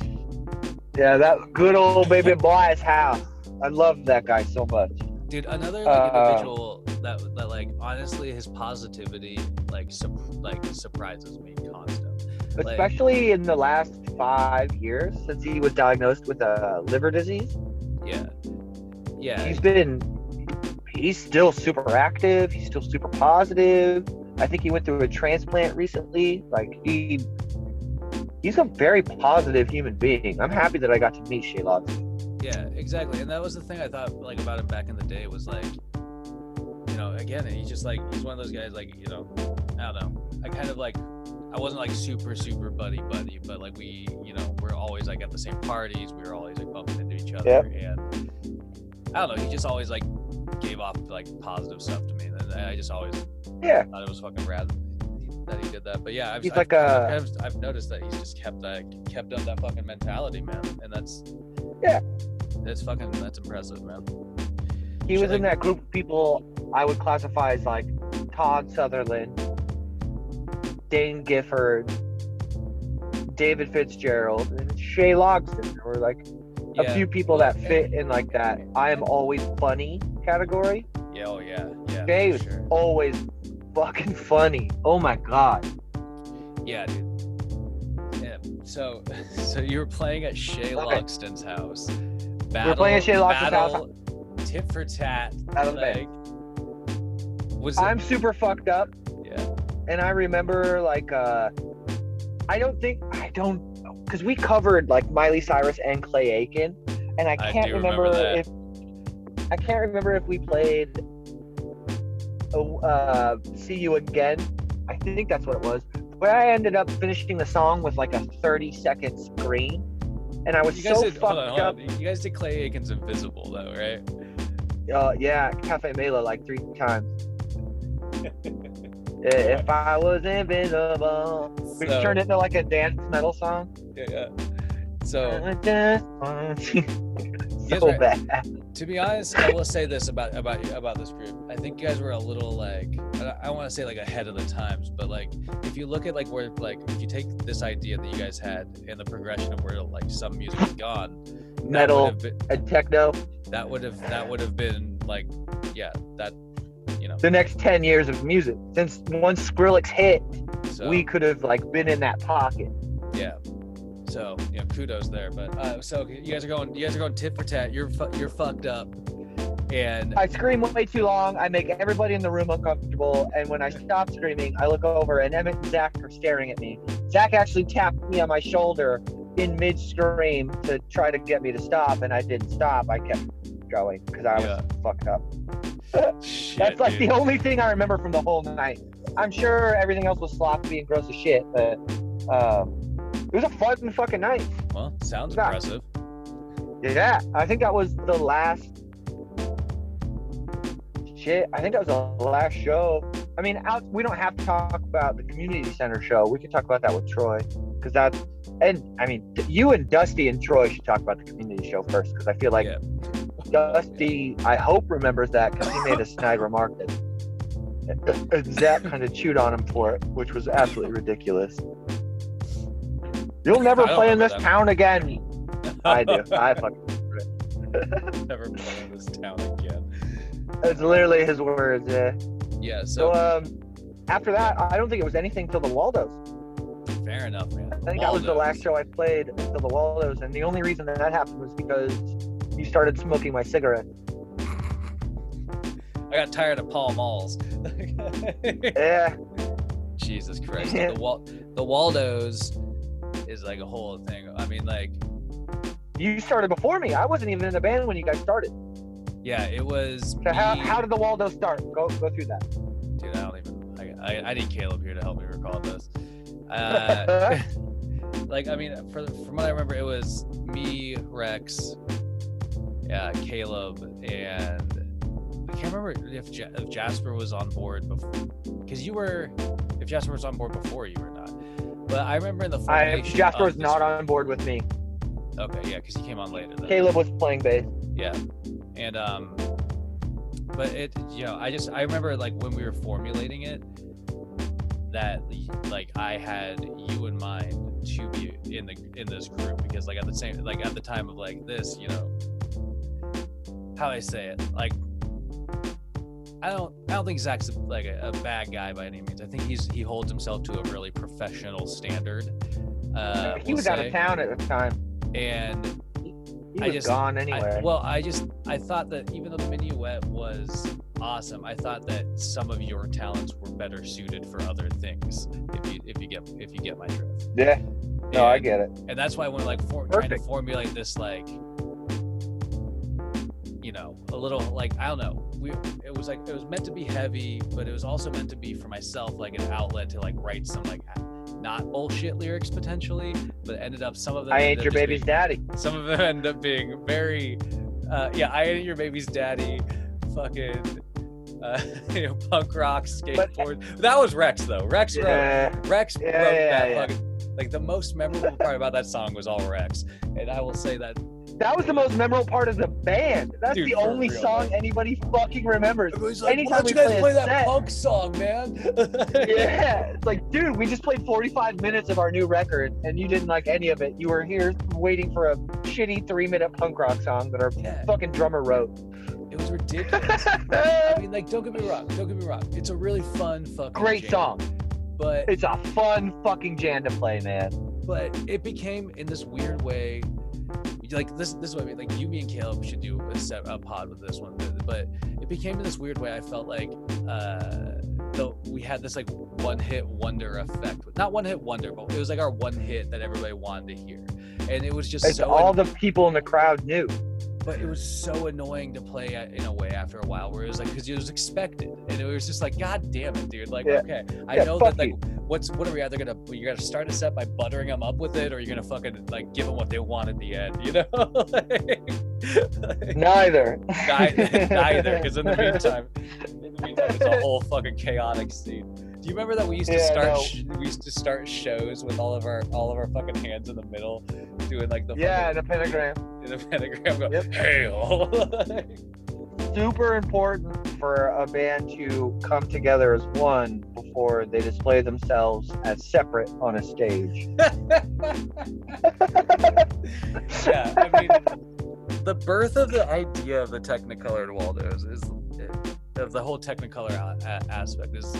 Yeah, that good old baby boy's house. I love that guy so much. Dude, another individual that like, honestly, his positivity surprises me constantly. Especially in the last 5 years since he was diagnosed with a liver disease. Yeah. He's still super active. He's still super positive. I think he went through a transplant recently. Like, he's a very positive human being. I'm happy that I got to meet Shay Logston. Yeah, exactly. And that was the thing I thought like about him back in the day, was like, you know, again, he's just like, he's one of those guys, like, you know, I don't know. I kind of like, I wasn't like super buddy, but like we, you know, we're always like at the same parties. We were always like bumping into each other. Yep. And I don't know, he just always like gave off like positive stuff to me. And I just always thought it was fucking rad that he did that. But yeah, I've noticed that he's just kept up that fucking mentality, man. And that's impressive, man. He was in that group of people I would classify as like Todd Sutherland, Dane Gifford, David Fitzgerald, and Shay Logston. There were like a few people that fit in like that I am always funny category. Yeah, oh yeah. Shay was always fucking funny. Oh my god. Yeah, dude. Yeah. So you were playing at Shay Logston's house. We're playing at Shay Logston's house. Tit for tat. I'm super fucked up. Yeah. And I remember like because we covered like Miley Cyrus and Clay Aiken, and I can't remember if we played See You Again. I think that's what it was. But I ended up finishing the song with like a 30-second scream, and I was fucked up. You guys did Clay Aiken's Invisible though, right? Yeah, Cafe Mela like 3 times. If I was invisible, we turned it into like a dance metal song. Yeah. So bad. To be honest, I will say this about this group. I think you guys were a little like, I want to say like ahead of the times, but like if you look at like where, like if you take this idea that you guys had and the progression of where like some music had gone, metal and techno, that would have been like, that, you know, the next 10 years of music. Since once Skrillex hit, we could have like been in that pocket. Yeah. So, you know, kudos there. But so you guys are going tit for tat. You're fucked up, and I scream way too long. I make everybody in the room uncomfortable. And when I stop screaming, I look over, and Emmett and Zach are staring at me. Zach actually tapped me on my shoulder in mid scream to try to get me to stop, and I didn't stop. I kept going because I was fucked up. Shit, That's like dude. the only thing I remember from the whole night. I'm sure everything else was sloppy and gross as shit, but it was a fun fucking night. Well, sounds Yeah. impressive. Yeah, I think that was the last. Shit, I think that was the last show. I mean, we don't have to talk about the community center show. We could talk about that with Troy, because that's. And I mean, you and Dusty and Troy should talk about the community show first, because I feel like Dusty, I hope, remembers that, because he made a snide remark that Zach kind of chewed on him for it, which was absolutely ridiculous. You'll never play in this town again. I do. I fucking never play in this town again. It's literally his words. Yeah. Yeah. So after that, I don't think it was anything till the Waldos. Fair enough, man. I think that was the last show I played until the Waldos, and the only reason that happened was because you started smoking my cigarette. I got tired of Pall Malls. Yeah. Jesus Christ. Yeah. The Waldos is like a whole thing. I mean, like, you started before me. I wasn't even in the band when you guys started. yeah, it was. So how did the Waldos start? Go through that. Dude, I don't even. I need Caleb here to help me recall this. Like, I mean, from what I remember, it was me, Rex, Caleb, and I can't remember if Jasper was on board before, because if Jasper was on board before, you were not. But I remember in the formation. Jasper was not on board with me. Okay, yeah, because he came on later. Then. Caleb was playing bass. Yeah, and but it, I remember, like, when we were formulating it, that like I had you in mind to be in this group, because like at the time of like this, how I say it, like I don't think Zach's like a bad guy by any means. I think he holds himself to a really professional standard. He was out of town at the time, and he was gone anyway. I thought that even though the minuet was awesome, I thought that some of your talents were better suited for other things. If you get my drift. Yeah. No, I get it. And that's why when like trying to formulate this, like, a little, like, I don't know, it was meant to be heavy, but it was also meant to be for myself, like, an outlet to like write some like not bullshit lyrics potentially, but ended up some of them. I ain't your baby's daddy. Some of them end up being very, I ain't your baby's daddy, fucking, punk rock, skateboard. That was Rex though. Rex wrote that fucking, like, the most memorable part about that song was all Rex, and I will say that. That was the most memorable part of the band. That's the only song anybody fucking remembers. Like, anytime we play that punk song, man. Yeah, it's like, dude, we just played 45 minutes of our new record, and you didn't like any of it. You were here waiting for a shitty 3-minute punk rock song that our fucking drummer wrote. It was ridiculous. I mean, like, don't get me wrong. It's a really fun fucking great song. But it's a fun fucking jam to play, man. But it became, in this weird way, like, this is what I mean. Like, me and Caleb should do a pod with this one. But it became in this weird way. I felt like we had this like one-hit wonder effect. Not one-hit wonder, but it was like our one hit that everybody wanted to hear, and it was just all the people in the crowd knew. But it was so annoying to play in a way after a while, where it was like, because it was expected, and it was just like, God damn it, dude. Like, okay, I know that, like, what are we either you're gonna start a set by buttering them up with it, or you're gonna fucking like give them what they want at the end, Neither. Neither, because in the meantime, it's a whole fucking chaotic scene. Do you remember that we used to start shows with all of our fucking hands in the middle, doing like the in a pentagram. Going, yep. Hail. Super important for a band to come together as one before they display themselves as separate on a stage. Yeah, I mean, the birth of the idea of the Technicolored Waldos of the whole Technicolor aspect is.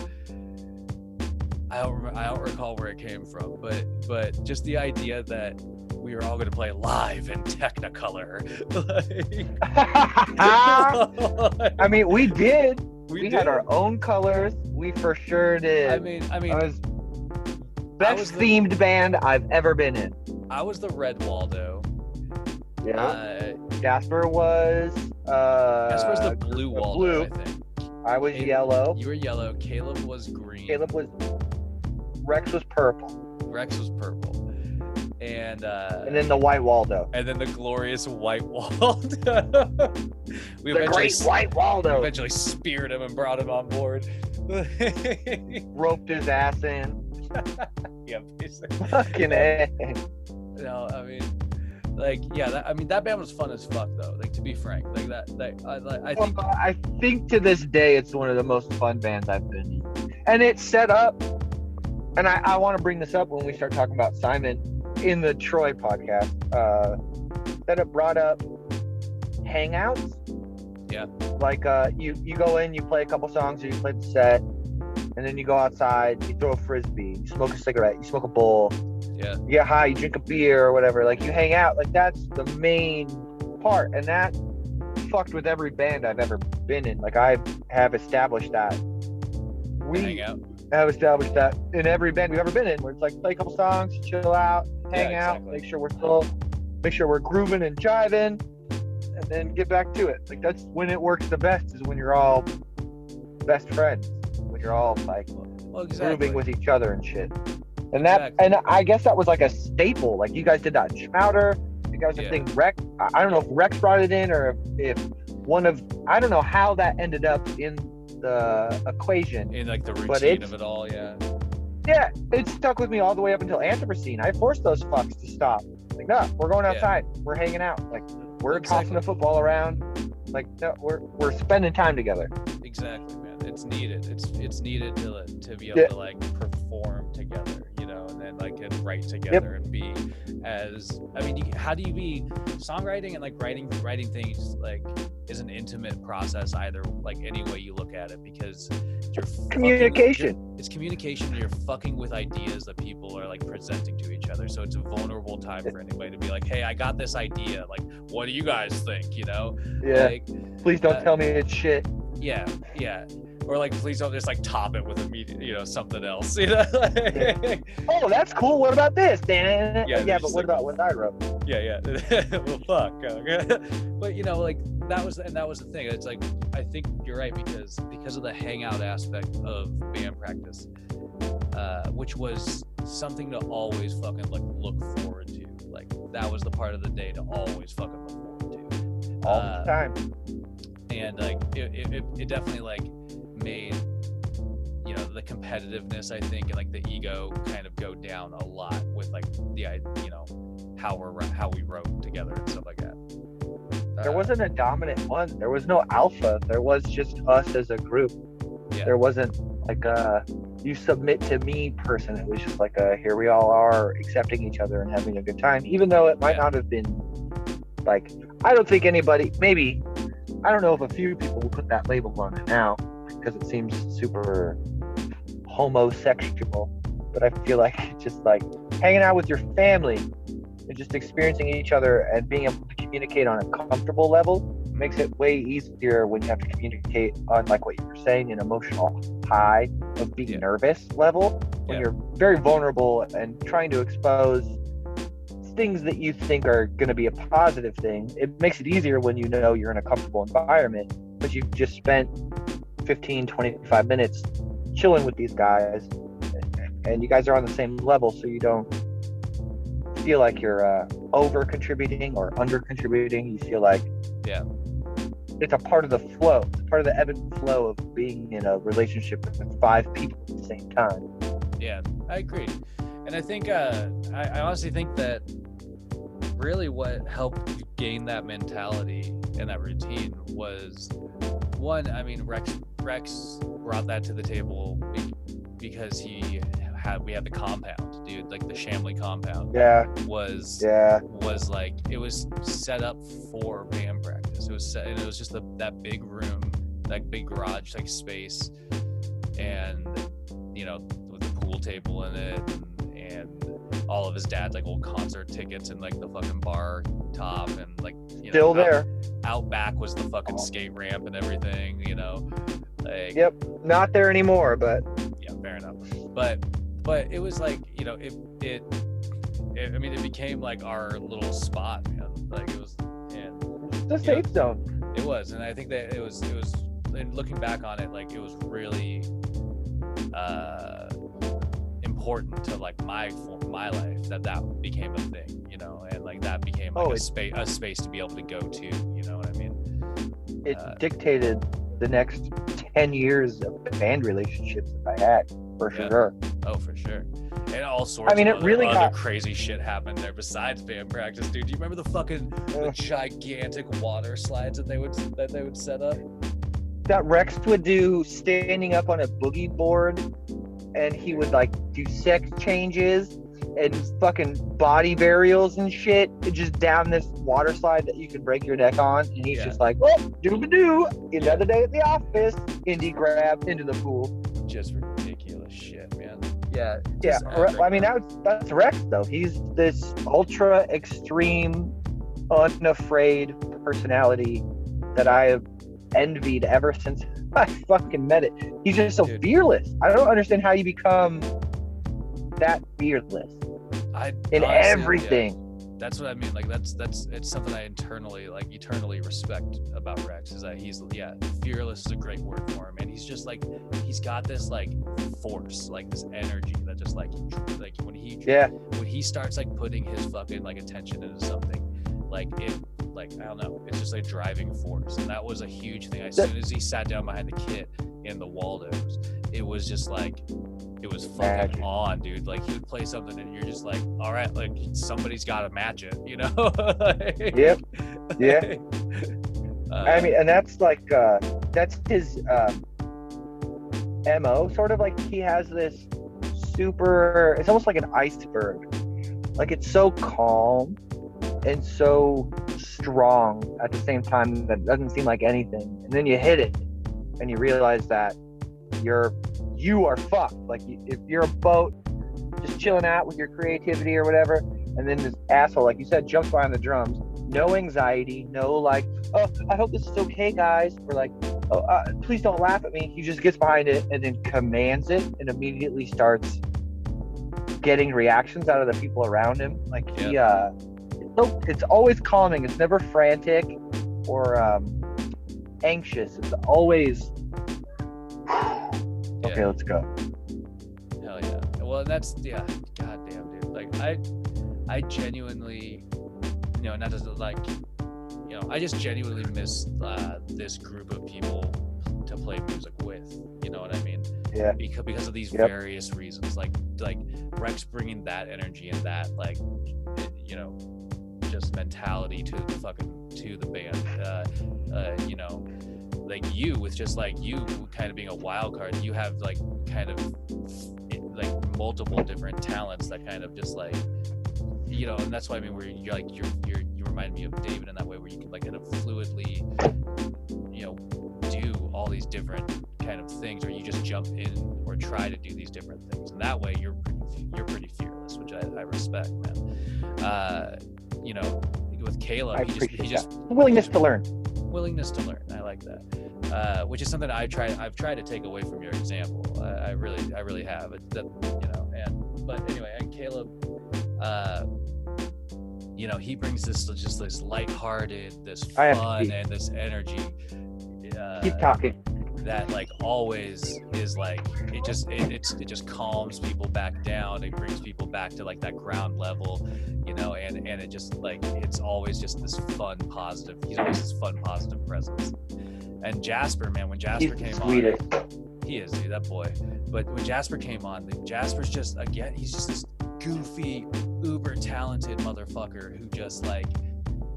I don't recall where it came from, but just the idea that we were all going to play live in Technicolor. I mean, we did. We had our own colors. We for sure did. I mean, best themed band I've ever been in. I was the Red Waldo. Yeah. Jasper was Jasper's the Blue Waldo, I think. I was yellow. You were yellow. Caleb was green. Rex was purple. And then the white Waldo. And then the glorious white Waldo. Great white Waldo. We eventually speared him and brought him on board. Roped his ass in. Yeah, basically. Fucking A. No, I mean, like, yeah, that band was fun as fuck, though. Like, to be frank, like I think to this day it's one of the most fun bands I've been in, and it's set up. And I want to bring this up when we start talking about Simon in the Troy podcast. That it brought up hangouts. Yeah. Like you go in, you play a couple songs, or you play the set, and then you go outside, you throw a frisbee, you smoke a cigarette, you smoke a bowl. Yeah. You get high, you drink a beer or whatever. Like, you hang out. Like, that's the main part, and that fucked with every band I've ever been in. Like, I have established that. Hang out. Have established that in every band we've ever been in, where it's like play a couple songs, chill out, hang out, make sure we're grooving and jiving, and then get back to it. Like, that's when it works the best, is when you're all best friends, when you're all like grooving with each other and shit. And and I guess that was like a staple. Like, you guys did that in Schmouder. You guys did thing Rex. I don't know if Rex brought it in, or if I don't know how that ended up in the equation, in like the routine of it all. Yeah, it stuck with me all the way up until Anthropocene. I forced those fucks to stop. Like, no, we're going outside. We're hanging out. Like, we're tossing the football around. Like, no, we're spending time together. Exactly, man. It's needed. It's needed to be able to like perform together, you know, and then like and write together and be as. I mean, how do you be songwriting and like writing things like is an intimate process either, like any way you look at it, because you're communication. It's communication, and you're fucking with ideas that people are like presenting to each other. So it's a vulnerable time for anybody to be like, hey, I got this idea. Like, what do you guys think? You know? Yeah. Like, please don't tell me it's shit. Yeah. Or like, please don't just like top it with something else. You know? Oh, that's cool. What about this? Yeah, but what about what I wrote? Yeah. Well, fuck. But you know, like that was the thing. It's like, I think you're right, because of the hangout aspect of band practice, which was something to always fucking like look forward to. Like, that was the part of the day to always fucking look forward to. All the time. And like it definitely like made, you know, the competitiveness, I think, and like the ego kind of go down a lot with like the, you know, how we wrote together and stuff like that. There wasn't a dominant one. There was no alpha. There was just us as a group. Yeah. There wasn't like a you submit to me person. It was just like a here we all are accepting each other and having a good time, even though it might not have been like, I don't think anybody, maybe, I don't know if a few people will put that label on it now because it seems super homosexual, but I feel like it's just like hanging out with your family and just experiencing each other and being able to communicate on a comfortable level makes it way easier when you have to communicate on, like what you were saying, an emotional high of being nervous level, when you're very vulnerable and trying to expose things that you think are going to be a positive thing. It makes it easier when you know you're in a comfortable environment, but you've just spent 15, 25 minutes chilling with these guys, and you guys are on the same level, so you don't feel like you're over contributing or under contributing. You feel like it's a part of the flow. It's part of the ebb and flow of being in a relationship with 5 people at the same time. Yeah, I agree. And I think I honestly think that really what helped gain that mentality and that routine was, one, I mean, Rex brought that to the table because we had the compound, dude, like the Shamley compound. Was like, it was set up for band practice. It was just that big room, that big garage like space, and you know, with the pool table in it, and all of his dad's like old concert tickets and like the fucking bar top, and like, you know, still there. Out back was the fucking skate ramp and everything, you know. Like, not there anymore, but yeah, fair enough. But it was like, you know, it I mean, it became like our little spot, man. Like, it was, and the safe zone. It was, and I think that it was and looking back on it, like it was really important to like my life that became a thing, you know, and like that became like a space to be able to go to, you know what I mean? It dictated the next 10 years of band relationships that I had, for sure. Oh, for sure. And all sorts of other crazy shit happened there besides band practice, dude. Do you remember the gigantic water slides that they would set up? That Rex would do standing up on a boogie board, and he would like do sex changes and fucking body burials and shit, just down this water slide that you could break your neck on. And he's just like, oh, doo-ba-doo, another day at the office. Indie grab into the pool. Just ridiculous shit, man. Yeah. I mean, that's Rex, though. He's this ultra extreme, unafraid personality that I have envied ever since I fucking met it. He's just so fearless. I don't understand how you become that fearless in everything. That's what I mean. Like that's it's something I eternally respect about Rex, is that he's fearless is a great word for him, and he's just like, he's got this like force, like this energy that just like when he starts like putting his fucking like attention into something, like it, like I don't know, it's just like driving force. And that was a huge thing. As soon as he sat down behind the kit in the Waldos, it was just like, it was fucking on, dude. Like he would play something and you're just like, all right, like somebody's got to match it, you know? Yep. Yeah. I mean, and that's like, that's his MO, sort of like he has this super, it's almost like an iceberg. Like it's so calm and so strong at the same time that it doesn't seem like anything. And then you hit it and you realize that you are fucked. Like if you're a boat just chilling out with your creativity or whatever, and then this asshole, like you said, jumps behind the drums, no anxiety, no like, oh, I hope this is okay, guys, or like, oh, please don't laugh at me. He just gets behind it and then commands it and immediately starts getting reactions out of the people around him. Like it's always calming. It's never frantic or anxious. It's always okay, let's go. Hell yeah. Well, that's goddamn, dude. Like I genuinely, you know, not just like, you know, I just genuinely miss this group of people to play music with. You know what I mean? Yeah. Because of these various reasons, like Rex bringing that energy and that like, you know, just mentality to the band. You know, like you with just like you kind of being a wild card, you have like kind of like multiple different talents that kind of just like, you know, and that's why I mean, where you're like you remind me of David in that way, where you can like kind of fluidly, you know, do all these different kind of things, or you just jump in or try to do these different things, and that way you're pretty fearless, which I respect, man. You know, with Caleb, he just willingness to learn. I like that, which is something I've tried to take away from your example. I really have it, that, you know. But anyway, and Caleb, you know, he brings this lighthearted, this fun and this energy. Keep talking. That like always is like, it just calms people back down. It brings people back to like that ground level, you know, and it just like, it's always just this fun, positive. He's always this fun, positive presence. And Jasper, man, when Jasper came on, he is, dude, that boy. But when Jasper came on, Jasper's just, again, he's just this goofy, uber talented motherfucker who just like,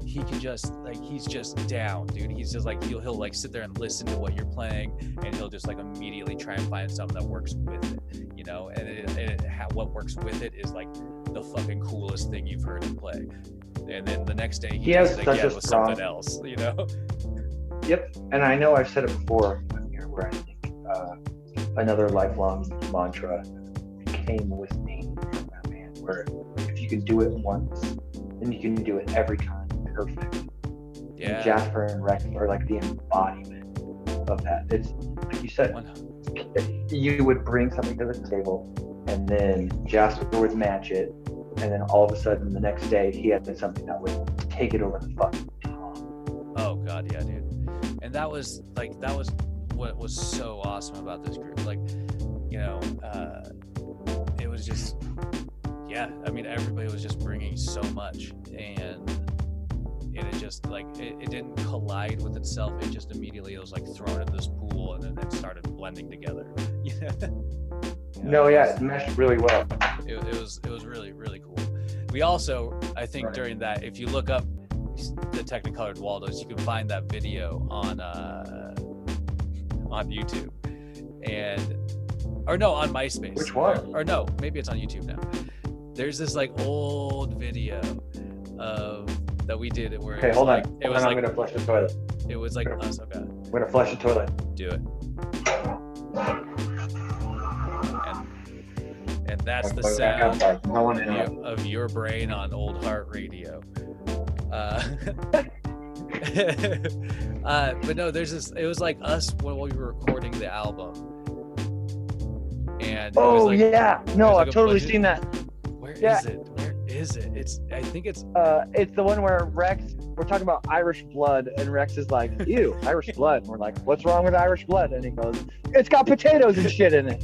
he can just like, he's just down, dude. He's just like, he'll like sit there and listen to what you're playing, and he'll just like immediately try and find something that works with it, you know. And what works with it is like the fucking coolest thing you've heard him play. And then the next day he does it again with something else, you know. Yep. And I know I've said it before here, where I think another lifelong mantra came with me from that man, where if you can do it once, then you can do it every time. Perfect. Yeah. And Jasper and Rex are like the embodiment of that. It's like you said, you would bring something to the table, and then Jasper would match it, and then all of a sudden the next day he had something that would take it over the fucking top. Oh god, yeah, dude. And that was what was so awesome about this group. Like, you know, it was just, yeah, I mean, everybody was just bringing so much, and it just like it didn't collide with itself. It just immediately, it was like thrown in this pool, and then it started blending together. It meshed really well. It was really, really cool. We also, I think, during that, if you look up the Technicolored Waldos, you can find that video on YouTube, on MySpace. Which one? Or no, maybe it's on YouTube now. There's this like old video that we did where okay, hold on. It was like, I'm gonna flush the toilet. It was like us. Okay. I'm gonna flush the toilet. Do it. And that's the sound of your brain on Old Heart Radio. But no, there's this. It was like us when we were recording the album. And I've totally seen that. Where is it? Where is it? I think it's the one where Rex, we're talking about Irish blood, and Rex is like, ew, Irish blood. And we're like, what's wrong with Irish blood? And he goes, it's got potatoes and shit in it.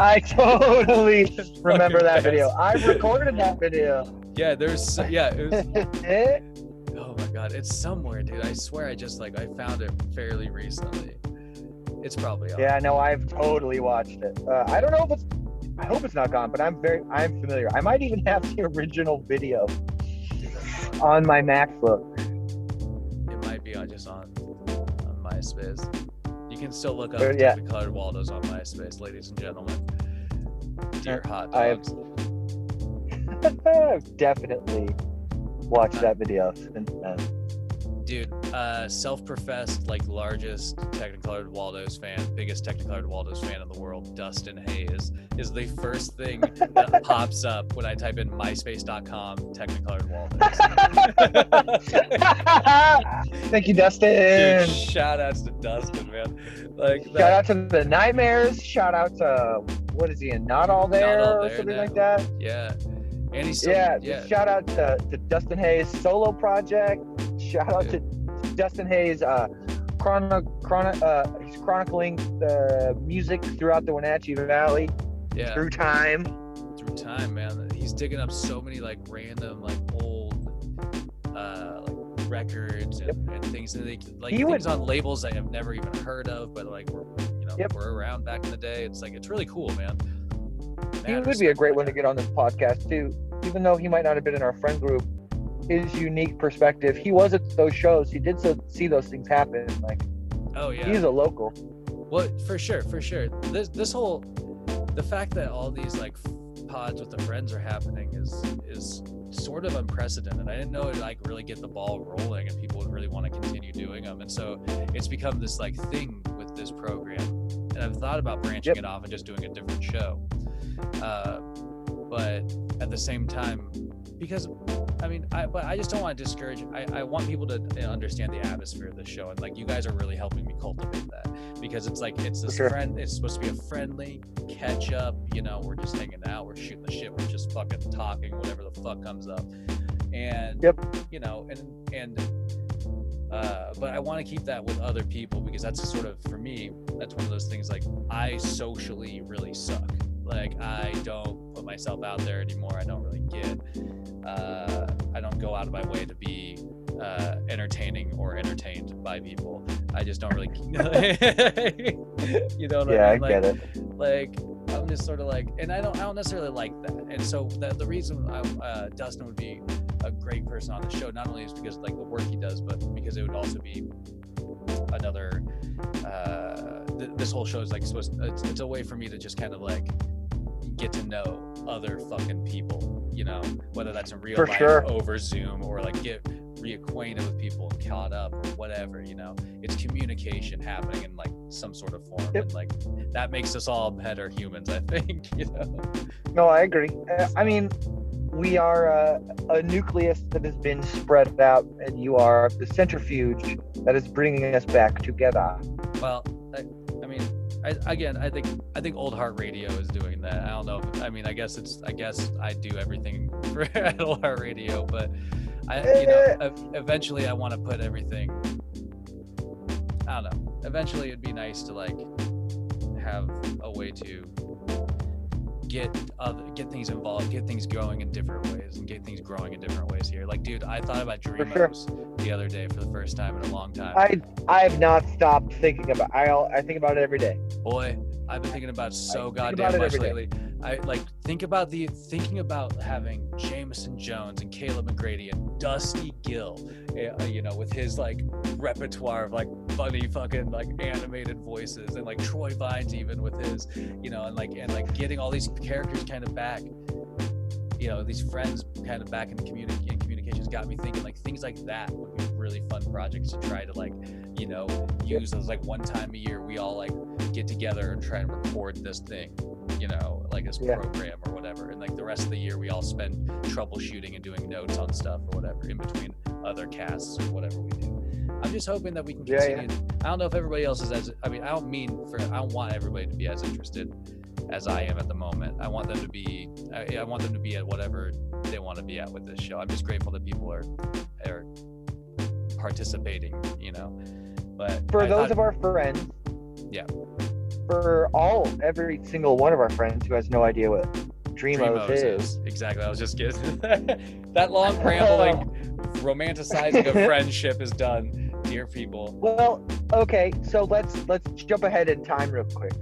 I totally remember that video. I recorded that video. Yeah, it was oh my god, it's somewhere, dude. I swear I found it fairly recently. It's probably on. Yeah, no, I've totally watched it. I don't know if I hope it's not gone, but I'm familiar. I might even have the original video on my MacBook. It might be on MySpace. You can still look up Technicolored Waldos on MySpace, ladies and gentlemen. Dear hot dogs. I've definitely watched that video since then. Dude, self-professed largest Technicolored Waldos fan, biggest Technicolored Waldos fan in the world, Dustin Hayes, is the first thing that pops up when I type in myspace.com Technicolored Waldos. Thank you, Dustin. Dude, shout outs to Dustin, man. Shout out to the Nightmares. Shout out to, what is he in? Not All There or something like that. Yeah. And he's shout out to Dustin Hayes' solo project. Shout out to Dustin Hayes. He's chronicling the music throughout the Wenatchee Valley. Yeah. Through time, man. He's digging up so many random old records and things, and things on labels I have never even heard of, but were around back in the day. It's really cool, man. He would be a great one to get on this podcast too, even though he might not have been in our friend group. His unique perspective. He was at those shows. He did see those things happen. Oh yeah, he's a local. Well, for sure. This whole, the fact that all these pods with the friends are happening is sort of unprecedented. I didn't know it really get the ball rolling and people would really want to continue doing them. And so it's become this thing with this program. And I've thought about branching it off and just doing a different show. But at the same time, because I just don't want to discourage. I want people to understand the atmosphere of the show, and you guys are really helping me cultivate that, because it's this friend. It's supposed to be a friendly catch up. We're just hanging out, we're shooting the shit, we're just fucking talking, whatever the fuck comes up, and but I want to keep that with other people, because that's sort of, for me, that's one of those things. I socially really suck. I don't put myself out there anymore. I don't really get. I don't go out of my way to be entertaining or entertained by people. I just don't really. You know what I mean? I get it. I'm just sort of and I don't necessarily like that. And so the reason Dustin would be a great person on the show, not only is because the work he does, but because it would also be another. This whole show is it's a way for me to just kind of get to know other fucking people, whether that's in real life over Zoom, or get reacquainted with people and caught up or whatever. It's communication happening in some sort of form. And that makes us all better humans, I think. No, I agree. I mean, we are a nucleus that has been spread out, and you are the centrifuge that is bringing us back together. Well, I think Old Heart Radio is doing that. I don't know. I guess I do everything for Old Heart Radio, but eventually I want to put everything. I don't know. Eventually, it'd be nice to like have a way to get things involved, get things going in different ways, and get things growing in different ways here. Like, dude, I thought about Dreamos the other day for the first time in a long time. I have not stopped thinking about. I think about it every day. Boy, I've been thinking about so goddamn much lately. I like thinking about having Jameson Jones and Caleb McGrady and Dusty Gill, you know, with his like repertoire of like funny fucking like animated voices, and like Troy Vines even with his, you know, and like getting all these characters kind of back, you know, these friends kind of back in the communications got me thinking like things like that would be really fun projects to try to like, you know, use as like one time a year we all like get together and try and record this thing, you know, like this program or whatever, and like the rest of the year we all spend troubleshooting and doing notes on stuff or whatever in between other casts or whatever we do. I'm just hoping that we can continue. I don't know if everybody else is as, I mean, I don't want everybody to be as interested as I am at the moment. I want them to be at whatever they want to be at with this show. I'm just grateful that people are participating, you know. But for those of our friends, for every single one of our friends who has no idea what Dreamos is. Exactly. I was just getting that long rambling romanticizing of friendship is done, dear people. Well, okay, so let's jump ahead in time real quick.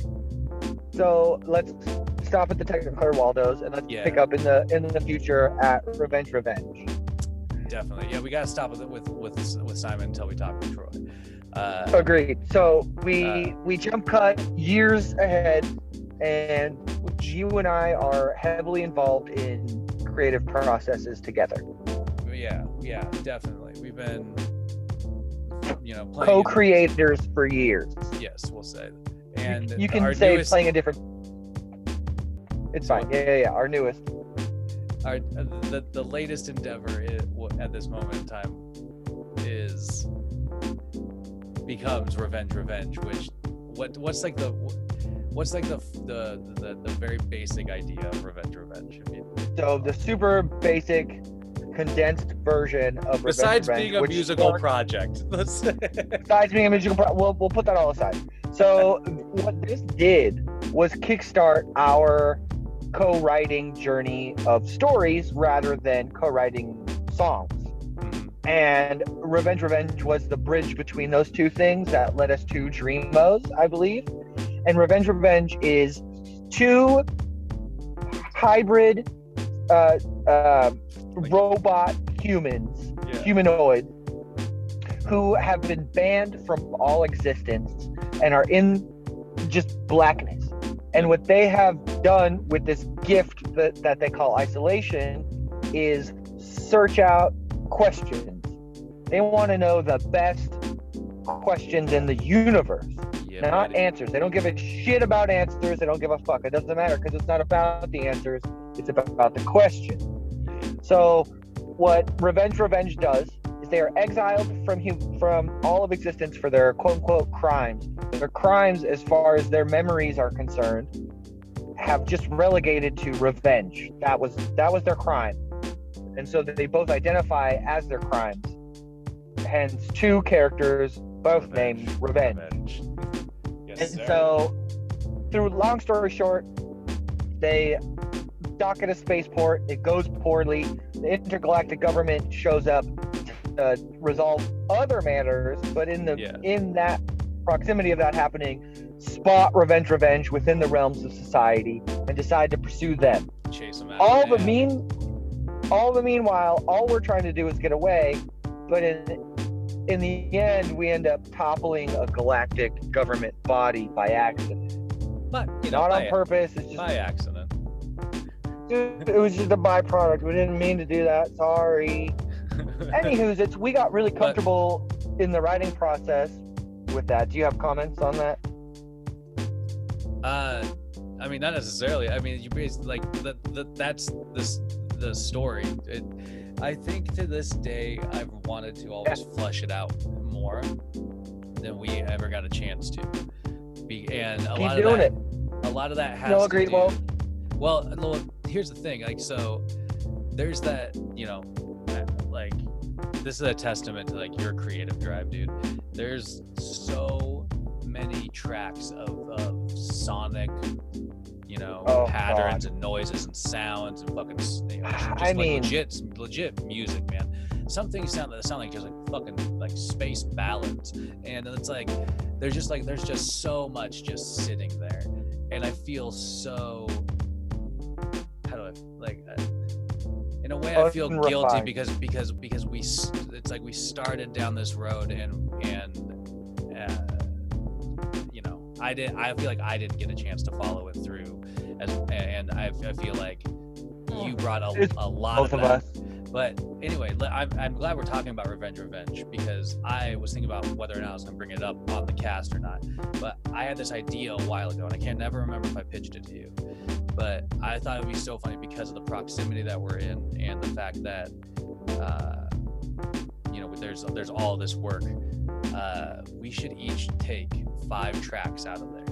So let's stop at the Technicolor Waldos and let's pick up in the future at Revenge. Definitely, yeah. We gotta stop with Simon until we talk with Troy. Agreed. So we jump cut years ahead, and you and I are heavily involved in creative processes together. Yeah, definitely. We've been, you know, playing co-creators for years. Yes, we'll say. And you can say playing a different. It's fine. Yeah. Our newest. The latest endeavor at this moment in time becomes Revenge, which what's like the very basic idea of Revenge. So the super basic condensed version of besides Revenge, being a musical project. Besides being a musical project, we'll put that all aside. So what this did was kickstart our co-writing journey of stories rather than co-writing songs. And Revenge was the bridge between those two things that led us to Dreamos, I believe. And Revenge is two hybrid robot humanoids who have been banned from all existence and are in just blackness. And what they have done with this gift that they call isolation is search out questions. They want to know the best questions in the universe, not answers. They don't give a shit about answers. They don't give a fuck. It doesn't matter because it's not about the answers. It's about the question. So what Revenge does is they are exiled from all of existence for their quote-unquote crimes. Their crimes, as far as their memories are concerned, have just relegated to revenge. That was their crime. And so they both identify as their crimes. Hence, two characters, both named Revenge. Yes, and so, through long story short, they dock at a spaceport. It goes poorly. The intergalactic government shows up to resolve other matters, but in that proximity of that happening, spot Revenge within the realms of society and decide to pursue them. Chase them out. All the meanwhile, all we're trying to do is get away, but in the end, we end up toppling a galactic government body by accident. But not on purpose. It's just by accident. It was just a byproduct. We didn't mean to do that. Sorry. Anywho, we got really comfortable in the writing process with that. Do you have comments on that? I mean, not necessarily. I mean, you basically that's the story. I think to this day, I've wanted to always flesh it out more than we ever got a chance to. And a lot of that has to do. Well, here's the thing. Like, so there's that, you know, like this is a testament to like your creative drive, dude. There's so many tracks of sonic, patterns and noises and sounds and fucking legit music, man. Some things sound like just like fucking like space ballads, and it's like there's just so much just sitting there, and I feel so, how do I like, in a way I feel guilty because it's like we started down this road and I feel like I didn't get a chance to follow it through, and I feel like you brought a lot of that. But anyway, I'm glad we're talking about Revenge, because I was thinking about whether or not I was going to bring it up on the cast or not. But I had this idea a while ago, and I can't never remember if I pitched it to you. But I thought it would be so funny because of the proximity that we're in and the fact that, there's all this work. We should each take 5 tracks out of there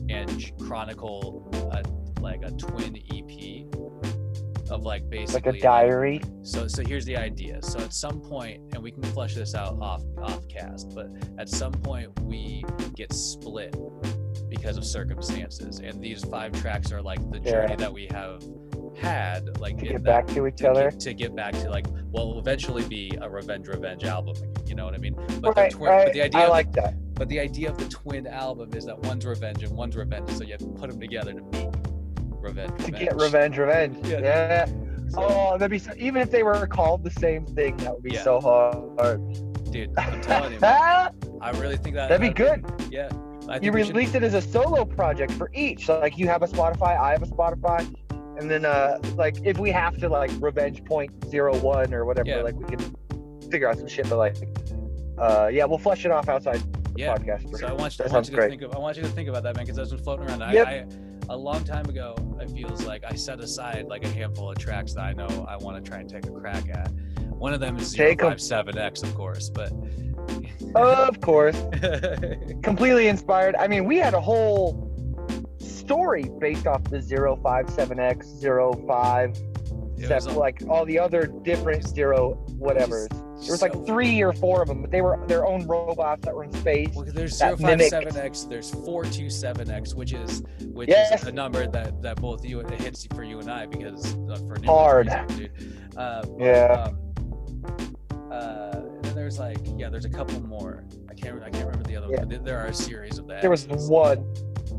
and chronicle a twin EP of like basically like a diary. So here's the idea. So at some point, and we can flesh this out off cast, but at some point we get split because of circumstances, and these 5 tracks are like the journey that we have had, like to get back to each other, to get back to like will eventually be a Revenge album, you know what I mean? But right, but the idea I like that. But the idea of the twin album is that one's revenge and one's revenge, so you have to put them together to be revenge. To get revenge. Yeah. So, that'd be so, even if they were called the same thing, that would be so hard. Dude, I'm telling you, man, I really think that'd be good. Yeah. You release it as a solo project for each. So like you have a Spotify, I have a Spotify, and then like if we have to like Revenge .01 or whatever, like we can figure out some shit. But like, we'll flesh it off outside the podcast. So I want you to think about that, man, because that's been floating around. A long time ago, it feels like I set aside like a handful of tracks that I know I want to try and take a crack at. One of them is 057X, of course, but. Of course. Completely inspired. I mean, we had a whole story based off the 057X, 057, like all the other different zero whatevers. There was like 3 or 4 of them, but they were their own robots that were in space. Well, there's 057X, there's 427X, which is a number that both it hits for you and I because for hard, reasons, dude. And then there's there's a couple more. I can't remember the other one. But there are a series of that. There was one.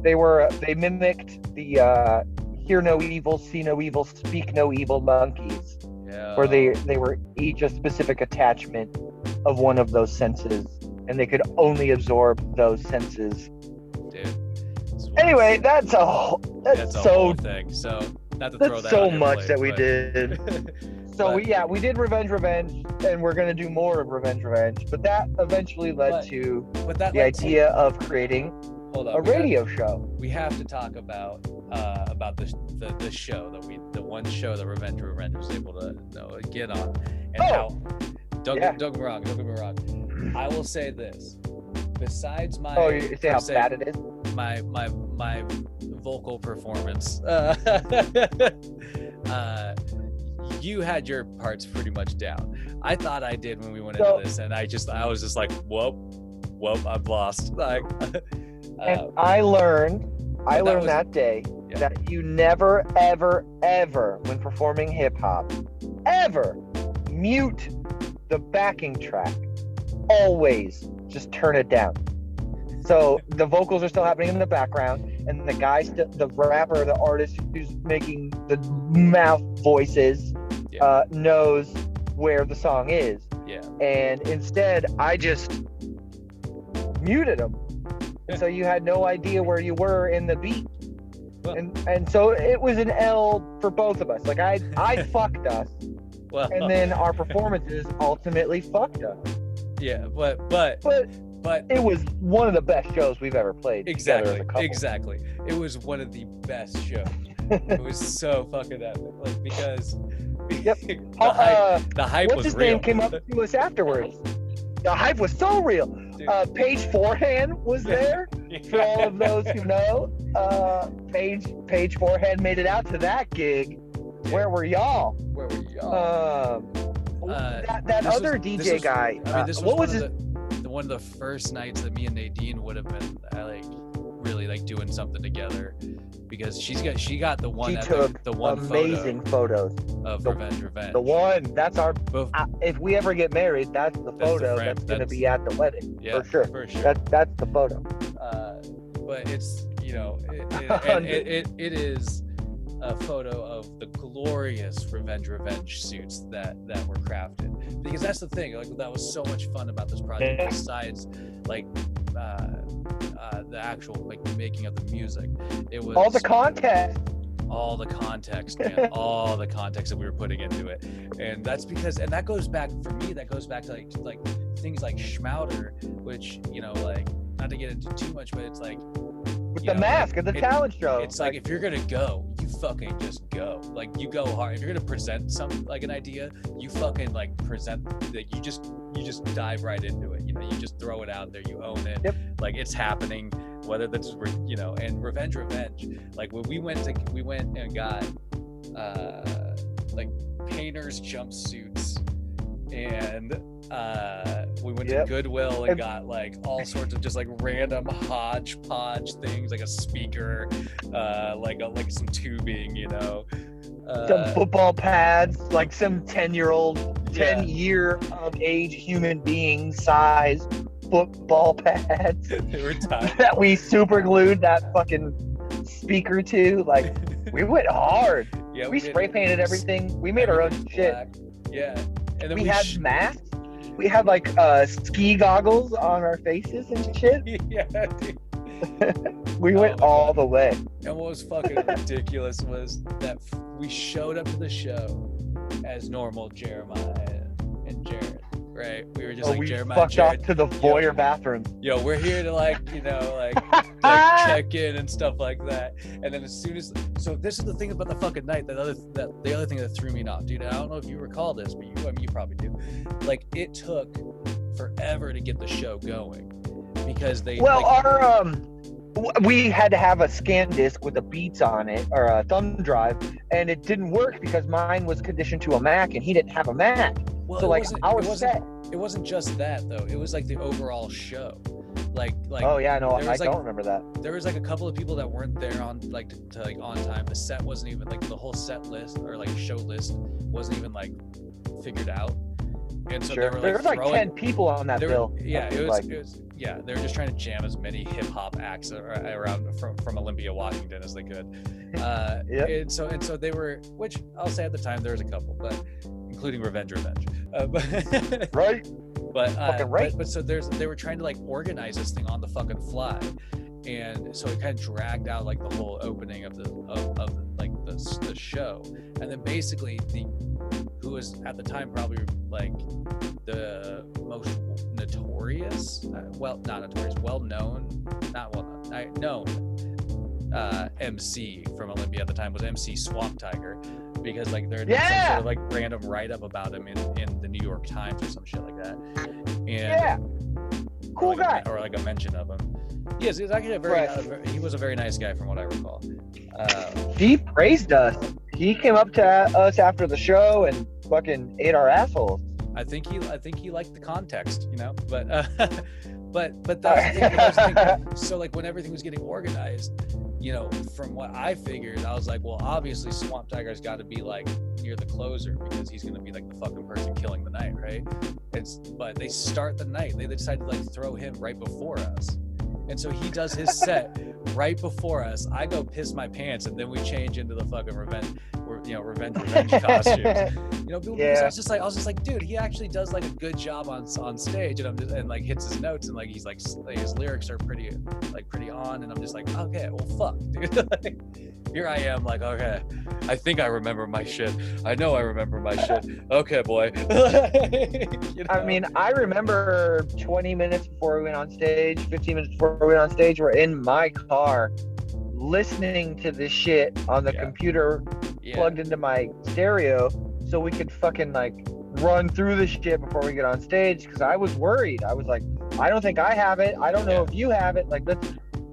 They mimicked the hear no evil, see no evil, speak no evil monkeys. Yeah. Where they were each a specific attachment of one of those senses, and they could only absorb those senses. Dude. Anyway, that's a whole thing. So not to throw that so on your much plate, that we did. So we did Revenge, and we're gonna do more of Revenge. But that eventually led to the idea of creating a radio show. We have to talk about the show the one show that Revenge was able to get on, and how. Don't get me wrong. I will say this. Besides my you say how bad it is. My vocal performance. You had your parts pretty much down. I thought I did when we went into this, and I was just like, whoop, I'm lost. Like, and I learned that day that you never, ever, ever, when performing hip hop, ever mute the backing track. Always just turn it down. So the vocals are still happening in the background, and the guy, the rapper, the artist who's making the mouth voices, knows where the song is. Yeah. And instead, I just muted them, and so you had no idea where you were in the beat. Well, and so it was an L for both of us. Like I fucked us, and then our performances ultimately fucked us. Yeah, but it was one of the best shows we've ever played. Exactly. It was one of the best shows. It was so fucking epic, like because the hype what's was his real. name came up to us afterwards. The hype was so real. Paige Forehand was there. For all of those who know, Paige Forehand made it out to that gig. Where were y'all? that other DJ guy. This was what one was of one of the first nights that me and Nadine would have been like really like doing something together, because she got the one. She took the one amazing photos of Revenge. The one that's our. If we ever get married, that's the photo that's going to be at the wedding. Yeah, for sure. That's the photo. But it's it is a photo of the glorious Revenge suits that were crafted, because that's the thing, like that was so much fun about this project, besides like the actual like the making of the music. It was all the context, man, all the context that we were putting into it. And that's because, and that goes back for me, that goes back to like things like Schmouder, which, like, not to get into too much, but it's like with the mask and the talent show. It's like if you're gonna go, you fucking just go. Like, you go hard. If you're gonna present something like an idea, you fucking like present, like you just dive right into it. You just throw it out there, you own it. Yep. Like, it's happening. Whether that's and Revenge. Like, when we went and got like painters jumpsjumpsuits, and we went to Goodwill and got like all sorts of just like random hodgepodge things, like a speaker, like some tubing, some football pads, like some 10-year of age human being size football pads they were tied. that we super glued that fucking speaker to. Like, we went hard. Yeah, we spray painted everything. We made our own shit. Yeah. And then we had masks. We had like ski goggles on our faces and shit. Yeah, dude. We went all the way. And what was fucking ridiculous was that we showed up to the show as normal Jeremiah and Jared, right? We were just like, we Jeremiah, fucked Jared, off to the voyeur bathroom. We're here to like check in and stuff like that. And then as soon as, so this is the thing about the fucking night, the other thing that threw me off, dude. I don't know if you recall this, but you probably do. Like, it took forever to get the show going, because we had to have a scan disc with the beats on it, or a thumb drive, and it didn't work because mine was conditioned to a Mac and he didn't have a Mac. Well, so like our set. It wasn't just that though. It was like the overall show. Like oh yeah, no, I don't remember that. There was like a couple of people that weren't there on like to like on time. The set wasn't even like, the whole set list or like show list wasn't even like figured out. And so there was like 10 people on that bill. Yeah, it was yeah, they were just trying to jam as many hip hop acts around from Olympia, Washington as they could. And so they were, which I'll say at the time there was a couple, but including Revenge. Right. But so they were trying to like organize this thing on the fucking fly, and so it kind of dragged out like the whole opening of the show, and then basically who was at the time probably like the most known MC from Olympia at the time was MC Swamp Tiger, because like there had been some sort of like random write-up about him in the New York Times or some shit like that. And cool guy, or like a mention of him. Yes, he was actually he was a very nice guy from what I recall. He praised us. He came up to us after the show and fucking ate our assholes. I think he liked the context, but but that was the thing. So like when everything was getting organized, from what I figured, I was like, well, obviously Swamp Tiger's got to be like near the closer, because he's going to be like the fucking person killing the night, right? But they start the night. They decided to like throw him right before us. And so he does his set right before us. I go piss my pants, and then we change into the fucking revenge costumes. I was just like, dude, he actually does like a good job on stage, and like hits his notes, and like he's like his lyrics are pretty on, and I'm just like, okay, well, fuck, dude. Here I am, like, okay, I think I remember my shit. I know I remember my shit. Okay, boy. I mean, I remember 20 minutes before we went on stage, 15 minutes before we went on stage, we're in my car listening to this shit on the computer plugged into my stereo, so we could fucking like run through the shit before we get on stage, because I was worried. I was like, I don't think I have it. I don't know if you have it. Like,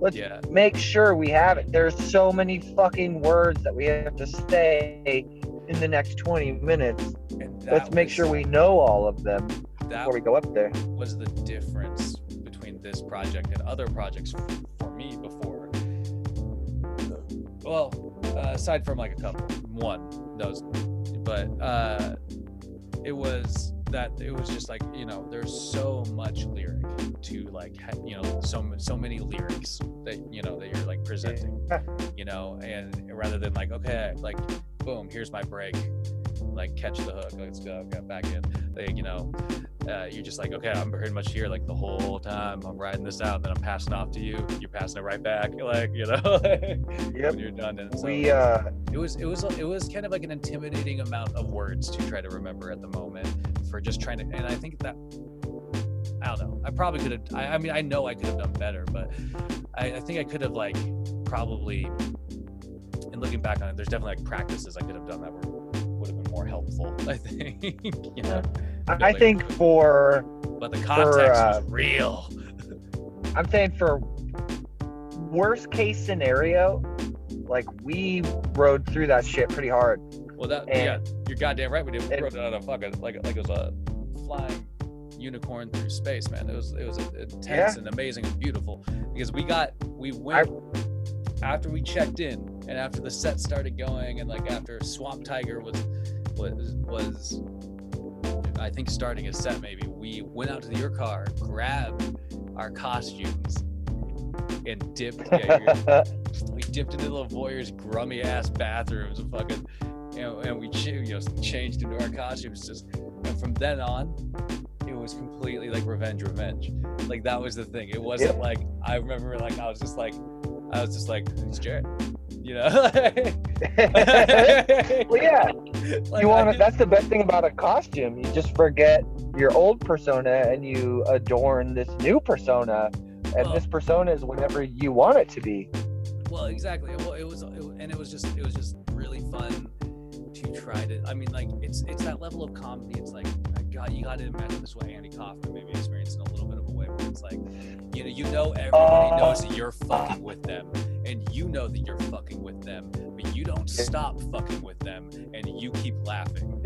let's make sure we have it. There's so many fucking words that we have to say in the next 20 minutes. And let's make sure we know all of them before we go up there. Was the difference between this project and other projects for me before. Well, aside from like a couple, one knows, but it was just like, you know, there's so much lyric to like, you know, so many lyrics that, you know, that you're like presenting, you know, and rather than like, okay, like boom, here's my break, like catch the hook, let's go, get back in, like, you know, you're just like, okay, I'm pretty much here like the whole time, I'm riding this out, and then I'm passing off to you, you're passing it right back, like, you know. Yep. When you're done. And so it was kind of like an intimidating amount of words to try to remember at the moment for just trying to, and I think that, I don't know, I probably could have, I mean, I know I could have done better, but I think I could have like probably, and looking back on it, there's definitely like practices I could have done that would have been more helpful, I think. You know, I think but the context was real. I'm saying for worst case scenario, like we rode through that shit pretty hard. Well, yeah, you're goddamn right. We did. We rode it on a fucking like it was a flying unicorn through space, man. It was intense and amazing and beautiful, because we went after we checked in and after the set started going, and like after Swamp Tiger was I think starting a set, maybe we went out to your car, grabbed our costumes, and dipped. We dipped into the voyeurs' grummy ass bathrooms and fucking, you know, and we changed into our costumes and from then on, it was completely like revenge. Like that was the thing. It wasn't like, I remember like I was just like it's Jared, you know. Well, yeah. Like, that's the best thing about a costume. You just forget your old persona and you adorn this new persona, and this persona is whatever you want it to be. Well, exactly. Well, it was just really fun to try to. I mean, like it's that level of comedy. It's like, God, you got to imagine this way Andy Kaufman maybe experienced in a little bit of a way where it's like, you know everybody knows that you're fucking with them, and you know that you're fucking with them, but you don't stop fucking with them, and you keep laughing.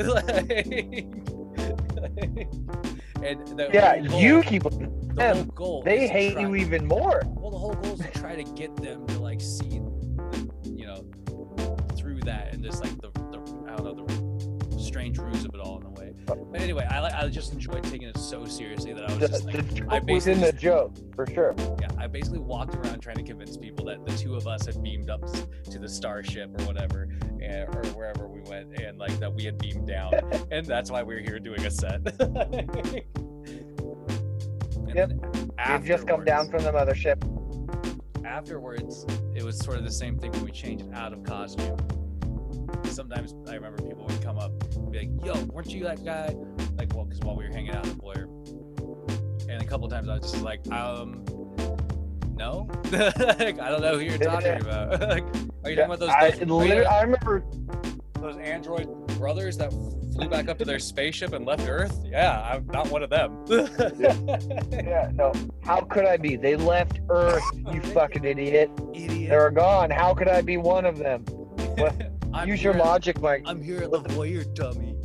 You keep them. The whole goal they hate you even more. Well, the whole goal is to try to get them to like see, you know, through that, and just like the I don't know, the strange ruse of it all in a way. But anyway, I just enjoyed taking it so seriously that I was just like, I basically the joke for sure. Yeah, I basically walked around trying to convince people that the two of us had beamed up to the starship or whatever, or wherever we went, and like that we had beamed down, and that's why we were here doing a set. You've just come down from the mothership. Afterwards, it was sort of the same thing when we changed out of costume. Sometimes I remember people would come up and be like, yo, weren't you that guy? Like, well, because while we were hanging out in the Boyer. And a couple of times I was just like, no. Like, I don't know who you're talking about. Like, are you talking about those I remember those android brothers that flew back up to their spaceship and left Earth? Yeah, I'm not one of them. Yeah, no. How could I be? They left Earth, you fucking idiot. They're gone. How could I be one of them? What? Use your logic, Mike. I'm here at the Voyeur, dummy.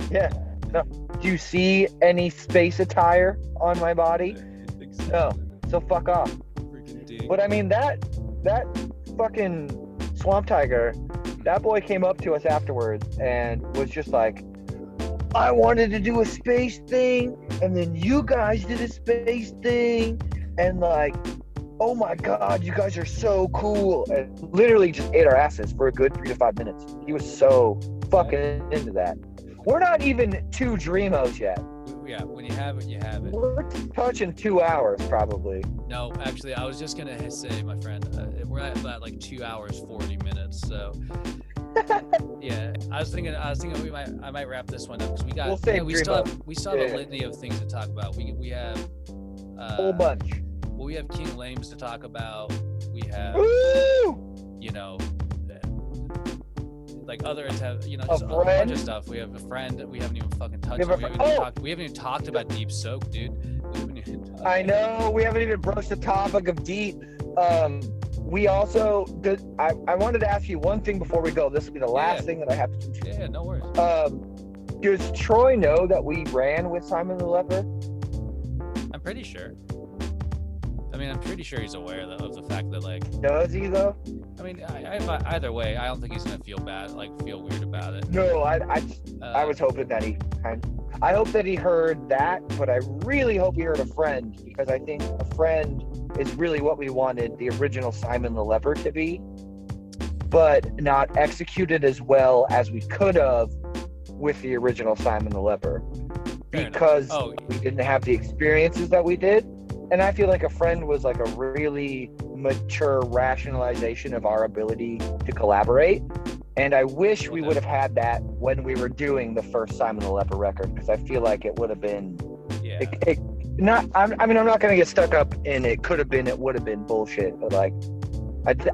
Yeah. No. Do you see any space attire on my body? Exactly. No. So fuck off. Freaking ding. But I mean, that fucking Swamp Tiger, that boy came up to us afterwards and was just like, I wanted to do a space thing, and then you guys did a space thing, and like, oh my God, you guys are so cool. And literally just ate our asses for a good 3 to 5 minutes. He was so fucking into that. We're not even 2 Dreamos yet. Yeah, when you have it, you have it. We're touching 2 hours probably. No, actually, I was just gonna say, my friend, we're at about like 2 hours 40 minutes. So yeah, I was thinking I might wrap this one up because we still have a litany of things to talk about. We have whole bunch. Well, we have King Lames to talk about. We have, you know, like other, you know, just a bunch of stuff. We have a friend that we haven't even fucking touched. We haven't even talked about Deep Soak, dude. I know we haven't even broached the topic of Deep. we also did. I wanted to ask you one thing before we go. This will be the last thing that I have to do. Yeah, no worries. Does Troy know that we ran with Simon the Leper? I'm pretty sure. I mean, I'm pretty sure he's aware of the fact that, like... Does he, though? I mean, either way, I don't think he's going to feel bad, feel weird about it. No, I was hoping that he... I hope that he heard that, but I really hope he heard a friend, because I think a friend is really what we wanted the original Simon the Leper to be, but not executed as well as we could have with the original Simon the Leper, because we didn't have the experiences that we did. And I feel like a friend was like a really mature rationalization of our ability to collaborate. And I wish we would have had that when we were doing the first Simon the Leper record, because I feel like it would have been I'm not going to get stuck up in it could have been, it would have been bullshit, but like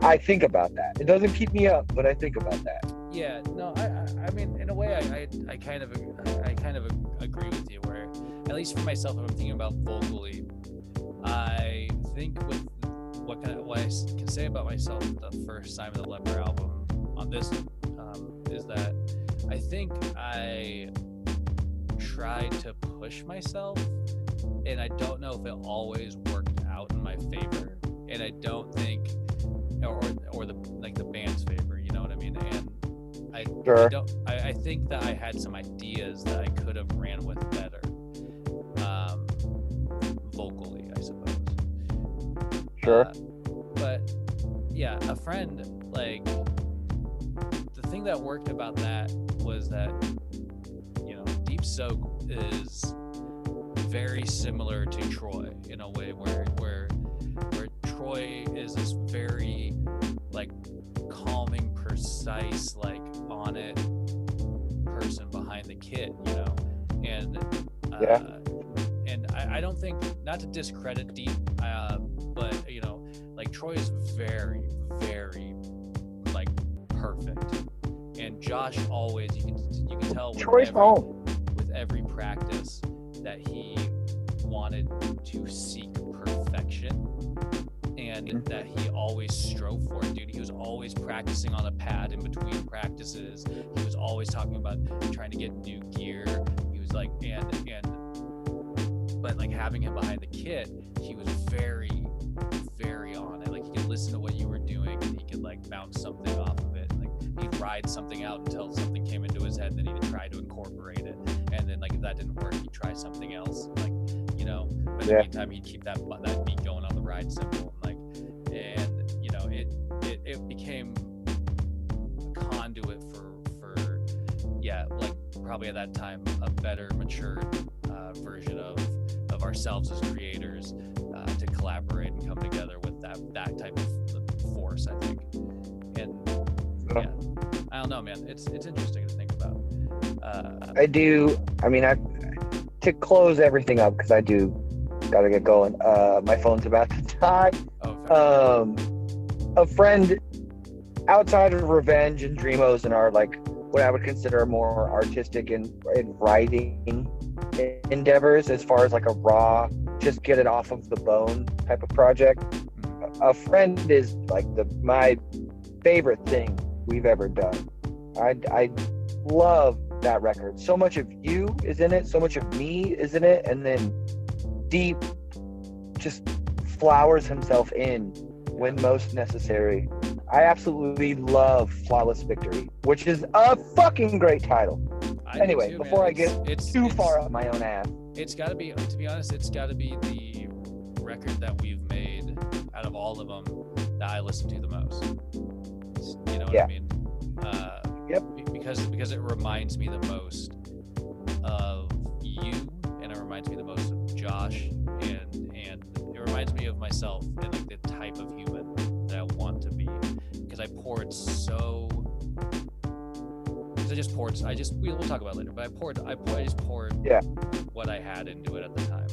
I think about that. It doesn't keep me up, but I think about that. Yeah, no, I mean, in a way, I kind of agree with you. Where, at least for myself, if I'm thinking about vocally, I think with what I can say about myself, the first Simon the Leper album on this is that I think I tried to push myself, and I don't know if it always worked out in my favor, and I don't think, or the band's favor, you know what I mean? And I think that I had some ideas that I could have ran with better, vocally, I suppose. Sure. But yeah, a friend, like, the thing that worked about that was that, you know, Deep Soak is very similar to Troy in a way where Troy is this very, like, calming, precise, like, on it person behind the kit, you know, and I don't think, not to discredit Deep, but, you know, like, Troy is very, very, like, perfect, and Josh always, you can tell with every practice that he wanted to seek perfection, and that he always strove for it, dude. He was always practicing on a pad in between practices. He was always talking about trying to get new gear. He was like, but like, having him behind the kit, he was very, very on it. Like, he could listen to what you were doing, and he could, like, bounce something off of it. Like, he'd ride something out until something came into his head, then he'd try to incorporate it. And then, like, if that didn't work, he'd try something else. Like, you know, but in the meantime, he'd keep that beat going on the ride cymbal. And you know, it became a conduit for like, probably at that time, a better, mature version of ourselves as creators, to collaborate and come together with that type of force, I think. And yeah, I don't know, man. It's interesting to think about. I do. I mean, to close everything up, because I do gotta get going. My phone's about to die. A friend outside of Revenge and Dreamos and our, like, what I would consider more artistic and writing endeavors, as far as like a raw, just get it off of the bone type of project. A friend is like my favorite thing we've ever done. I love that record. So much of you is in it, so much of me is in it, and then Deep just flowers himself in when most necessary. I absolutely love Flawless Victory, which is a fucking great title. Anyway, before I get too far up my own ass, it's got to be, to be honest, it's got to be the record that we've made out of all of them that I listen to the most. You know what I mean? Because it reminds me the most of you, and it reminds me the most of Josh, and it reminds me of myself and, like, the type of human that I want to be. Because I poured so. We'll talk about it later. But I just poured what I had into it at the time,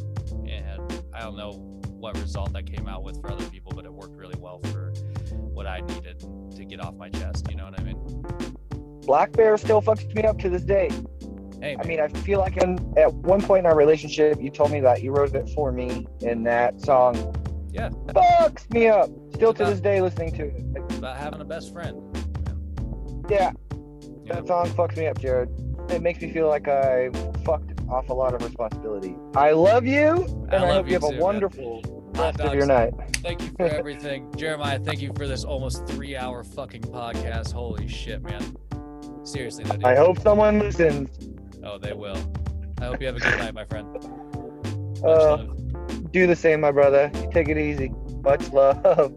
and I don't know what result that came out with for other people, but it worked really well for what I needed to get off my chest. You know what I mean? Black Bear still fucks me up to this day. Hey, man. I mean, I feel like at one point in our relationship, you told me that you wrote it for me, and that song Yeah. Fucks me up. Still It's to about- this day listening to it. It's about having a best friend. Yeah, Yeah. that song fucks me up, Jared. It makes me feel like I fucked off a lot of responsibility. I love you, and I love hope you have you a too, wonderful Hot rest of your dogs. night. Thank you for everything. Jeremiah, thank you for this almost 3-hour fucking podcast. Holy shit, man. Seriously, though, dude. I hope someone listens. Oh, they will. I hope you have a good night, my friend. Much Uh, love. Do the same, my brother. Take it easy. Much love.